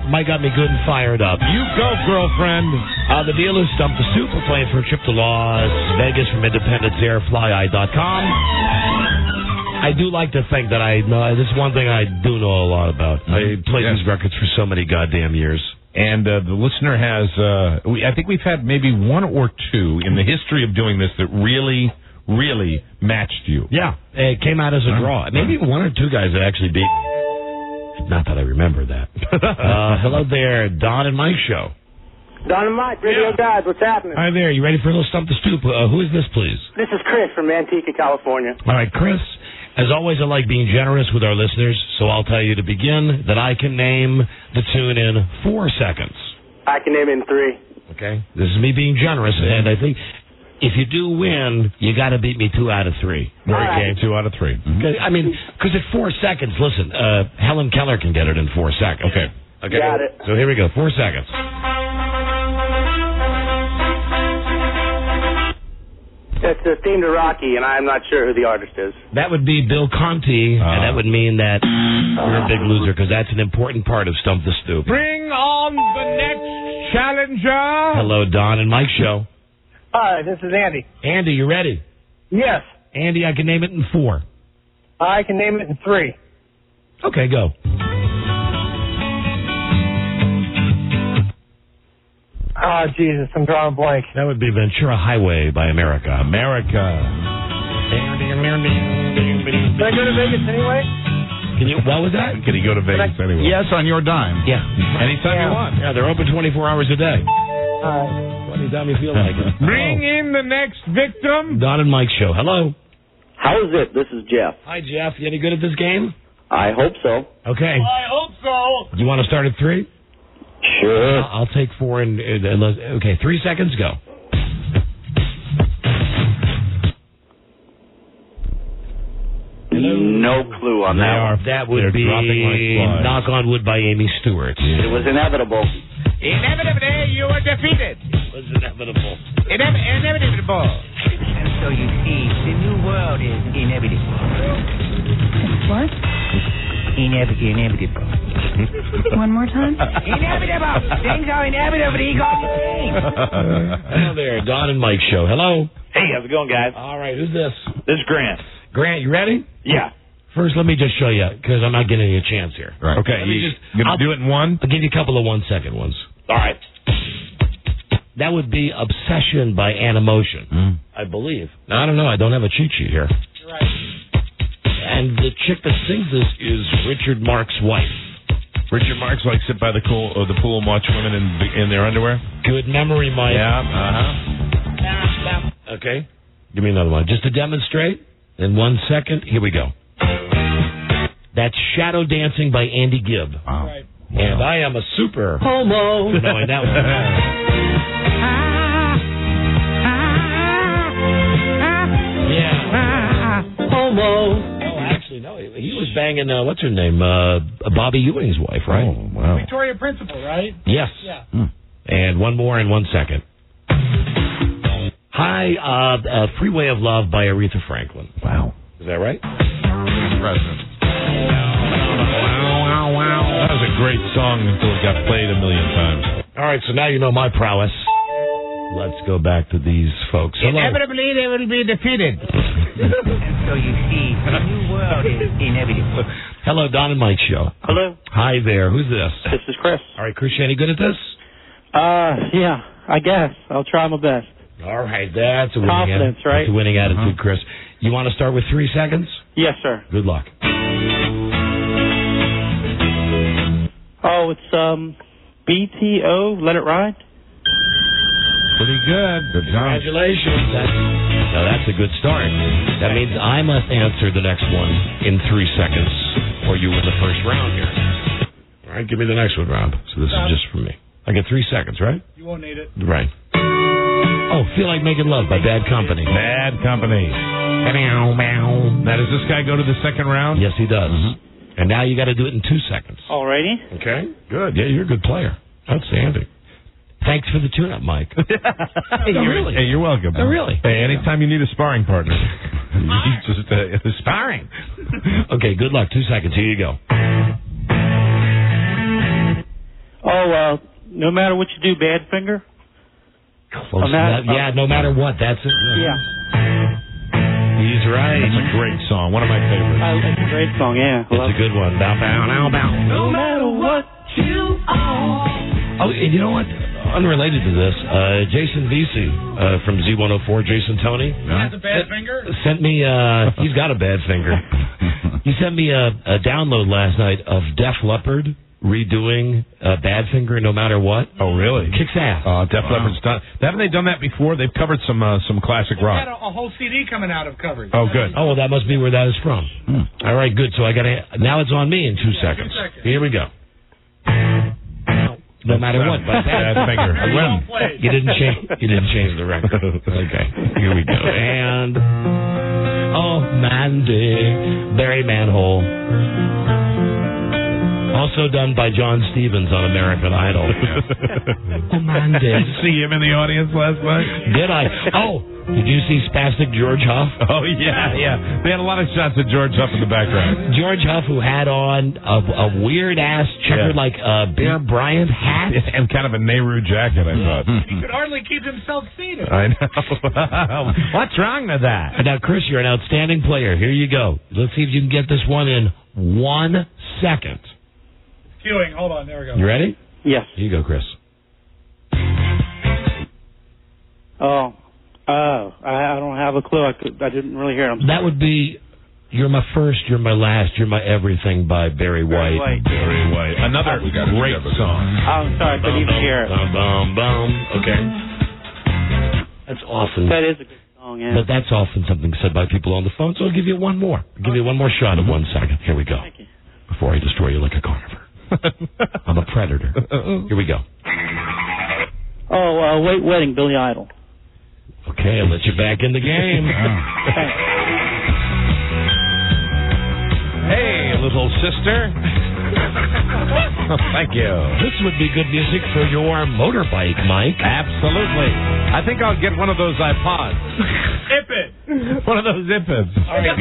Mike got me good and fired up. You go, girlfriend. The deal is Stump the Stupe. We're playing for a trip to Las Vegas from IndependenceAirFlyEye.com. I do like to think that I know. This is one thing I do know a lot about. I played these records for so many goddamn years. And the listener has, I think we've had maybe one or two in the history of doing this that really, really matched you. Yeah, it came out as a draw. Maybe one or two guys that actually beat me. Not that I remember that. Hello there, Don and Mike Show. Don and Mike, radio guys, what's happening? Hi there, you ready for a little Stump the Stupe? Who is this, please? This is Chris from Manteca, California. All right, Chris, as always, I like being generous with our listeners, so I'll tell you to begin that I can name the tune in 4 seconds. I can name it in 3. Okay? This is me being generous, and I think if you do win, you got to beat me 2 out of 3. Okay, 2 out of 3. Mm-hmm. I mean, because at 4 seconds, listen, Helen Keller can get it in 4 seconds. Okay. Got it. So here we go, 4 seconds. It's a theme to Rocky, and I'm not sure who the artist is. That would be Bill Conti, and that would mean that you're a big loser, because that's an important part of Stump the Stupe. Bring on the next challenger. Hello, Don and Mike Show. Hi, this is Andy. Andy, you ready? Yes. Andy, I can name it in 4. I can name it in 3. Okay, go. Oh, Jesus, I'm drawing a blank. That would be Ventura Highway by America. Can I go to Vegas anyway? Can you? What was that? Can you go to Vegas anyway? Yes, on your dime. Yeah. Anytime you want. Yeah, they're open 24 hours a day. Anytime you feel like it. Bring in the next victim. Don and Mike Show. Hello. How's it? This is Jeff. Hi, Jeff. You any good at this game? I hope so. Okay. I hope so. You want to start at 3? Sure. I'll take 4 and okay, 3 seconds, go. No clue on that one. That would be Knock on Wood by Amy Stewart. It was inevitable. Inevitably, you were defeated. It was inevitable. Inevitable. And so you see, the new world is inevitable. What? Inevitable. One more time? Inevitable. Things are inevitably going to change. Hello there, Don and Mike Show. Hello. Hey, how's it going, guys? All right, who's this? This is Grant. Grant, you ready? Yeah. First, let me just show you, because I'm not getting you a chance here. Right. Okay, you're going to do it in 1? I'll give you a couple of 1-second ones. All right. That would be Obsession by Animotion, I believe. Now, I don't know. I don't have a cheat sheet here. You're right. And the chick that sings this is Richard Mark's wife. Richard Mark's like sit by the pool and watch women in their underwear? Good memory, Mike. Yeah, Okay. Give me another one. Just to demonstrate, in 1 second, here we go. That's Shadow Dancing by Andy Gibb. Wow. Right. And I am a super homo. Knowing that one. Yeah. Homo. No, actually, no. He was banging, what's her name? Bobby Ewing's wife, right? Oh, wow. Victoria Principal, right? Yes. Yeah. And one more in 1 second. Hi, Freeway of Love by Aretha Franklin. Wow. Is that right? President. That was a great song until it got played a million times. All right, so now you know my prowess. Let's go back to these folks. Hello. Inevitably, they will be defeated. And so you see, the new world is inevitable. Hello, Don and Mike Show. Hello. Hi there. Who's this? This is Chris. All right, Chris, you any good at this? Yeah, I guess. I'll try my best. All right, that's a winning Confidence, right? That's a winning attitude, Chris. You want to start with 3 seconds? Yes, sir. Good luck. Oh, it's BTO, Let It Ride. Pretty good. Good job. Congratulations. That's a good start. That means I must answer the next one in 3 seconds, or you win the first round here. All right, give me the next one, Rob. So this is just for me. I get 3 seconds, right? You won't need it. Right. Oh, Feel Like Making Love by Bad Company. Bad Company. Now, does this guy go to the second round? Yes, he does. Mm-hmm. And now you got to do it in 2 seconds. Alrighty. Okay. Good. Yeah, you're a good player. Outstanding. Thanks for the tune-up, Mike. Really? Hey, you're welcome. Oh, really? Hey, anytime you need a sparring partner, just sparring. Okay, good luck. 2 seconds. Here you go. Oh, no matter what you do, Badfinger. Close enough. Yeah, no matter what. That's it. Yeah. He's right. That's a great song. One of my favorites. It's a great song, yeah. It's a good one. Bow, bow, now, bow. No matter what you are. Oh, and you know what? Unrelated to this, Jason Vesey from Z104, Jason Tony. He has a bad finger? Sent me, he's got a bad finger. He sent me a download last night of Def Leppard redoing Badfinger No Matter What. Oh, really? Kicks ass. Def Leppard's done. Haven't they done that before? They've covered some classic They've rock. got a whole CD coming out of covers. Oh, good. Oh, well, that must be where that is from. All right, good. So I got to. Now it's on me in 2 seconds. Here we go. No matter what, but bad finger. You didn't change the record. Okay, here we go. And oh, Mandy, Barry Manhole. Also done by John Stevens on American Idol. Oh, Mandy. Did you see him in the audience last night? Did I? Oh, did you see Spastic George Huff? Oh, yeah. They had a lot of shots of George Huff in the background. George Huff, who had on a weird-ass checkered, like Bear Bryant hat. And kind of a Nehru jacket, I thought. He could hardly keep himself seated. I know. What's wrong with that? Now, Chris, you're an outstanding player. Here you go. Let's see if you can get this one in 1 second. Queuing. Hold on. There we go. You ready? Yes. Here you go, Chris. I don't have a clue. I didn't really hear him. That would be You're My First, You're My Last, You're My Everything by Barry White. Barry White. Another great song. I'm sorry, I couldn't even hear it. Okay. That's often. That is a good song, yeah. But that's often something said by people on the phone, so I'll give you one more. I'll give you one more shot of 1 second. Here we go. Thank you. Before I destroy you like a carnivore. I'm a predator. Here we go. Wedding, Billy Idol. Okay, I'll let you back in the game. Hey, little sister. Thank you. This would be good music for your motorbike, Mike. Absolutely. I think I'll get one of those iPods. Ipid. One of those Ipids. All right,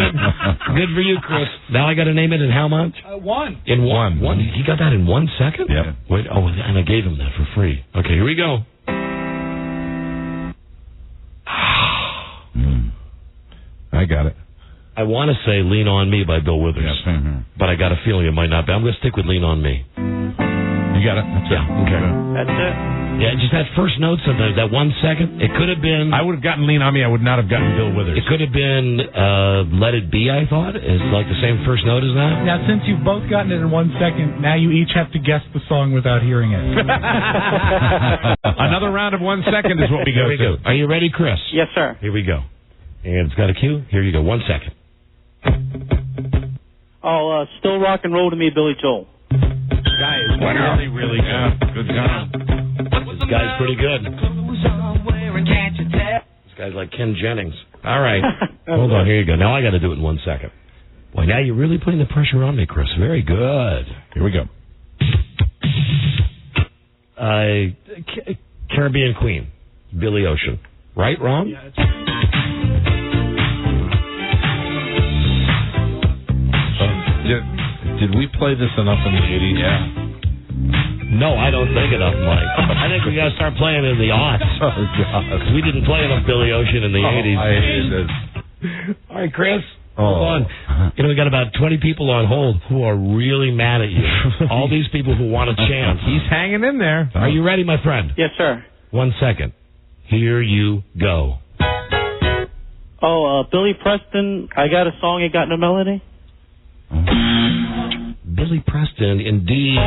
good for you, Chris. Now I got to name it in how much? 1. In one. He got that in 1 second? Yep. Wait, and I gave him that for free. Okay, here we go. I got it. I want to say Lean On Me by Bill Withers. Yeah, same here. But I got a feeling it might not be. I'm going to stick with Lean On Me. You got it? That's it. Okay. That's it? Yeah, just that first note sometimes, that 1 second, it could have been... I would have gotten Lean On Me. I would not have gotten Bill Withers. It could have been Let It Be, I thought. It's like the same first note as that. Now, since you've both gotten it in 1 second, now you each have to guess the song without hearing it. Another round of 1 second is what we go to. Are you ready, Chris? Yes, sir. Here we go. And it's got a cue. Here you go. 1 second. Still Rock and Roll to Me, Billy Joel. Guy is really, really good. Yeah, good job. This guy's pretty good. This guy's like Ken Jennings. All right. Hold on. Here you go. Now I got to do it in 1 second. Boy, now you're really putting the pressure on me, Chris. Very good. Here we go. Caribbean Queen, Billy Ocean. Right? Wrong? Yeah, it's... Did we play this enough in the 80s? Yeah. No, I don't think enough, Mike. I think we got to start playing in the aughts. Oh, God. We didn't play enough Billy Ocean in the 80s. I hate this. All right, Chris. Hold on. We got about 20 people on hold who are really mad at you. All these people who want a chance. He's hanging in there. Are you ready, my friend? Yes, sir. 1 second. Here you go. Billy Preston, I Got a Song, Ain't Got No Melody? Billy Preston, indeed.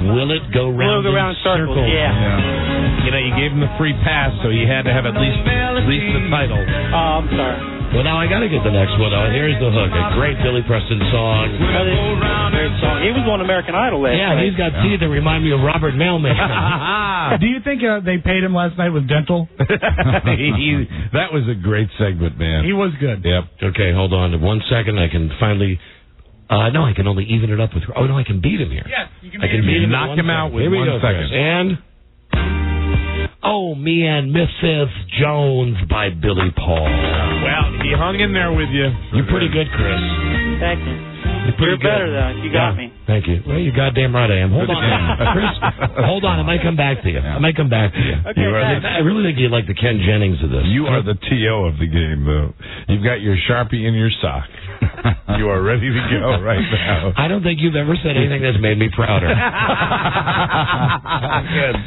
Will it go round in circles? Yeah. You know, you gave him the free pass, so he had to have at least the title. Oh, I'm sorry. Well, now I got to get the next one. Here's the hook. A great Billy Preston song. Great song. He was on American Idol last night. Yeah, he's got teeth that remind me of Robert Mailman. Do you think they paid him last night with dental? That was a great segment, man. He was good. Yep. Okay, hold on. 1 second. I can finally... no, I can only even it up with... Oh, no, I can beat him here. Yes, you can I can beat him. Knock him out with here 1 second. And... Oh, Me and Mrs. Jones by Billy Paul. Well, he hung in there with you. You're pretty good, Chris. Thank you. You're better, though. You got me. Thank you. Well, you're goddamn right I am. Hold on, Chris. Hold on. I might come back to you. I might come back to you. Okay, I really think you'd like the Ken Jennings of this. You are the T.O. of the game, though. You've got your Sharpie in your sock. You are ready to go right now. I don't think you've ever said anything that's made me prouder.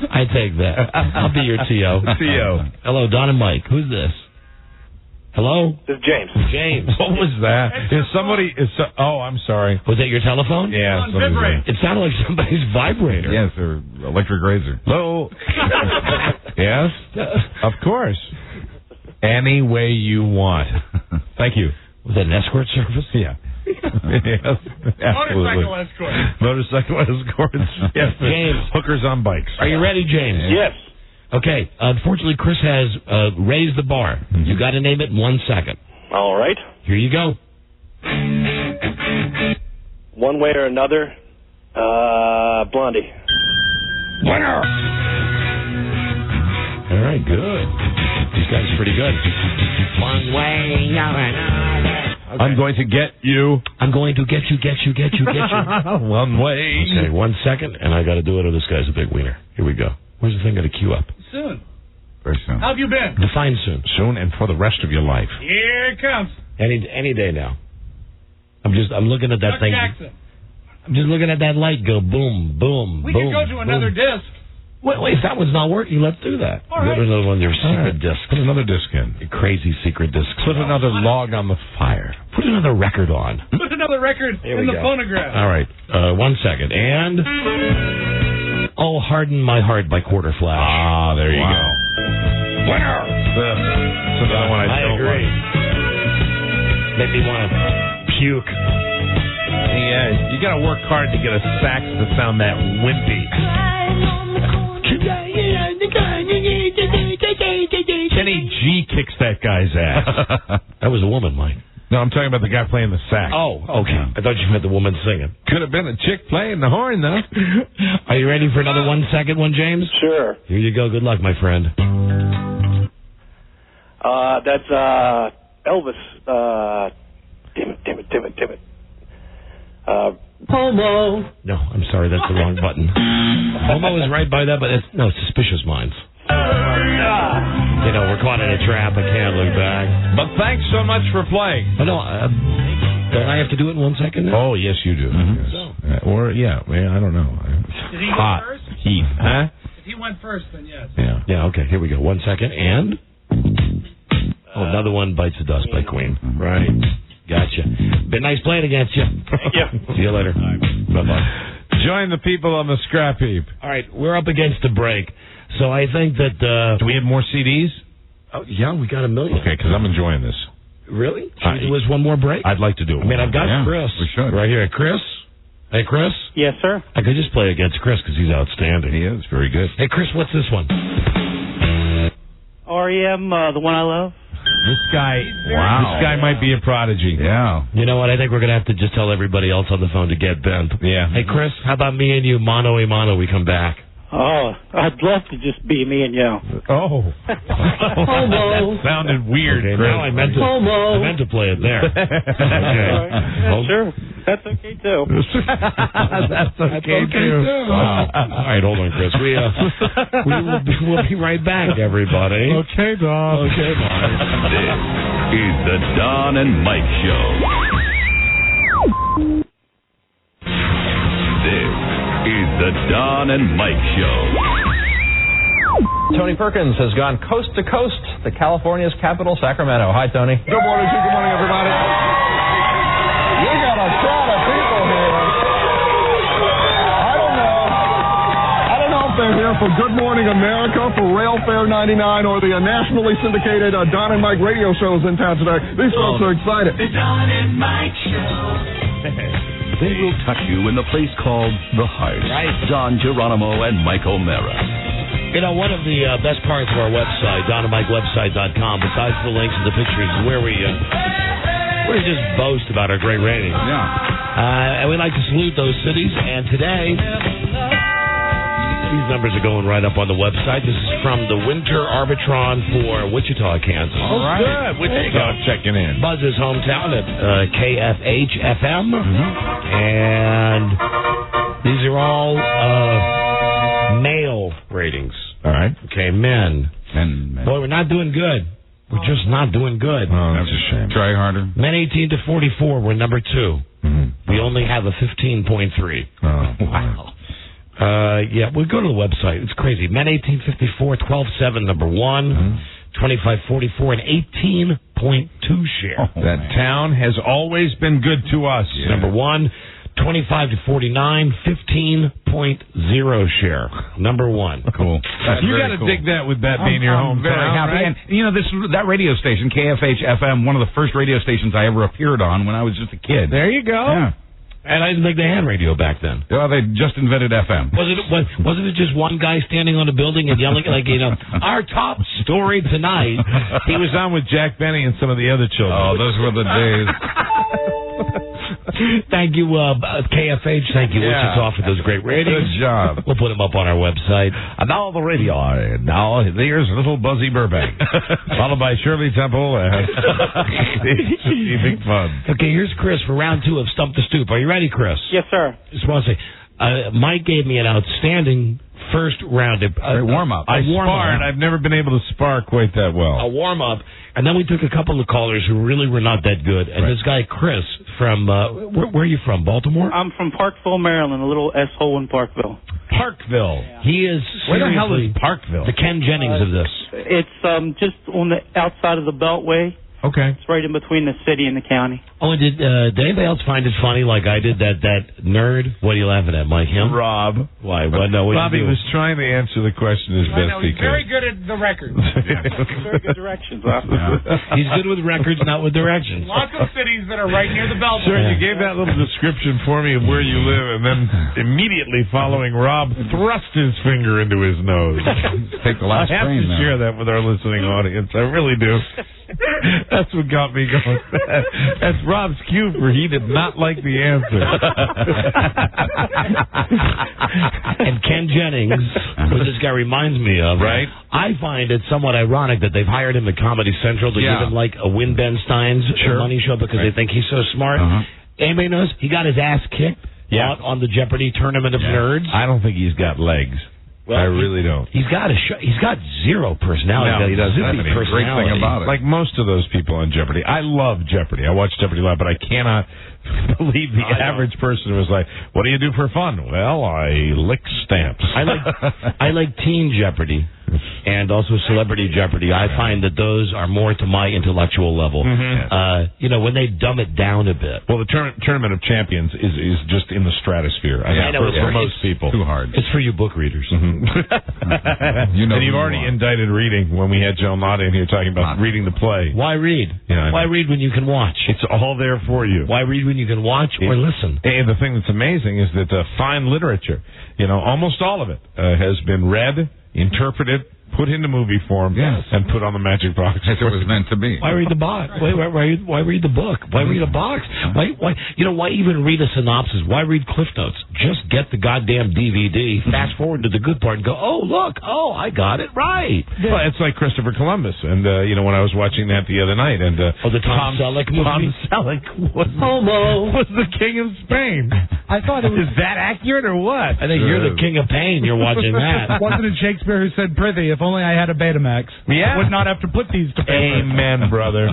I take that. I'll be your T.O. T.O. Hello, Don and Mike. Who's this? Hello? This is James. James. What was that? Is somebody... oh, I'm sorry. Was that your telephone? Yeah. It sounded like somebody's vibrator. Yes, or electric razor. Hello? Yes? Of course. Any way you want. Thank you. Was that an escort service? Yeah. Yes, absolutely. Motorcycle escorts. Yes. James. Hookers on bikes. Are you ready, James? Yes. Okay. Unfortunately, Chris has raised the bar. You got to name it in 1 second. All right. Here you go. One way or another, Blondie. Winner. All right, good. These guys are pretty good. One way or another. Okay. I'm going to get you. I'm going to get you. One way. Okay, 1 second, and I got to do it or this guy's a big wiener. Here we go. Where's the thing going to queue up? Soon. Very soon. How have you been? Define soon. Soon and for the rest of your life. Here it comes. Any day now. I'm looking at that Chuck thing. Jackson. I'm just looking at that light go boom, boom, We boom. can go to another disc. Wait, if that one's not working, let's do that. All right. Go to another one of your secret discs. Put another disc in. Your crazy secret discs. Put another log on the fire. Put another record on. Put another record in the phonograph. All right. 1 second. And Oh, Harden My Heart by Quarter Flash. Ah, there you go. Winner. That's another one I don't agree. Make me want to puke. Yeah, you got to work hard to get a sax to sound that wimpy. Kenny G kicks that guy's ass. That was a woman, Mike. No, I'm talking about the guy playing the sax. Oh, okay. I thought you meant the woman singing. Could have been a chick playing the horn, though. Are you ready for another 1 second one, James? Sure. Here you go. Good luck, my friend. That's Elvis. Damn it. Homo. No, I'm sorry. That's the wrong button. Homo is right by that, but it's Suspicious Minds. We're caught in a trap. I can't look back. But thanks so much for playing. Oh, no, don't I have to do it in 1 second now? Oh, yes, you do. Yes. Or, I don't know. Did he go Hot first? heat. Huh? If he went first, then yes. Yeah, okay. Here we go. 1 second. And? Another one, Bites the Dust by Queen. Right. Gotcha. Been nice playing against you. Thank you. See you later. Bye-bye. Join the people on the scrap heap. All right, we're up against a break. So I think that... do we have more CDs? Oh, yeah, we got 1 million. Okay, because I'm enjoying this. Really? Should we do this one more break? I'd like to do it. I mean, I've got Chris. We should. Right here. Chris? Hey, Chris? Yes, sir. I could just play against Chris because he's outstanding. He is. Very good. Hey, Chris, what's this one? REM, the one I love. This guy might be a prodigy. Yeah. You know what? I think we're going to have to just tell everybody else on the phone to get bent. Yeah. Hey, Chris, how about me and you, mano a mano, we come back? Oh, I'd love to just be me and you. Oh. Homo. That sounded weird, Okay, Chris. now I meant to play it there. Okay. Yeah, sure. That's okay, too. That's okay, too. Wow. All right, hold on, Chris. We'll be right back, everybody. Okay, Don. Okay, bye. This is the Don and Mike Show. This is the Don and Mike Show. Tony Perkins has gone coast to coast to California's capital, Sacramento. Hi, Tony. Good morning, Chief. Good morning, everybody. We got a crowd of people here. I don't know if they're here for Good Morning America, for Rail Fair 99, or the nationally syndicated Don and Mike radio shows in town today. These folks are excited. The Don and Mike Show. They will touch you in the place called The Heart. Right. Don Geronimo and Mike O'Mara. You know, one of the best parts of our website, DonandMikeWebsite.com, besides the links and the pictures, is where we just boast about our great ratings. Yeah. And we like to salute those cities. And today, These numbers are going right up on the website. This is from the Winter Arbitron for Wichita, Kansas. All right. Good. Wichita checking in. Buzz's hometown at KFH-FM. And these are all male ratings. All right. Okay, men. Men. Boy, we're not doing good. We're just not doing good. Oh, that's a shame. Try harder. Men 18 to 44, we're number 2. Mm-hmm. We only have a 15.3. Oh, wow. Yeah, we'll go to the website. It's crazy. Men 1854, 12.7, number 1. 25.44, and 18.2 share. That town has always been good to us. Yeah. Number 1. 25 to 49, 15.0 share. Number 1. Cool. You got to dig that with that being your home. Very happy. Right? And that radio station, KFH-FM, one of the first radio stations I ever appeared on when I was just a kid. There you go. Yeah. And I didn't think they had radio back then. Well, they just invented FM. Wasn't it just one guy standing on a building and yelling like, our top story tonight? He was on with Jack Benny and some of the other children. Oh, those were the days. Thank you, KFH. Thank you, Wichita, for those great ratings. Good job. We'll put them up on our website. And now the radio. Now here's little Buzzy Burbank, followed by Shirley Temple. It's big fun. Okay, here's Chris for round 2 of Stump the Stupe. Are you ready, Chris? Yes, sir. Just want to say, Mike gave me an outstanding first round. Warm-up. I sparred. I've never been able to spar quite that well. A warm-up. And then we took a couple of callers who really were not that good. And this guy, Chris, from, where are you from, Baltimore? I'm from Parkville, Maryland, a little S-hole in Parkville. Parkville. Yeah. He is where the hell is Parkville? The Ken Jennings of this. It's just on the outside of the Beltway. Okay. It's right in between the city and the county. Oh, and did anybody else find it funny like I did that nerd? What are you laughing at, Mike? Him? Rob. Why? What? No, what Bobby was trying to answer the question as best he could. Very good at the records. Very good directions. He's good with records, not with directions. Lots of cities that are right near the Beltway. Sure, you gave that little description for me of where you live, and then immediately following, Rob thrust his finger into his nose. Take the last I have frame to now. share that with our listening audience. I really do. That's what got me going. That's Rob's cue for he did not like the answer. And Ken Jennings, what this guy reminds me of, right? I find it somewhat ironic that they've hired him at Comedy Central to give him like a Win Ben Stein's money show because they think he's so smart. Anybody knows he got his ass kicked out on the Jeopardy Tournament of Nerds? I don't think he's got legs. Well, I really don't. He's got zero personality. No, he doesn't have any. Great thing about it. Like most of those people on Jeopardy. I love Jeopardy. I watch Jeopardy live, but I cannot believe the average person was like, what do you do for fun? Well, I lick stamps. I like Teen Jeopardy and also Celebrity Jeopardy. I find that those are more to my intellectual level. When they dumb it down a bit. Well, the Tournament of Champions is just in the stratosphere. I know for most people. Too hard. It's for you book readers. And you've already indicted reading when we had Joe Mata in here talking about reading the play. Why read? Why read when you can watch? It's all there for you. Why read when you can watch or listen? And the thing that's amazing is that fine literature, almost all of it has been read, interpreted, put into movie form, and put on the magic box. As it was meant to be. Why read the box? Why read the book? Why read a box? Why even read a synopsis? Why read Cliff Notes? Just get the goddamn DVD, fast forward to the good part, and go, oh, look, I got it right. Well, it's like Christopher Columbus, and, when I was watching that the other night, and the Tom Selleck movie? Tom Selleck was the king of Spain. I thought it was... Is that accurate or what? I think you're the king of pain. You're watching that. Wasn't it Shakespeare who said, "Prithee, if only I had a Betamax, I would not have to put these to paper." Amen, brother.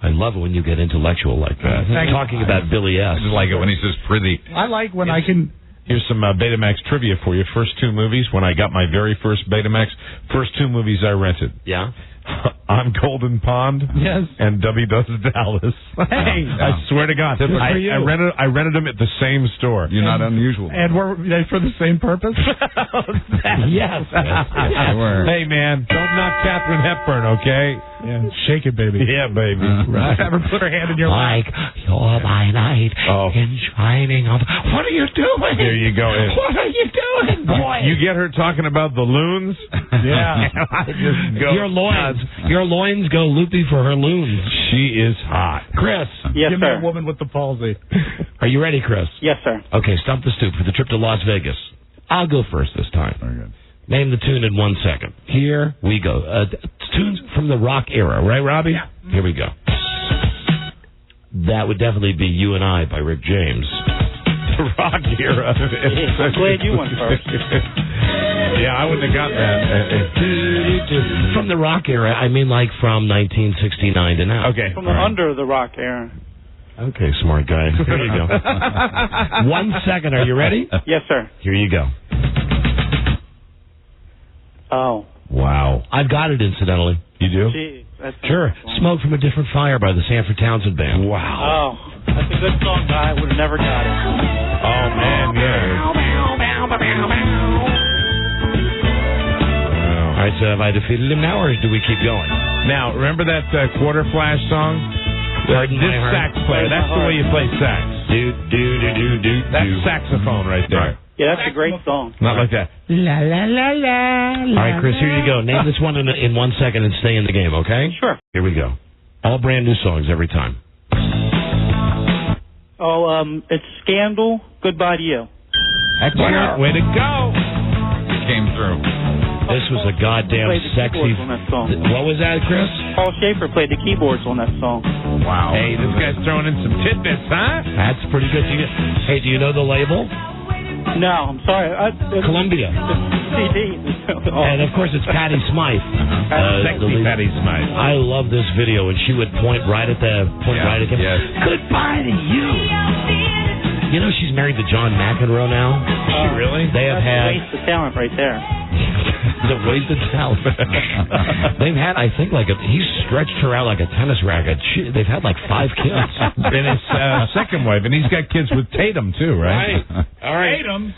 I love it when you get intellectual like that. Talking about Billy S. I just like it when he says prithee. I like when I can... Here's some Betamax trivia for you. First 2 movies, when I got my very first Betamax, first 2 movies I rented. Yeah? On Golden Pond, and Debbie Does Dallas. Hey, I swear to God, I rented them at the same store. You're not unusual. And were they for the same purpose? Yes. Hey man, don't knock Katharine Hepburn, okay? Yeah, shake it, baby. Yeah, baby. Right. Have her put her hand in your lap. Like you're my knight in shining of. What are you doing? There you go. What are you doing, boy? You get her talking about the loons. Yeah. I just go. Your loins go loopy for her loons. She is hot. Chris. Yes, Give sir. me a woman with the palsy. Are you ready, Chris? Yes, sir. Okay, Stump the Stupe for the trip to Las Vegas. I'll go first this time. Very good. Name the tune in 1 second. Here we go. Tunes from the rock era, right, Robbie? Yeah. Here we go. That would definitely be You and I by Rick James. The rock era. I'm glad you went first. Yeah, I wouldn't have got that. From the rock era, I mean like from 1969 to now. Okay. From the under the rock era. Okay, smart guy. Here you go. 1 second. Are you ready? Yes, sir. Here you go. Oh. Wow. I've got it, incidentally. You do? Gee, that's Sure. Smoke from a Different Fire by the Sanford Townsend Band. Oh, Wow. that's a good song, but I would have never got it. Oh, man, yeah. All right, so have I defeated him now, or do we keep going? Now, remember that quarter flash song? This sax player, that's the way you play sax. That's saxophone right there. Yeah, that's a great song. Not like that. La la la la. All right, Chris, here you go. Name this one in 1 second and stay in the game, okay? Sure. Here we go. All brand new songs every time. Oh, it's Scandal, Goodbye to You. Excellent. Way to go. Came through. This was a goddamn Played the sexy... keyboards on that song. What was that, Chris? Paul Schaefer played the keyboards on that song. Wow. Hey, this guy's throwing in some tidbits, huh? That's pretty good. Hey, do you know the label? No, I'm sorry. Columbia. CD. And, of course, it's Patti Smythe. Sexy Patti Smythe. I love this video, and she would point right at him. Yes. Goodbye to you. You know she's married to John McEnroe now? Is she really? They have had... Waste of talent right there. The wasted talent. They've had, I think, he's stretched her out like a tennis racket. They've had like 5 kids. And his second wife, and he's got kids with Tatum too, right? All right. Tatum.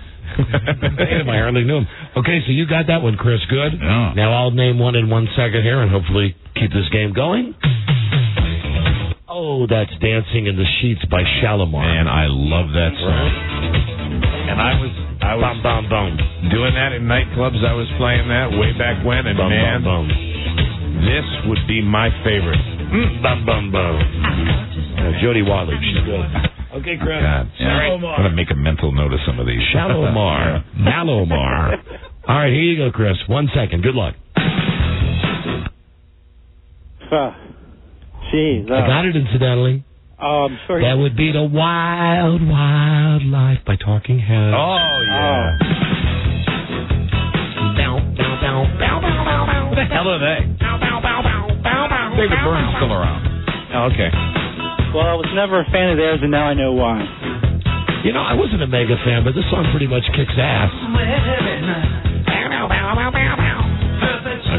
Tatum, I hardly knew him. Okay, so you got that one, Chris. Good. Yeah. Now I'll name one in 1 second here, and hopefully keep this game going. Oh, that's Dancing in the Sheets by Shalimar. Man, I love that song. And I was Bum, bum, bum. doing that in nightclubs. I was playing that way back when, and Bum, man, bum, bum. this would be my favorite. Bum, bum, bum. Jody Wadley, she's good. Okay, Chris. God, yeah. I'm going to make a mental note of some of these. Shalimar. Malomar. All right, here you go, Chris. 1 second. Good luck. Jeez. I got it, incidentally. I'm sure. That would be the Wild Wild Life by Talking Heads. Oh, yeah. What the hell are they? David Byrne's still around. Oh, okay. Well, I was never a fan of theirs, and now I know why. You know, I wasn't a mega fan, but this song pretty much kicks ass.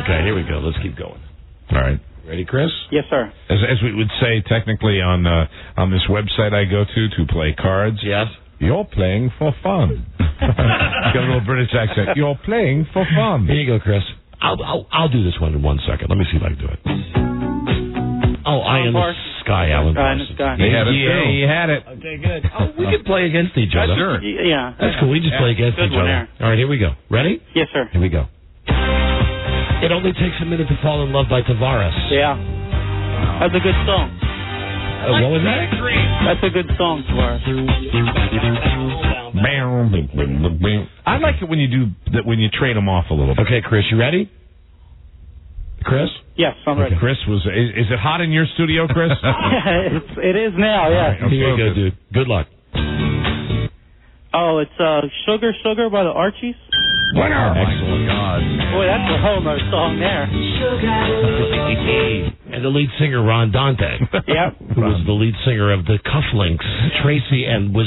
Okay, here we go. Let's keep going. All right. Ready, Chris? Yes, sir. As we would say technically on this website I go to play cards. Yes. You're playing for fun. Got a little British accent. You're playing for fun. Here you go, Chris. I'll do this one in 1 second. Let me see if I can do it. Oh, Eye in the Sky, Alan. Eye in the Sky. He had it. Okay, good. Oh, we can play against each other. Sure. Yeah. That's cool. We just play against Good each one other. there. All right, here we go. Ready? Yes, sir. Here we go. It Only Takes a Minute to Fall in Love by Tavares. Yeah. That's a good song. What was that? That's a good song, Tavares. I like it when you do that, when you trade them off a little bit. Okay, Chris, you ready? Chris? Yes, I'm ready. Chris is it hot in your studio, Chris? It is now, yeah. Right, okay, here you go, dude. Good luck. Oh, it's Sugar Sugar by the Archies. Winner! Excellent. God. Boy, that's a homo song there. And the lead singer, Ron Dante. Yep. Who was the lead singer of the Cufflinks, Tracy, and was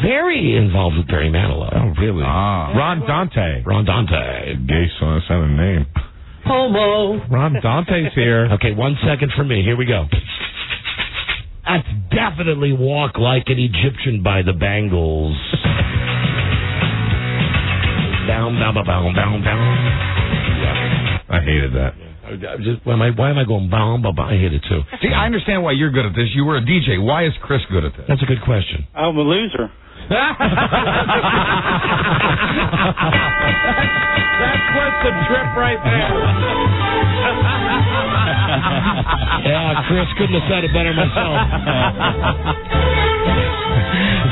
very involved with Barry Manilow. Oh, really? Ron Dante. Ron Dante. Gay sounding name. Homo. Ron Dante's here. Okay, 1 second for me. Here we go. That's definitely Walk Like an Egyptian by the Bangles. Down, down, down, down, down, down. I hated that. Why am I going bound? I hate it too. See, I understand why you're good at this. You were a DJ. Why is Chris good at this? That's a good question. I'm a loser. That's worth the trip right there. Yeah, Chris couldn't have said it better myself.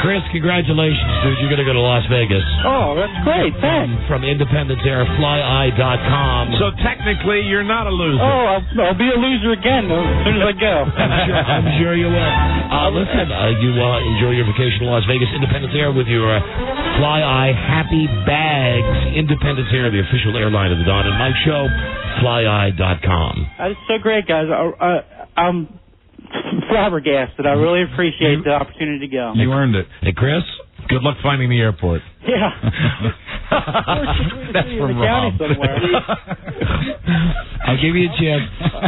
Chris, congratulations, dude. You're going to go to Las Vegas. Oh, that's great. Thanks. From Independence Air, flyeye.com. So technically, you're not a loser. Oh, I'll be a loser again as soon as I go. I'm sure you will. Listen, you enjoy your vacation in Las Vegas, Independence Air, with your Fly-Eye Happy Bags. Independence Air, the official airline of the Don and Mike Show. Flyeye.com. That's so great, guys. I'm flabbergasted. I really appreciate the opportunity to go. You earned it. Hey, Chris, good luck finding the airport. Yeah. That's from Robb. I'll give you a chance.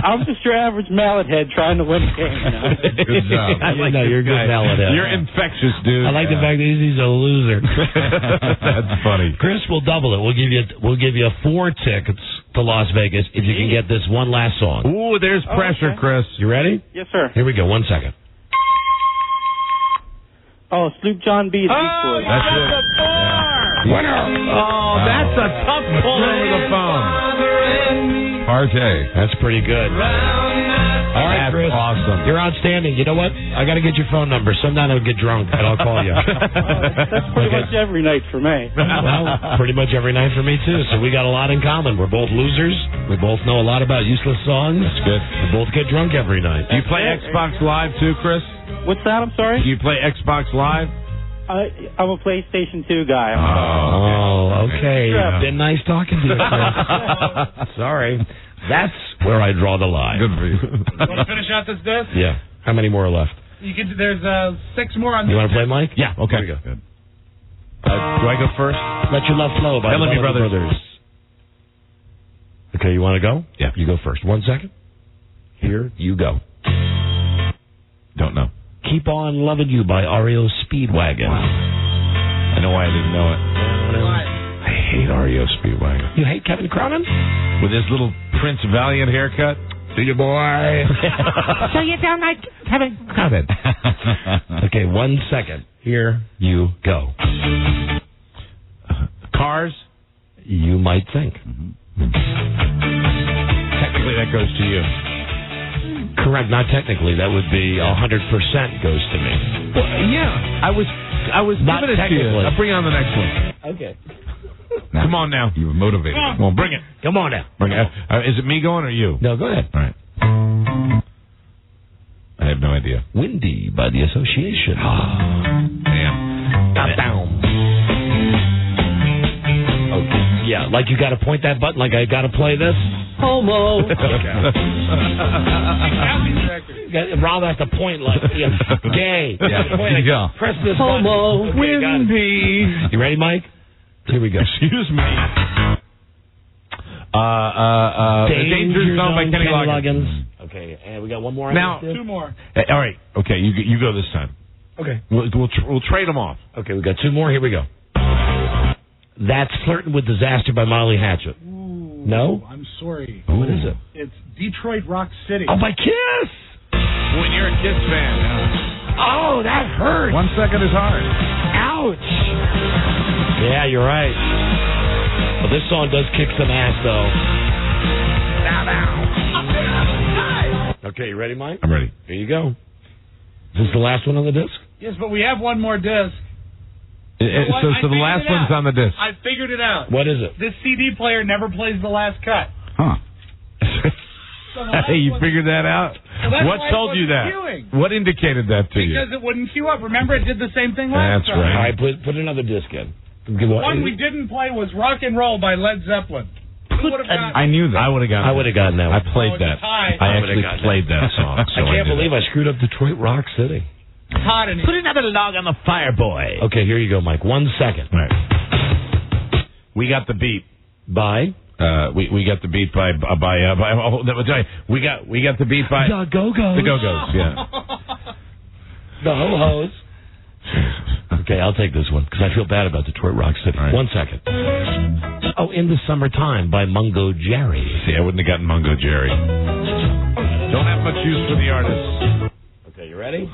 I'm just your average mallet head trying to win a game. Good job. You're a good mallet head. You're infectious, dude. I like the fact that he's a loser. That's funny. Chris will double it. We'll give you 4 tickets to Las Vegas if you can get this one last song. Ooh, there's pressure, okay. Chris. You ready? Yes, sir. Here we go. 1 second. Oh, Sloop John B. The Beach Boys. That's it. Winner. Oh, that's a tough pull over the phone. Partay. That's pretty good. All right, Chris. Awesome. You're outstanding. You know what? I got to get your phone number. Sometime I'll get drunk and I'll call you. That's pretty much every night for me. Well, pretty much every night for me, too. So we got a lot in common. We're both losers. We both know a lot about useless songs. That's good. We both get drunk every night. Do you play Xbox Live, too, Chris? What's that? I'm sorry? Do you play Xbox Live? I'm a PlayStation 2 guy. Oh, okay. Yeah. Been nice talking to you, Chris. Sorry. That's where I draw the line. Good for you. Want to finish out this disc? Yeah. How many more are left? There's 6 more on this. You want to play, Mike? Yeah. Okay. Here we go. Good. Do I go first? Let Your Love Flow by Bellamy the Bellamy Brothers. Okay, you want to go? Yeah. You go first. 1 second. Here you go. Don't know. Keep On Loving You by REO Speedwagon. I know why I didn't know it. I hate REO Speedwagon. You hate Kevin Cronin? With his little Prince Valiant haircut. See you, boy. So you don't like Kevin Cronin? Okay, 1 second. Here you go. Cars? You might think. Technically, that goes to you. Correct, not technically. That would be 100% goes to me. Well, yeah, I was Not giving it to you. technically. I'll bring on the next one. Okay. Come on now. You were motivated. Come on, bring it. Come on now. Bring it. Is it me going or you? No, go ahead. All right. I have no idea. Windy by the Association. Damn. Down. Okay. Yeah, like you got to point that button, like I got to play this. Homo. Rob has to point like gay. Yeah. Point like, Yeah. press this Homo. button. Okay, got it. Windy. You ready, Mike? Here we go. Excuse me. Danger Zone by Kenny Loggins. Okay, and we got one more. Now, 2 more. all right. Okay, you go this time. Okay. We'll trade them off. Okay, we got 2 more. Here we go. That's Flirting with Disaster by Molly Hatchet. Ooh, No? I'm sorry. What is it? It's Detroit Rock City. Oh, by Kiss! When you're a Kiss fan. Oh, that hurts. 1 second is hard. Ouch. Yeah, you're right. Well, this song does kick some ass, though. Okay, you ready, Mike? I'm ready. Here you go. Is this the last one on the disc? Yes, but we have one more disc. So the last one's on the disc. I figured it out. What is it? This CD player never plays the last cut. Huh. So the last Hey, you one- figured that out? Well, that's What why it told you wasn't that? queuing. What indicated that to you? Because it wouldn't queue up. Remember, it did the same thing last That's time. right. All right, put another disc in. The one we didn't play was Rock and Roll by Led Zeppelin. Who would have gotten I knew that. I would have gotten. I would have gotten that I one. played Oh, it's a that. tie. I I would've actually gotten played that song. So I can't did believe it. I screwed up Detroit Rock City. hot in Put here. another log on the fire, boy. Okay, here you go, Mike. 1 second. Right. We got the beat. By? We got the beat by we got the beat by The Go-Go's. The Go-Go's, yeah. The Ho-Hos. Okay, I'll take this one because I feel bad about Detroit Rock City. Right. 1 second. Oh, In the Summertime by Mungo Jerry. See, I wouldn't have gotten Mungo Jerry. Don't have much use for the artists. Okay, you ready?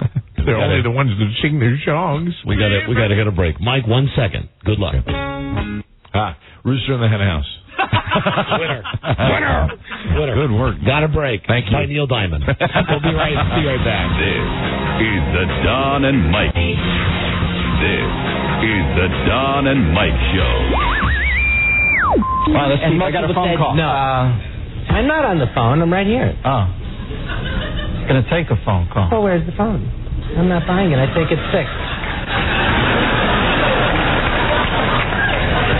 They're only the ones that sing their songs. We got to hit a break. Mike, 1 second. Good luck. Rooster in the Hen House. Winner. Good work. Got a break. Thank you. By Neil Diamond. We'll be right back. This is the Don and Mike. This is the Don and Mike Show. Well, let's see. I got a phone call. No. I'm not on the phone. I'm right here. Oh. It's going to take a phone call. Oh, where's the phone? I'm not buying it. I think it's fixed.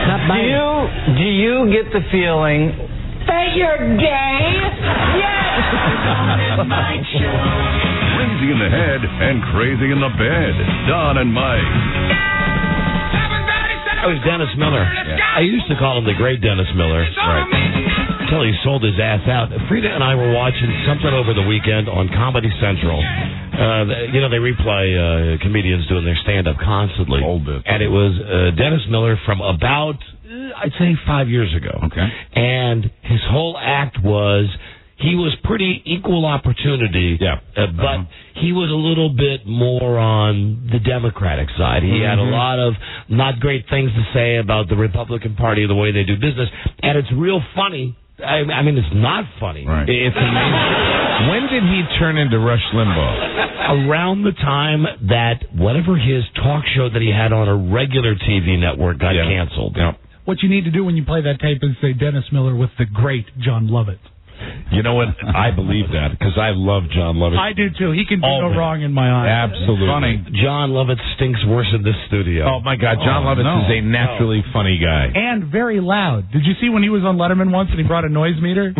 Not buying it. Do you get the feeling that you're gay? Yes! Crazy in the head and crazy in the bed. Don and Mike. That was Dennis Miller. Yeah. I used to call him the great Dennis Miller. Right. Until he sold his ass out. Frida and I were watching something over the weekend on Comedy Central. They replay comedians doing their stand-up constantly. Old bit. And it was Dennis Miller from about, I'd say, 5 years ago. Okay. And his whole act was... He was pretty equal opportunity, but he was a little bit more on the Democratic side. He had a lot of not great things to say about the Republican Party, the way they do business, and it's real funny. I mean, it's not funny. Right. It's amazing. When did he turn into Rush Limbaugh? Around the time that whatever his talk show that he had on a regular TV network got canceled. Yep. What you need to do when you play that tape is say Dennis Miller with the great John Lovett. You know what? I believe that because I love John Lovett. I do too. He can do no wrong in my eyes. Absolutely. Funny. John Lovett stinks worse in this studio. Oh my God, John Lovett is a naturally funny guy. And very loud. Did you see when he was on Letterman once and he brought a noise meter?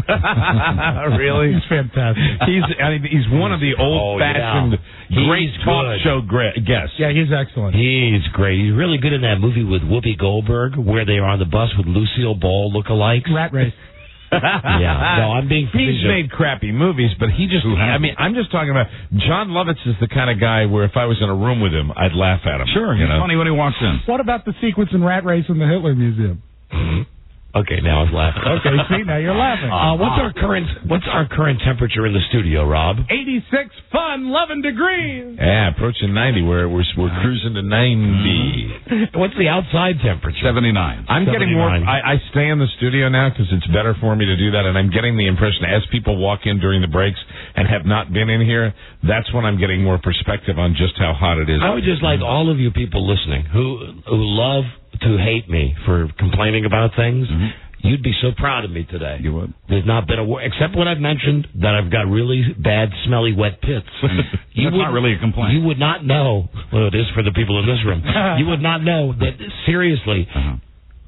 Really? He's fantastic. He's one of the old-fashioned great talk show guests. Yeah, he's excellent. He's great. He's really good in that movie with Whoopi Goldberg where they are on the bus with Lucille Ball lookalikes. Rat Race. Yeah, no, I'm being facetious. He's made crappy movies, but I'm just talking about John Lovitz is the kind of guy where if I was in a room with him, I'd laugh at him. Sure, he's funny when he walks in. What about the sequence in Rat Race in the Hitler Museum? Okay, now I was laughing. Okay, see, now you're laughing. What's our current temperature in the studio, Rob? 86 fun 11 degrees. Yeah, approaching 90. We're cruising to 90. What's the outside temperature? 79. I'm getting more. I stay in the studio now because it's better for me to do that, and I'm getting the impression as people walk in during the breaks and have not been in here, that's when I'm getting more perspective on just how hot it is. I would just like all of you people listening who love to hate me for complaining about things. You'd be so proud of me today. You would. There's not been a word, except when I've mentioned that I've got really bad, smelly, wet pits. That's not really a complaint. You would not know. Well, it is for the people in this room. You would not know that, seriously,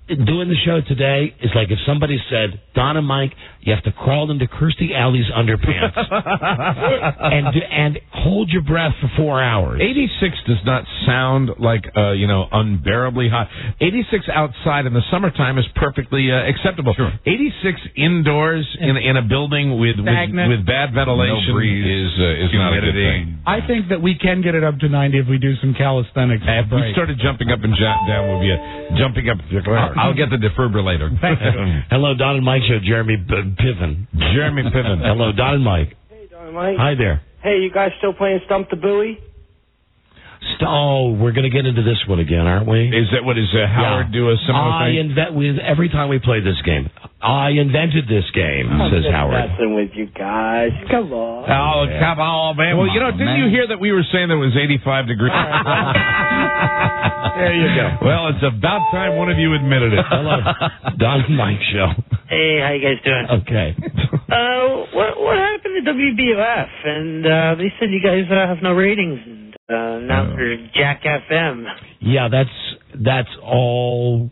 doing the show today is like if somebody said, Don and Mike, you have to crawl into Kirstie Alley's underpants and hold your breath for 4 hours. 86 does not sound like, unbearably hot. 86 outside in the summertime is perfectly acceptable. Sure. 86 indoors in a building with bad ventilation is not a good thing. I think that we can get it up to 90 if we do some calisthenics. If we started jumping up and down, we'll be jumping up. I'll get the defibrillator. Thank you. Hello, Don and Mike Show, Jeremy Piven. Hello, Don and Mike. Hey, Don and Mike. Hi there. Hey, you guys still playing Stump the Buoy? We're going to get into this one again, aren't we? Is that what Howard do a similar thing? Every time we play this game, I invented this game, says Howard. I'm messing with you guys. Come on. Oh, come on, man. Well, didn't you hear that we were saying that it was 85 degrees? There you go. Well, it's about time one of you admitted it. Hello, Don and Mike Show. Hey, how you guys doing? Okay. What happened to WBOF? And they said you guys have no ratings. Now for Jack FM. Yeah, that's all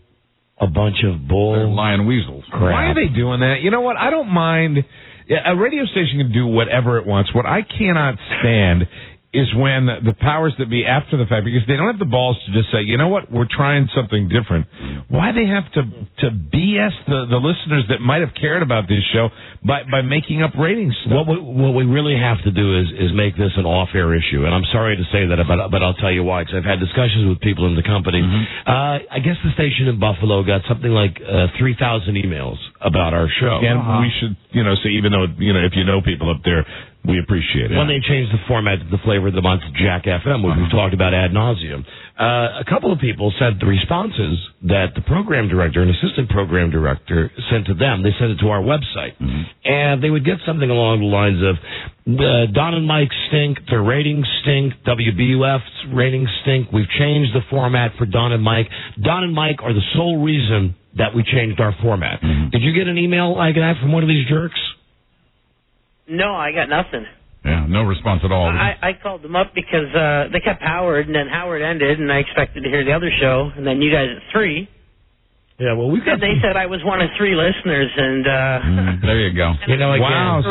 a bunch of bull. They're lying weasels. Crap. Why are they doing that? You know what? I don't mind. A radio station can do whatever it wants. What I cannot stand is when the powers that be after the fact, because they don't have the balls to just say, you know what, we're trying something different. Why they have to BS the listeners that might have cared about this show by making up ratings stuff? What we really have to do is make this an off-air issue, and I'm sorry to say that, but I'll tell you why, because I've had discussions with people in the company. I guess the station in Buffalo got something like 3,000 emails about our show. And we should, say even though, if you know people up there, we appreciate it. When they changed the format to the flavor of the month, Jack FM, which we've talked about ad nauseum. A couple of people sent the responses that the program director and assistant program director sent to them. They sent it to our website. And they would get something along the lines of, Don and Mike stink, their ratings stink, WBUF's ratings stink, we've changed the format for Don and Mike. Don and Mike are the sole reason that we changed our format. Did you get an email like that from one of these jerks? No, I got nothing. Yeah, no response at all. I called them up because they kept Howard, and then Howard ended, and I expected to hear the other show, and then you guys at 3. Yeah, well, we've got. And they said I was one of 3 listeners, and there you go. Wow,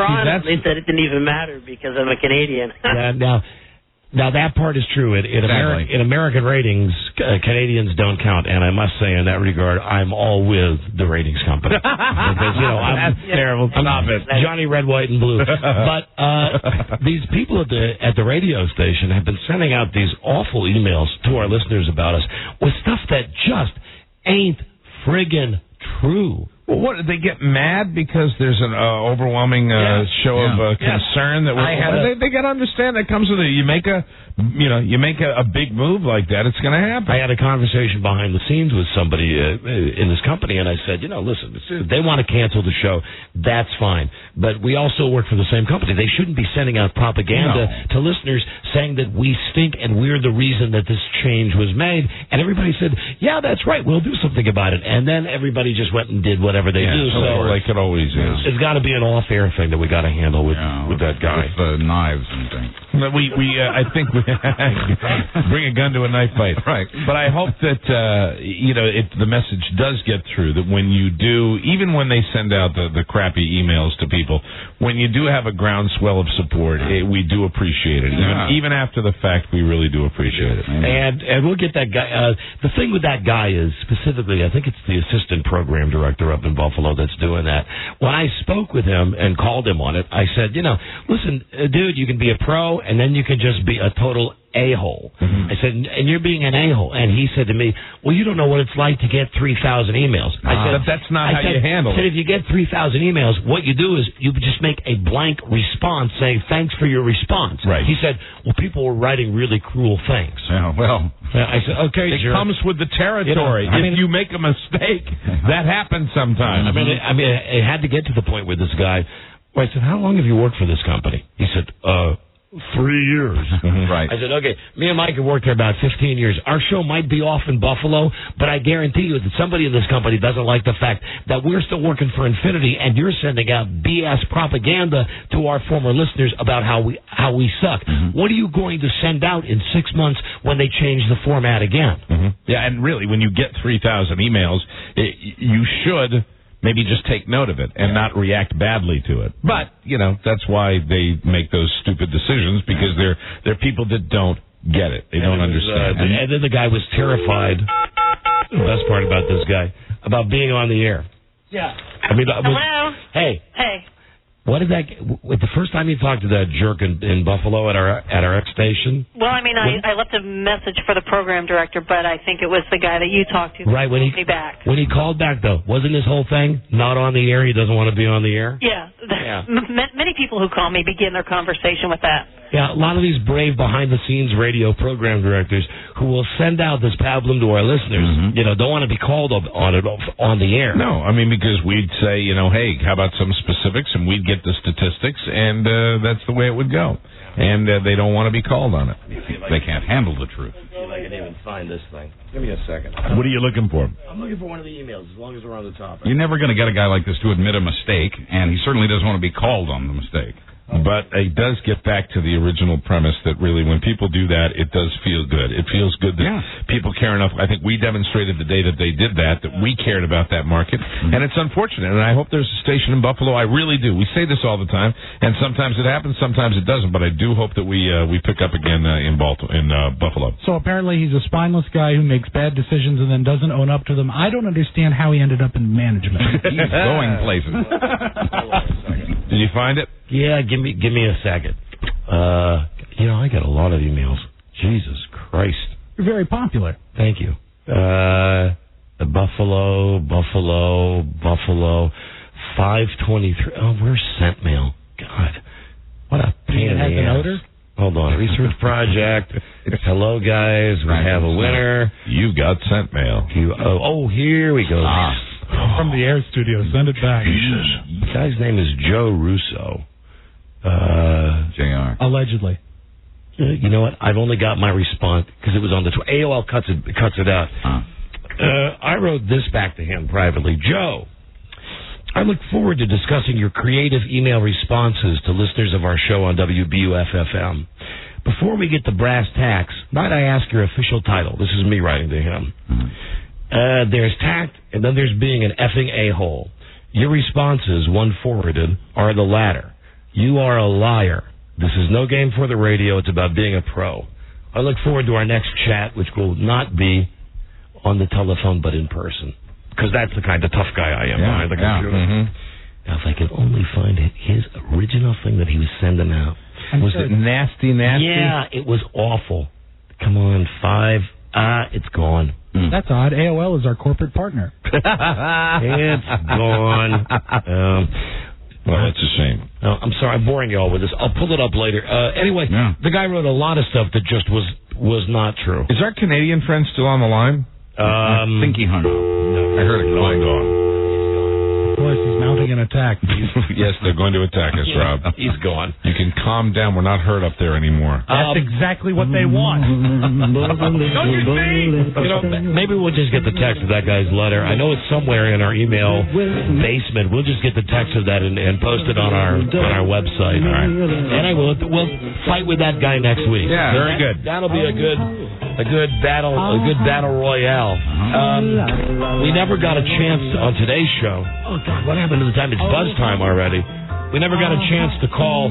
they said it didn't even matter because I'm a Canadian. Now that part is true. In American ratings, Canadians don't count, and I must say in that regard, I'm all with the ratings company because I'm terrible. Stop it, Johnny Red, White, and Blue. But these people at the radio station have been sending out these awful emails to our listeners about us with stuff that just ain't friggin' true. Well, what, did they get mad because there's an overwhelming show of concern that they got to understand that comes with it. You make a big move like that, it's going to happen. I had a conversation behind the scenes with somebody in this company, and I said, listen, if they want to cancel the show, that's fine. But we also work for the same company. They shouldn't be sending out propaganda to listeners saying that we stink and we're the reason that this change was made. And everybody said, yeah, that's right, we'll do something about it. And then everybody just went and did whatever they do. So like it always is. It's got to be an off-air thing that we got to handle with that guy. With knives and things. I think we bring a gun to a knife fight. Right. But I hope that the message does get through that when you do, even when they send out the crappy emails to people, when you do have a groundswell of support, we do appreciate it. Even after the fact, we really do appreciate it. And we'll get that guy. The thing with that guy is specifically, I think it's the assistant program director up in Buffalo that's doing that. When I spoke with him and called him on it, I said, listen, dude, you can be a pro and then you can just be a total a-hole. I said, and you're being an a-hole. And he said to me, well, you don't know what it's like to get 3,000 emails. I said, that's not how you handle it. I said, if you get 3,000 emails, what you do is you just make a blank response saying, thanks for your response. Right. He said, well, people were writing really cruel things. Yeah, well. I said, okay, it comes with the territory. If you make a mistake, that happens sometimes. I mean, it had to get to the point with this guy. Well, I said, how long have you worked for this company? He said, 3 years. Right. I said, okay, me and Mike have worked here about 15 years. Our show might be off in Buffalo, but I guarantee you that somebody in this company doesn't like the fact that we're still working for Infinity and you're sending out BS propaganda to our former listeners about how we suck. What are you going to send out in 6 months when they change the format again? Yeah, and really, when you get 3,000 emails, you should maybe just take note of it and not react badly to it. But, that's why they make those stupid decisions, because they're people that don't get it. They don't understand. And then the guy was terrified. The best part about this guy, about being on the air. Yeah. I mean, hello. Hey. What did that? The first time you talked to that jerk in Buffalo at our X station? Well, I mean, I left a message for the program director, but I think it was the guy that you talked to. Right, when he called me back. When he called back, though, wasn't his whole thing not on the air? He doesn't want to be on the air. Yeah. Many people who call me begin their conversation with that. Yeah, a lot of these brave behind-the-scenes radio program directors who will send out this pablum to our listeners, don't want to be called on the air. No, I mean, because we'd say, hey, how about some specifics, and we'd get the statistics, and that's the way it would go. And they don't want to be called on it. They can't handle the truth. I feel like I didn't even find this thing. Give me a second. What are you looking for? I'm looking for one of the emails, as long as we're on the topic. You're never going to get a guy like this to admit a mistake, and he certainly doesn't want to be called on the mistake. But it does get back to the original premise that really when people do that, it does feel good. It feels good that people care enough. I think we demonstrated the day that they did that we cared about that market. And it's unfortunate. And I hope there's a station in Buffalo. I really do. We say this all the time. And sometimes it happens, sometimes it doesn't. But I do hope that we pick up again in Buffalo. So apparently he's a spineless guy who makes bad decisions and then doesn't own up to them. I don't understand how he ended up in management. He's going places. Did you find it? Yeah, give me a second. I got a lot of emails. Jesus Christ. You're very popular. Thank you. Buffalo. 5:23. Oh, where's sent mail? God, what a pain in the ass. An odor? Hold on. Research project. Hello, guys. We have a winner. You got sent mail. Here we go. From the air studio. Send it back. Jesus. The guy's name is Joe Russo. JR. Allegedly. You know what? I've only got my response because it was on the AOL cuts it out. I wrote this back to him privately. Joe, I look forward to discussing your creative email responses to listeners of our show on WBUF-FM. Before we get to brass tacks, might I ask your official title? This is me writing to him. There's tact, and then there's being an effing a-hole. Your responses, one forwarded, are the latter. You are a liar. This is no game for the radio. It's about being a pro. I look forward to our next chat, which will not be on the telephone, but in person. Because that's the kind of tough guy I am behind the computer. Now, if I could only find his original thing that he was sending out. Was it nasty? Yeah, it was awful. Come on, 5. It's gone. That's odd. AOL is our corporate partner. It's gone. Well, that's a shame. I'm sorry, I'm boring you all with this. I'll pull it up later. Anyway, the guy wrote a lot of stuff that just was not true. Is our Canadian friend still on the line? I think he hung up. No, I heard it gone. Of course, he's mounting an attack. Yes, they're going to attack us, Rob. He's gone. You can calm down. We're not hurt up there anymore. That's exactly what they want. Don't you see? You know, maybe we'll just get the text of that guy's letter. I know it's somewhere in our email basement. We'll just get the text of that and post it on our website. All right. And we'll fight with that guy next week. Yeah, very good. That'll be a good battle royale. We never got a chance on today's show. Oh God, what happened to the time? It's buzz time already. We never got a chance to call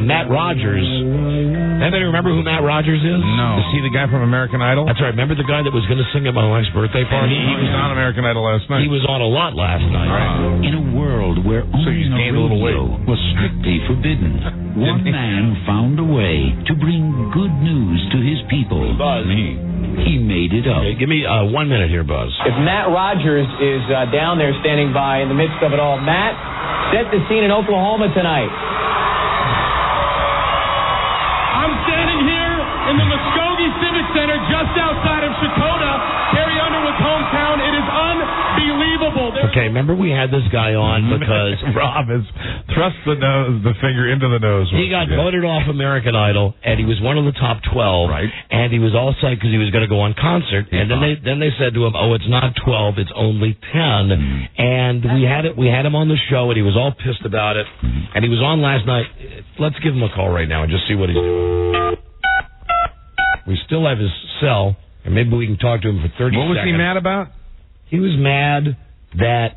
Matt Rogers. Anybody remember who Matt Rogers is? No. Is he the guy from American Idol? That's right. Remember the guy that was going to sing at my wife's birthday party? He was on American Idol last night. He was on a lot last night. Right. In a world where owning a radio was strictly forbidden, one man found a way to bring good news to his people. Buzz. He made it up. Okay, give me 1 minute here, Buzz. If Matt Rogers is down there standing by in the midst of it all, Matt, set the scene in Oklahoma tonight. I'm standing here in the Muskogee Civic Center just outside of Shakota, Carrie Underwood's hometown. It is unbelievable. Okay, remember we had this guy on because Rob has thrust the finger into the nose. He got voted off American Idol, and he was one of the top 12. Right. And he was all psyched because he was going to go on concert. And then they said to him, "Oh, it's not 12, it's only 10." And we had him on the show, and he was all pissed about it. And he was on last night. Let's give him a call right now and just see what he's doing. We still have his cell, and maybe we can talk to him for 30 seconds. What was he mad about? He was mad that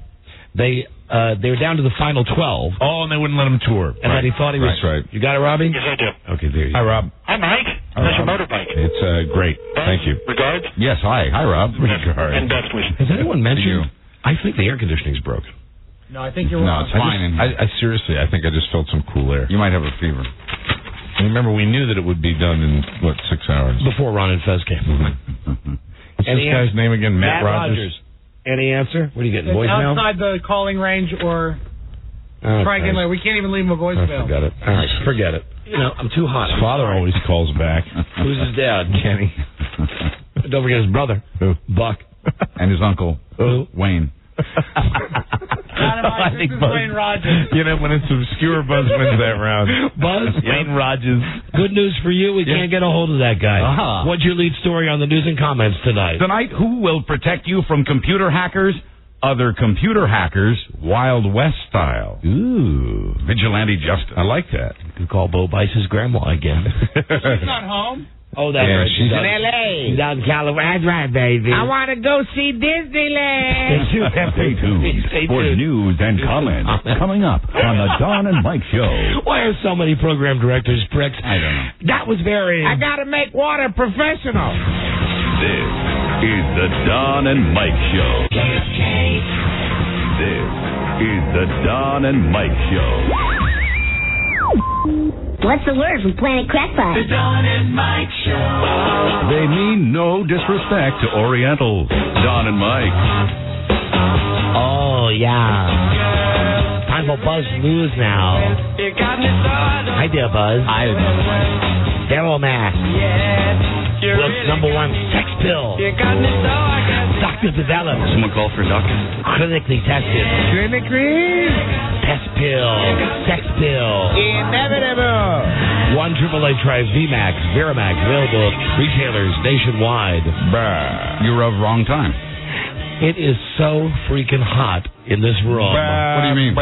they were down to the final 12. Oh, and they wouldn't let him tour. And that he thought he was... Right. You got it, Robbie? Yes, I do. Okay, there you go. Hi, Rob. Hi, Mike. How's your motorbike? It's great. Thank you. Regards? Yes, hi. Hi, Rob. Regards. And best wishes. Has anyone mentioned... I think the air conditioning's broken. No, I think you're No, wrong. it's fine in here. I seriously, I think I just felt some cool air. You might have a fever. And remember, we knew that it would be done in, 6 hours? Before Ron and Fez came. What's this guy's name again? Matt Rogers? Any answer? What are you getting, It's voicemail? outside the calling range or... Try again later. We can't even leave him a voicemail. Forget it. All right, forget it. You know, I'm too hot. His father always calls back. Who's his dad? Kenny. Don't forget his brother. Who? Buck. And his uncle, Wayne. I think Wayne Rogers. You know, when it's obscure, Buzz wins that round. Buzz? Wayne Rogers. Good news for you. We can't get a hold of that guy. What's your lead story on the news and comments tonight? Tonight, who will protect you from computer hackers? Other computer hackers, Wild West style. Ooh. Vigilante justice. I like that. You could call Bo Bice's grandma again. She's not home. Oh, that's right. She's in L.A. She's out in California. That's right, baby. I want to go see Disneyland. Stay tuned for news and comments coming up on the Don and Mike Show. Why are so many program directors pricks? I don't know. That was very... I got to make water professional. This is the Don and Mike Show. This is the Don and Mike Show. What's the word from Planet Crackpot? The Don and Mike Show. They mean no disrespect to Orientals. Don and Mike. Oh, yeah. rival Buzz lose now. Hi there, Buzz. I didn't know that. Daryl Mack. World's #1 sex pill. Doctor developed. Someone call for a doctor? Clinically tested. Test pill. Sex pill. Inevitable. 1-888 tries VMAX, Viramax, available at retailers nationwide. You were of wrong time. It is so freaking hot in this room. What do you mean?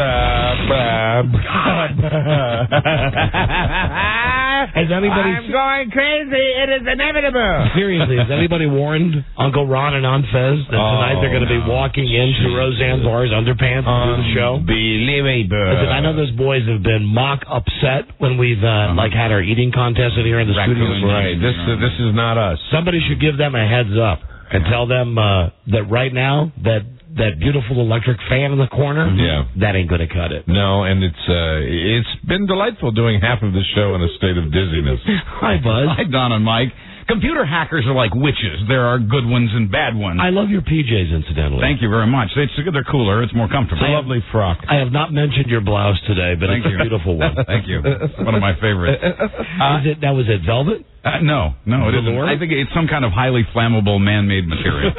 Has anybody? I'm going crazy. It is inevitable. Seriously, has anybody warned Uncle Ron and Aunt Fez that tonight they're going to be walking into Roseanne Barr's underpants to do the show? Unbelievable. Listen, I know those boys have been mock upset when we've like had our eating contest in here in the studio. Right. This is not us. Somebody should give them a heads up and tell them that right now that beautiful electric fan in the corner, that ain't going to cut it. No, and it's been delightful doing half of the show in a state of dizziness. Hi, Buzz. Hi, Don and Mike. Computer hackers are like witches. There are good ones and bad ones. I love your PJs, incidentally. Thank you very much. They're cooler. It's more comfortable. It's a lovely frock. I have not mentioned your blouse today, but it's a beautiful one. Thank you. One of my favorites. Was it velvet? No, it isn't. I think it's some kind of highly flammable man-made material.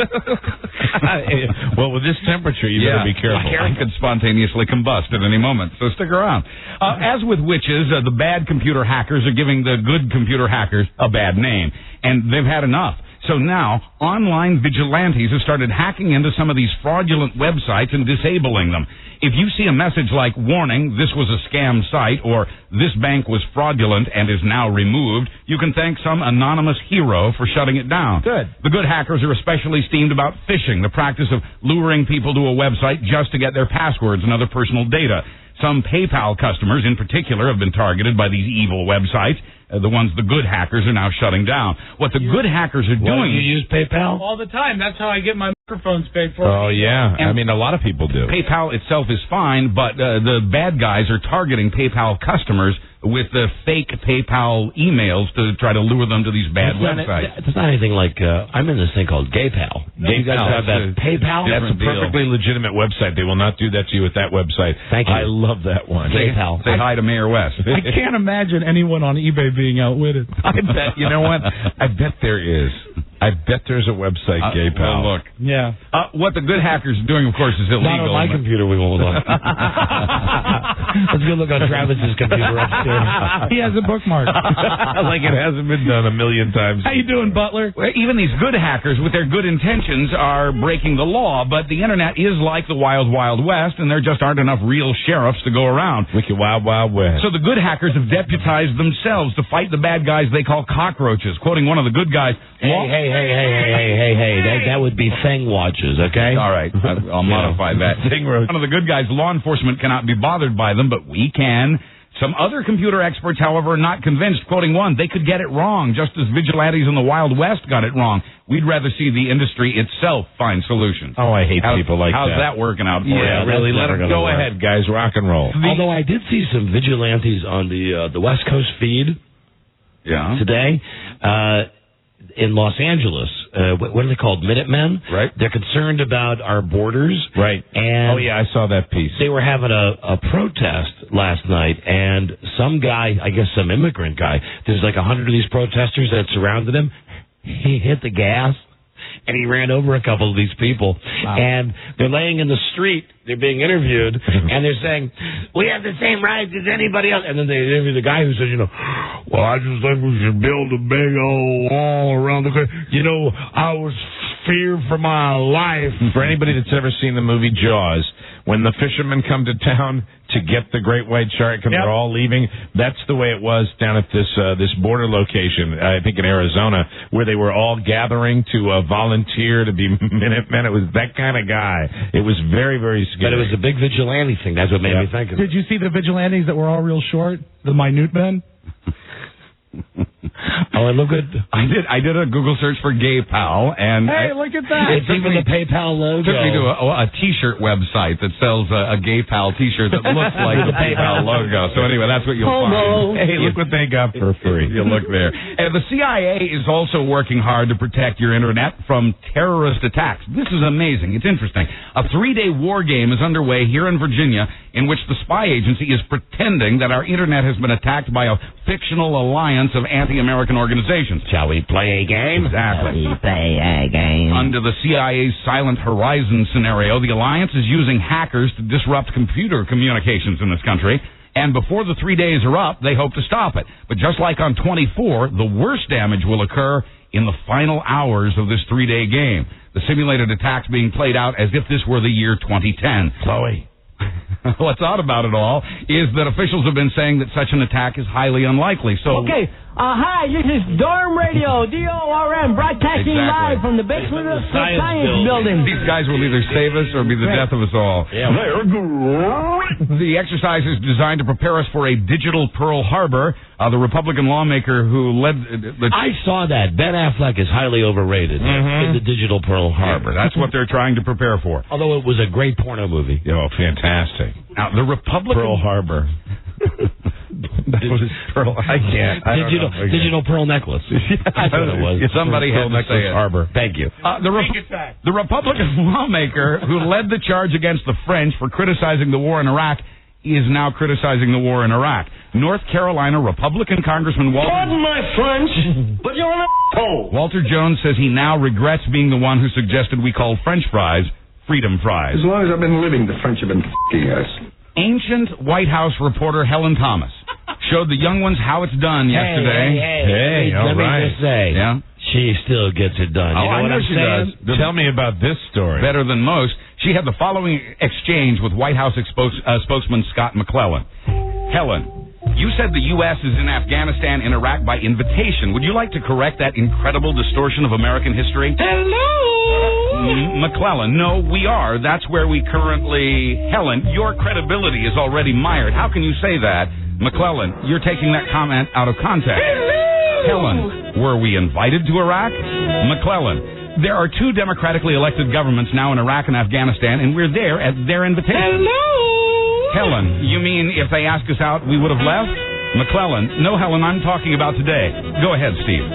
Well, with this temperature, you better be careful. It could spontaneously combust at any moment, so stick around. As with witches, the bad computer hackers are giving the good computer hackers a bad name, and they've had enough. So now, online vigilantes have started hacking into some of these fraudulent websites and disabling them. If you see a message like, warning, this was a scam site, or this bank was fraudulent and is now removed, you can thank some anonymous hero for shutting it down. Good. The good hackers are especially steamed about phishing, the practice of luring people to a website just to get their passwords and other personal data. Some PayPal customers, in particular, have been targeted by these evil websites. The ones the good hackers are now shutting down. What the good hackers are doing... You use PayPal? All the time. That's how I get my microphones paid for. Oh, yeah. I mean, a lot of people do. PayPal itself is fine, but the bad guys are targeting PayPal customers with the fake PayPal emails to try to lure them to these bad websites. It's not anything like... I'm in this thing called GayPal. You guys have that PayPal? That's a perfectly legitimate website. They will not do that to you with that website. Thank you. I love that one. PayPal. Say hi to Mayor West. I can't imagine anyone on eBay being outwitted. I bet, you know what? I bet there is. I bet there's a website, GayPal. Well, look. Yeah. What the good hackers are doing, of course, is illegal. Not on my computer, we won't look. Let's go look on Travis's computer upstairs. He has a bookmark. Like it hasn't been done a million times. How you doing, Butler? Well, even these good hackers, with their good intentions, are breaking the law, but the Internet is like the Wild Wild West, and there just aren't enough real sheriffs to go around. Wicked Wild Wild West. So the good hackers have deputized themselves to fight the bad guys they call cockroaches. Quoting one of the good guys... Hey, that would be Thing Watches, okay? All right, I'll modify that. One of the good guys, law enforcement cannot be bothered by them, but we can. Some other computer experts, however, are not convinced. Quoting one, they could get it wrong, just as vigilantes in the Wild West got it wrong. We'd rather see the industry itself find solutions. Oh, I hate people like how's that. How's that working out for you? Yeah, really, let it go ahead, guys. Rock and roll. Although I did see some vigilantes on the West Coast feed today. In Los Angeles, what are they called? Minutemen? Right. They're concerned about our borders. Right. And oh, yeah, I saw that piece. They were having a protest last night, and some guy, I guess some immigrant guy, there's like 100 of these protesters that surrounded him. He hit the gas, and he ran over a couple of these people. Wow. And they're laying in the street. They're being interviewed, and they're saying, we have the same rights as anybody else. And then they interview the guy who says, well, I just think we should build a big old wall around the country. I was feared for my life. For anybody that's ever seen the movie Jaws, when the fishermen come to town to get the great white shark and they're all leaving, that's the way it was down at this border location, I think in Arizona, where they were all gathering to volunteer to be Minutemen. It was that kind of guy. It was very, very scary. But it was a big vigilante thing. That's what made me think of it. Did you see the vigilantes that were all real short? The minute men? Oh, Oh, I look good. I did a Google search for Gay Pal, and look at that. It's even the PayPal logo. Took me to a T-shirt website that sells a Gay Pal T-shirt that looks like the PayPal logo. So anyway, that's what you'll find. Hey, look what they got for free. You look there. And the CIA is also working hard to protect your internet from terrorist attacks. This is amazing. It's interesting. A 3-day war game is underway here in Virginia in which the spy agency is pretending that our internet has been attacked by a fictional alliance of anti-American organizations. Shall we play a game? Exactly. We play a game. Under the CIA's Silent Horizon scenario, the alliance is using hackers to disrupt computer communications in this country. And before the 3 days are up, they hope to stop it. But just like on 24, the worst damage will occur in the final hours of this 3-day game. The simulated attack's being played out as if this were the year 2010. Chloe. What's odd about it all is that officials have been saying that such an attack is highly unlikely. So Okay, hi, this is Dorm Radio, DORM, broadcasting live from the basement of the Science Building. These guys will either save us or be the death of us all. Yeah. The exercise is designed to prepare us for a digital Pearl Harbor. The Republican lawmaker who led I saw that. Ben Affleck is highly overrated in the digital Pearl Harbor. That's what they're trying to prepare for. Although it was a great porno movie. Oh, fantastic. Now, the Republican... Pearl Harbor. That was Pearl. I can't. I don't know. Digital Pearl necklace. That's what it was. Somebody had to say it. Harbor. Thank you. The Republican lawmaker who led the charge against the French for criticizing the war in Iraq is now criticizing the war in Iraq. North Carolina Republican Congressman Walter... Pardon my French, but you're an asshole. Walter Jones says he now regrets being the one who suggested we call French fries freedom fries. As long as I've been living, the French have been f***ing us. Ancient White House reporter Helen Thomas showed the young ones how it's done yesterday. Hey, all let me right. just say, she still gets it done. You know what I'm saying? Tell me about this story. Better than most. She had the following exchange with White House spokesman Scott McClellan. Helen, you said the U.S. is in Afghanistan and Iraq by invitation. Would you like to correct that incredible distortion of American history? Hello? McClellan, no, we are. That's where we currently... Helen, your credibility is already mired. How can you say that? McClellan, you're taking that comment out of context. Hello? Helen, were we invited to Iraq? McClellan, there are 2 democratically elected governments now in Iraq and Afghanistan, and we're there at their invitation. Hello? Helen, you mean if they asked us out, we would have left? McClellan, no, Helen, I'm talking about today. Go ahead, Steve.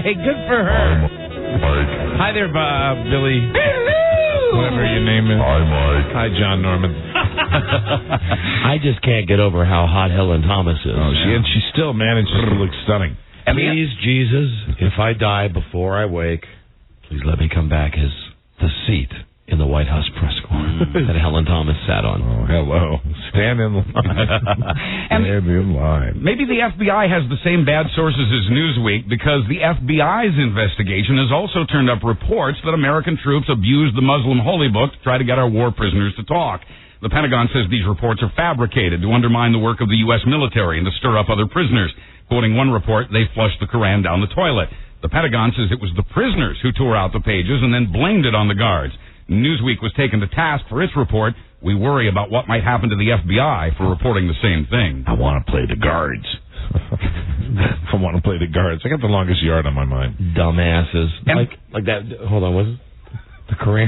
Hey, good for her. Hi there, Billy. Hello? Whatever your name is. Hi, Mike. Hi, John Norman. I just can't get over how hot Helen Thomas is. Oh, she still manages to look stunning. Please, Jesus, if I die before I wake, please let me come back as the seat in the White House press corps that Helen Thomas sat on. Oh, hello. Stand in line. Stand in line. Maybe the FBI has the same bad sources as Newsweek because the FBI's investigation has also turned up reports that American troops abused the Muslim holy book to try to get our war prisoners to talk. The Pentagon says these reports are fabricated to undermine the work of the U.S. military and to stir up other prisoners. Quoting one report, they flushed the Koran down the toilet. The Pentagon says it was the prisoners who tore out the pages and then blamed it on the guards. Newsweek was taken to task for its report. We worry about what might happen to the FBI for reporting the same thing. I want to play the guards. I want to play the guards. I got the longest yard on my mind. Dumbasses. Like that. Hold on, was it? The Koran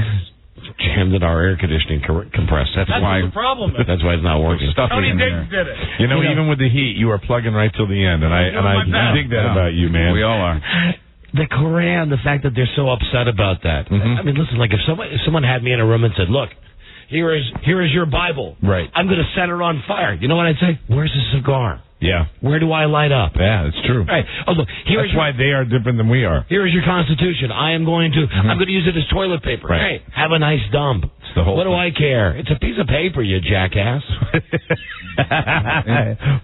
jammed in our air conditioning compressed. That's why the problem is. That's why it's not working. Tony Diggs did it. You know, even with the heat, you are plugging right till the end, and I dig that about you, man. We all are. The Koran, the fact that they're so upset about that. I mean, listen, like if someone had me in a room and said, "Look, here is your Bible. Right. I'm going to set it on fire." You know what I'd say? Where's the cigar? Yeah. Where do I light up? Yeah, that's true. Right. Oh, look, that's why they are different than we are. Here is your Constitution. I'm going to use it as toilet paper. Right. Hey, have a nice dump. It's the whole what do I care? It's a piece of paper, you jackass.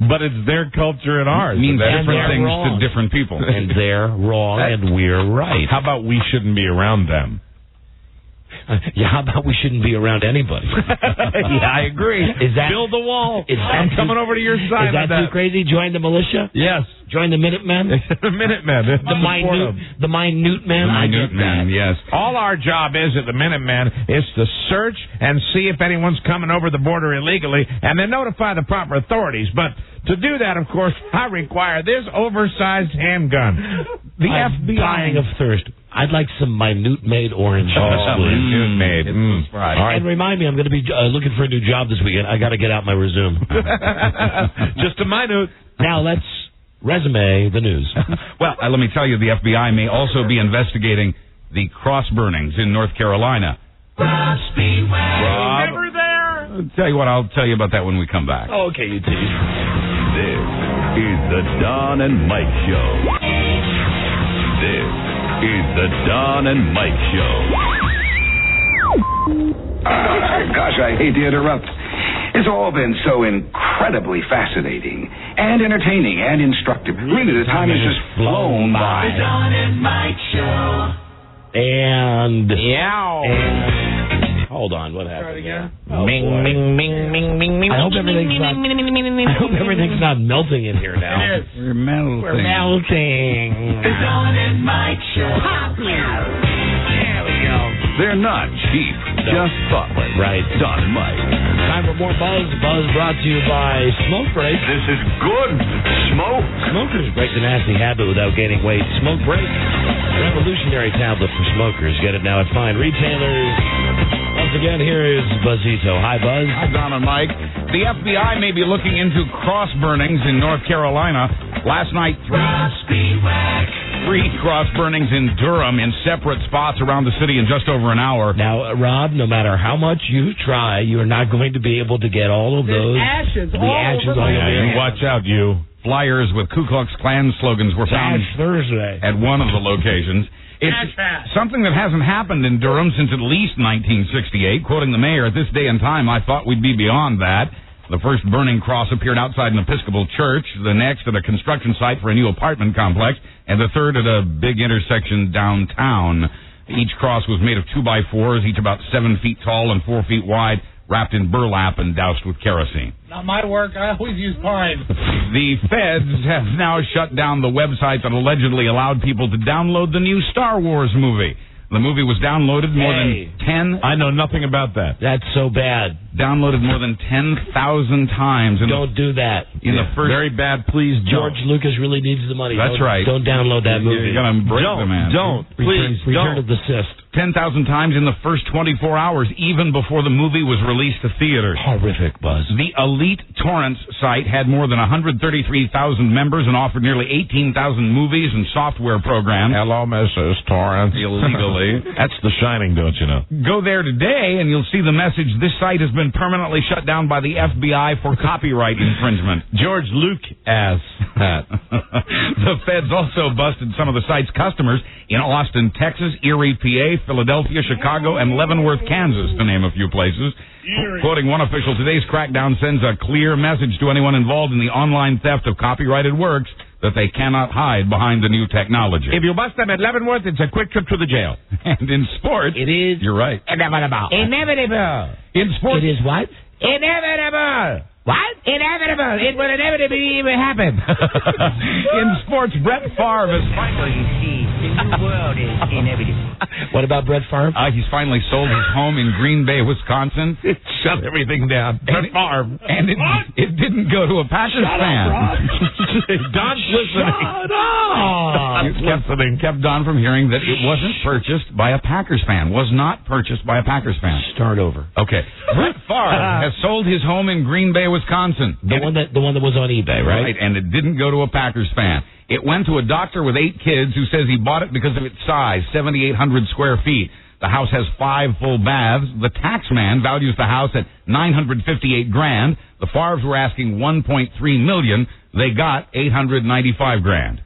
But it's their culture and ours. It means different things wrong. to different people. And they're wrong and we're right. How about we shouldn't be around them? Yeah, how about we shouldn't be around anybody? Yeah, I agree. Build the wall. I'm coming over to your side. Is that too crazy? Join the militia? Yes. Join the Minutemen? The Minutemen. The minute men? The minute men, yes. All our job is at the Minutemen is to search and see if anyone's coming over the border illegally and then notify the proper authorities. But to do that, of course, I require this oversized handgun. I'm dying of thirst. I'd like some minute-made orange juice, please. Minute-made. Right. All right. And remind me, I'm going to be looking for a new job this weekend. I got to get out my resume. Just a minute. Now let's resume the news. Well, let me tell you, the FBI may also be investigating the cross burnings in North Carolina. Rob, Never there. I'll tell you what, I'll tell you about that when we come back. Oh, okay, you tease. This is the Don and Mike Show. This is the Don and Mike Show. Gosh, I hate to interrupt. It's all been so incredibly fascinating and entertaining and instructive. Really, the time has just flown by. The Don and Mike Show. And hold on, what happened? Ming, ming, ming, ming, ming, ming. I hope everything's not melting in here now. It is. We're melting. We're melting. The Don and Mike Show. There we go. They're not cheap, just thoughtless. Right. Don and Mike. Time for more Buzz. Buzz brought to you by Smoke Break. This is good smoke. Smokers break the nasty habit without gaining weight. Smoke Break, revolutionary tablet for smokers. Get it now at fine retailers. Once again, here is Buzzito. Hi, Buzz. Hi, Don and Mike. The FBI may be looking into cross burnings in North Carolina. Last night, three cross burnings in Durham in separate spots around the city in just over an hour. Now, Rob, no matter how much you try, you are not going to be able to get all of those. Ashes. The ashes on your You watch out, you. Flyers with Ku Klux Klan slogans were found Thursday at one of the locations. It's something that hasn't happened in Durham since at least 1968. Quoting the mayor, at this day and time, I thought we'd be beyond that. The first burning cross appeared outside an Episcopal church, the next at a construction site for a new apartment complex, and the third at a big intersection downtown. Each cross was made of 2x4s, each about 7 feet tall and 4 feet wide, wrapped in burlap and doused with kerosene. Not my work. I always use pine. The feds have now shut down the website that allegedly allowed people to download the new Star Wars movie. The movie was downloaded more than 10... I know nothing about that. That's so bad. Downloaded more than 10,000 times. Don't do that. In the first... Very bad, please George Lucas really needs the money. That's right. Don't download that movie. You're going to break the man. Return of the Sith. 10,000 times in the first 24 hours, even before the movie was released to theaters. Horrific, Buzz. The Elite Torrents site had more than 133,000 members and offered nearly 18,000 movies and software programs. Hello, Mrs. Torrance. Illegally. That's The Shining, don't you know? Go there today and you'll see the message, this site has been permanently shut down by the FBI for copyright infringement. George Luke ass. The feds also busted some of the site's customers in Austin, Texas, Erie, PA, Philadelphia, Chicago, and Leavenworth, Kansas, to name a few places. Quoting one official, today's crackdown sends a clear message to anyone involved in the online theft of copyrighted works that they cannot hide behind the new technology. If you bust them at Leavenworth, it's a quick trip to the jail. And in sports... It is... You're right. Inevitable. In sports... It is what? Inevitable. What? Inevitable. It will inevitably happen. In sports, Brett Favre is finally... You see, the new world is inevitable. What about Brett Favre? He's finally sold his home in Green Bay, Wisconsin. Shut everything down. Brett Favre. And it didn't go to a Packers fan. Don's listening. Shut up! Kept Don from hearing that it wasn't purchased by a Packers fan. Was not purchased by a Packers fan. Start over. Okay. Brett Favre has sold his home in Green Bay, Wisconsin. The one that was on eBay, right? Right, and it didn't go to a Packers fan. It went to a doctor with 8 kids who says he bought it because of its size, 7,800 square feet. The house has 5 full baths. The tax man values the house at $958,000. The Favres were asking $1.3 million. They got $895,000.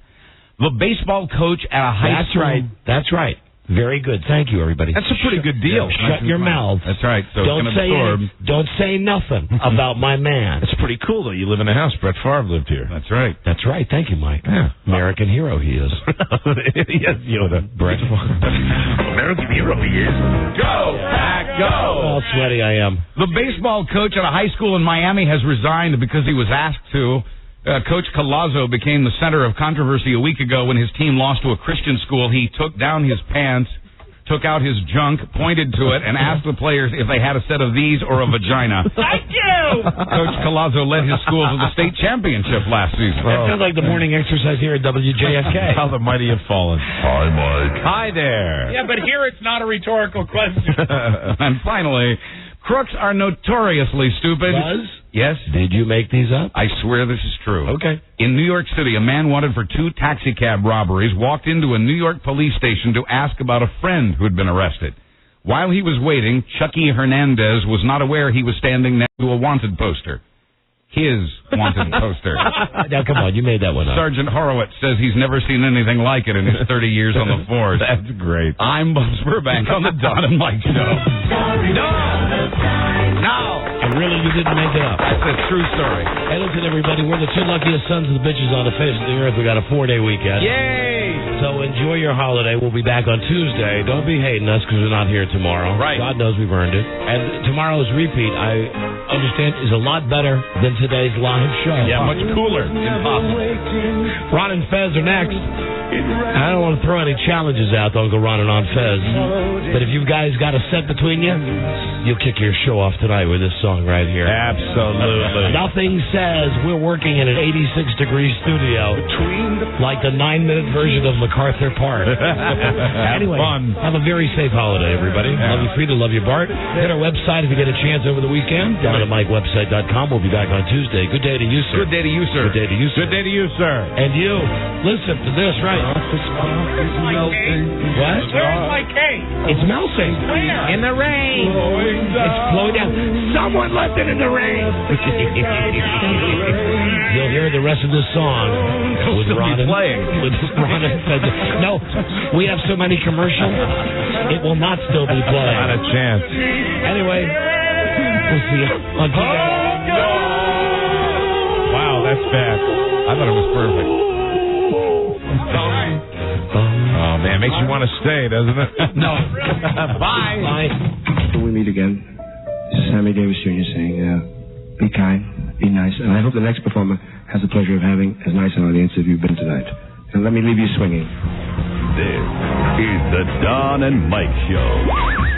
The baseball coach at a high school. That's right. Very good. Thank you, everybody. That's a pretty good deal. Shut your mouth. That's right. So don't say nothing about my man. It's pretty cool, though. You live in a house. Brett Favre lived here. That's right. That's right. Thank you, Mike. Yeah. American hero he is. Yes, Yoda. Brett. American hero he is. Go, Pack, go! How sweaty I am. The baseball coach at a high school in Miami has resigned because he was asked to. Coach Collazo became the center of controversy a week ago when his team lost to a Christian school. He took down his pants, took out his junk, pointed to it, and asked the players if they had a set of these or a vagina. Thank you! Coach Collazo led his school to the state championship last season. That sounds like the morning exercise here at WJFK. How the mighty have fallen. Hi, Mike. Hi there. Yeah, but here it's not a rhetorical question. And finally, crooks are notoriously stupid. Buzz? Yes? Did you make these up? I swear this is true. Okay. In New York City, a man wanted for 2 taxicab robberies walked into a New York police station to ask about a friend who had been arrested. While he was waiting, Chucky Hernandez was not aware he was standing next to a wanted poster. His wanted poster. Now, come on, you made that one up. Sergeant Horowitz says he's never seen anything like it in his 30 years on the force. That's great. I'm Buzz Burbank on the Don and Mike Show. No! And really, you didn't make it up. That's a true story. Hey, listen, everybody, we're the 2 luckiest sons of the bitches on the face of the earth. We got a 4-day weekend. Yay! So enjoy your holiday. We'll be back on Tuesday. Don't be hating us because we're not here tomorrow. Right. God knows we've earned it. And tomorrow's repeat, I understand, is a lot better than today's live show. Yeah, much cooler. Impossible. Ron and Fez are next. I don't want to throw any challenges out to Uncle Ron and Aunt Fez, but if you guys got a set between you, you'll kick your show off tonight with this song right here. Absolutely. Nothing says we're working in an 86-degree studio like the 9-minute version of MacArthur Park. Anyway, fun. Have a very safe holiday, everybody. Yeah. Love you, Frida. Love you, Bart. Hit our website if you get a chance over the weekend. Down at MikeWebsite.com. We'll be back on Tuesday. Good day to you, sir. Good day to you, sir. Good day to you, sir. Good day to you, sir. And you, listen to this, right? Where's my cake? What? Where's my cake? It's melting. Where? In the rain. It's flowing down. Someone left it in the rain. You'll hear the rest of this song with Ron and Fez. No, we have so many commercials, it will not still be playing. Not a chance. Anyway, we'll see you on Tuesday. Wow, that's bad. I thought it was perfect. Oh, man, makes you want to stay, doesn't it? No. Bye. Bye. Till we meet again, this is Sammy Davis Jr. saying, be kind, be nice, and I hope the next performer has the pleasure of having as nice an audience as you've been tonight. And let me leave you swinging. This is the Don and Mike Show.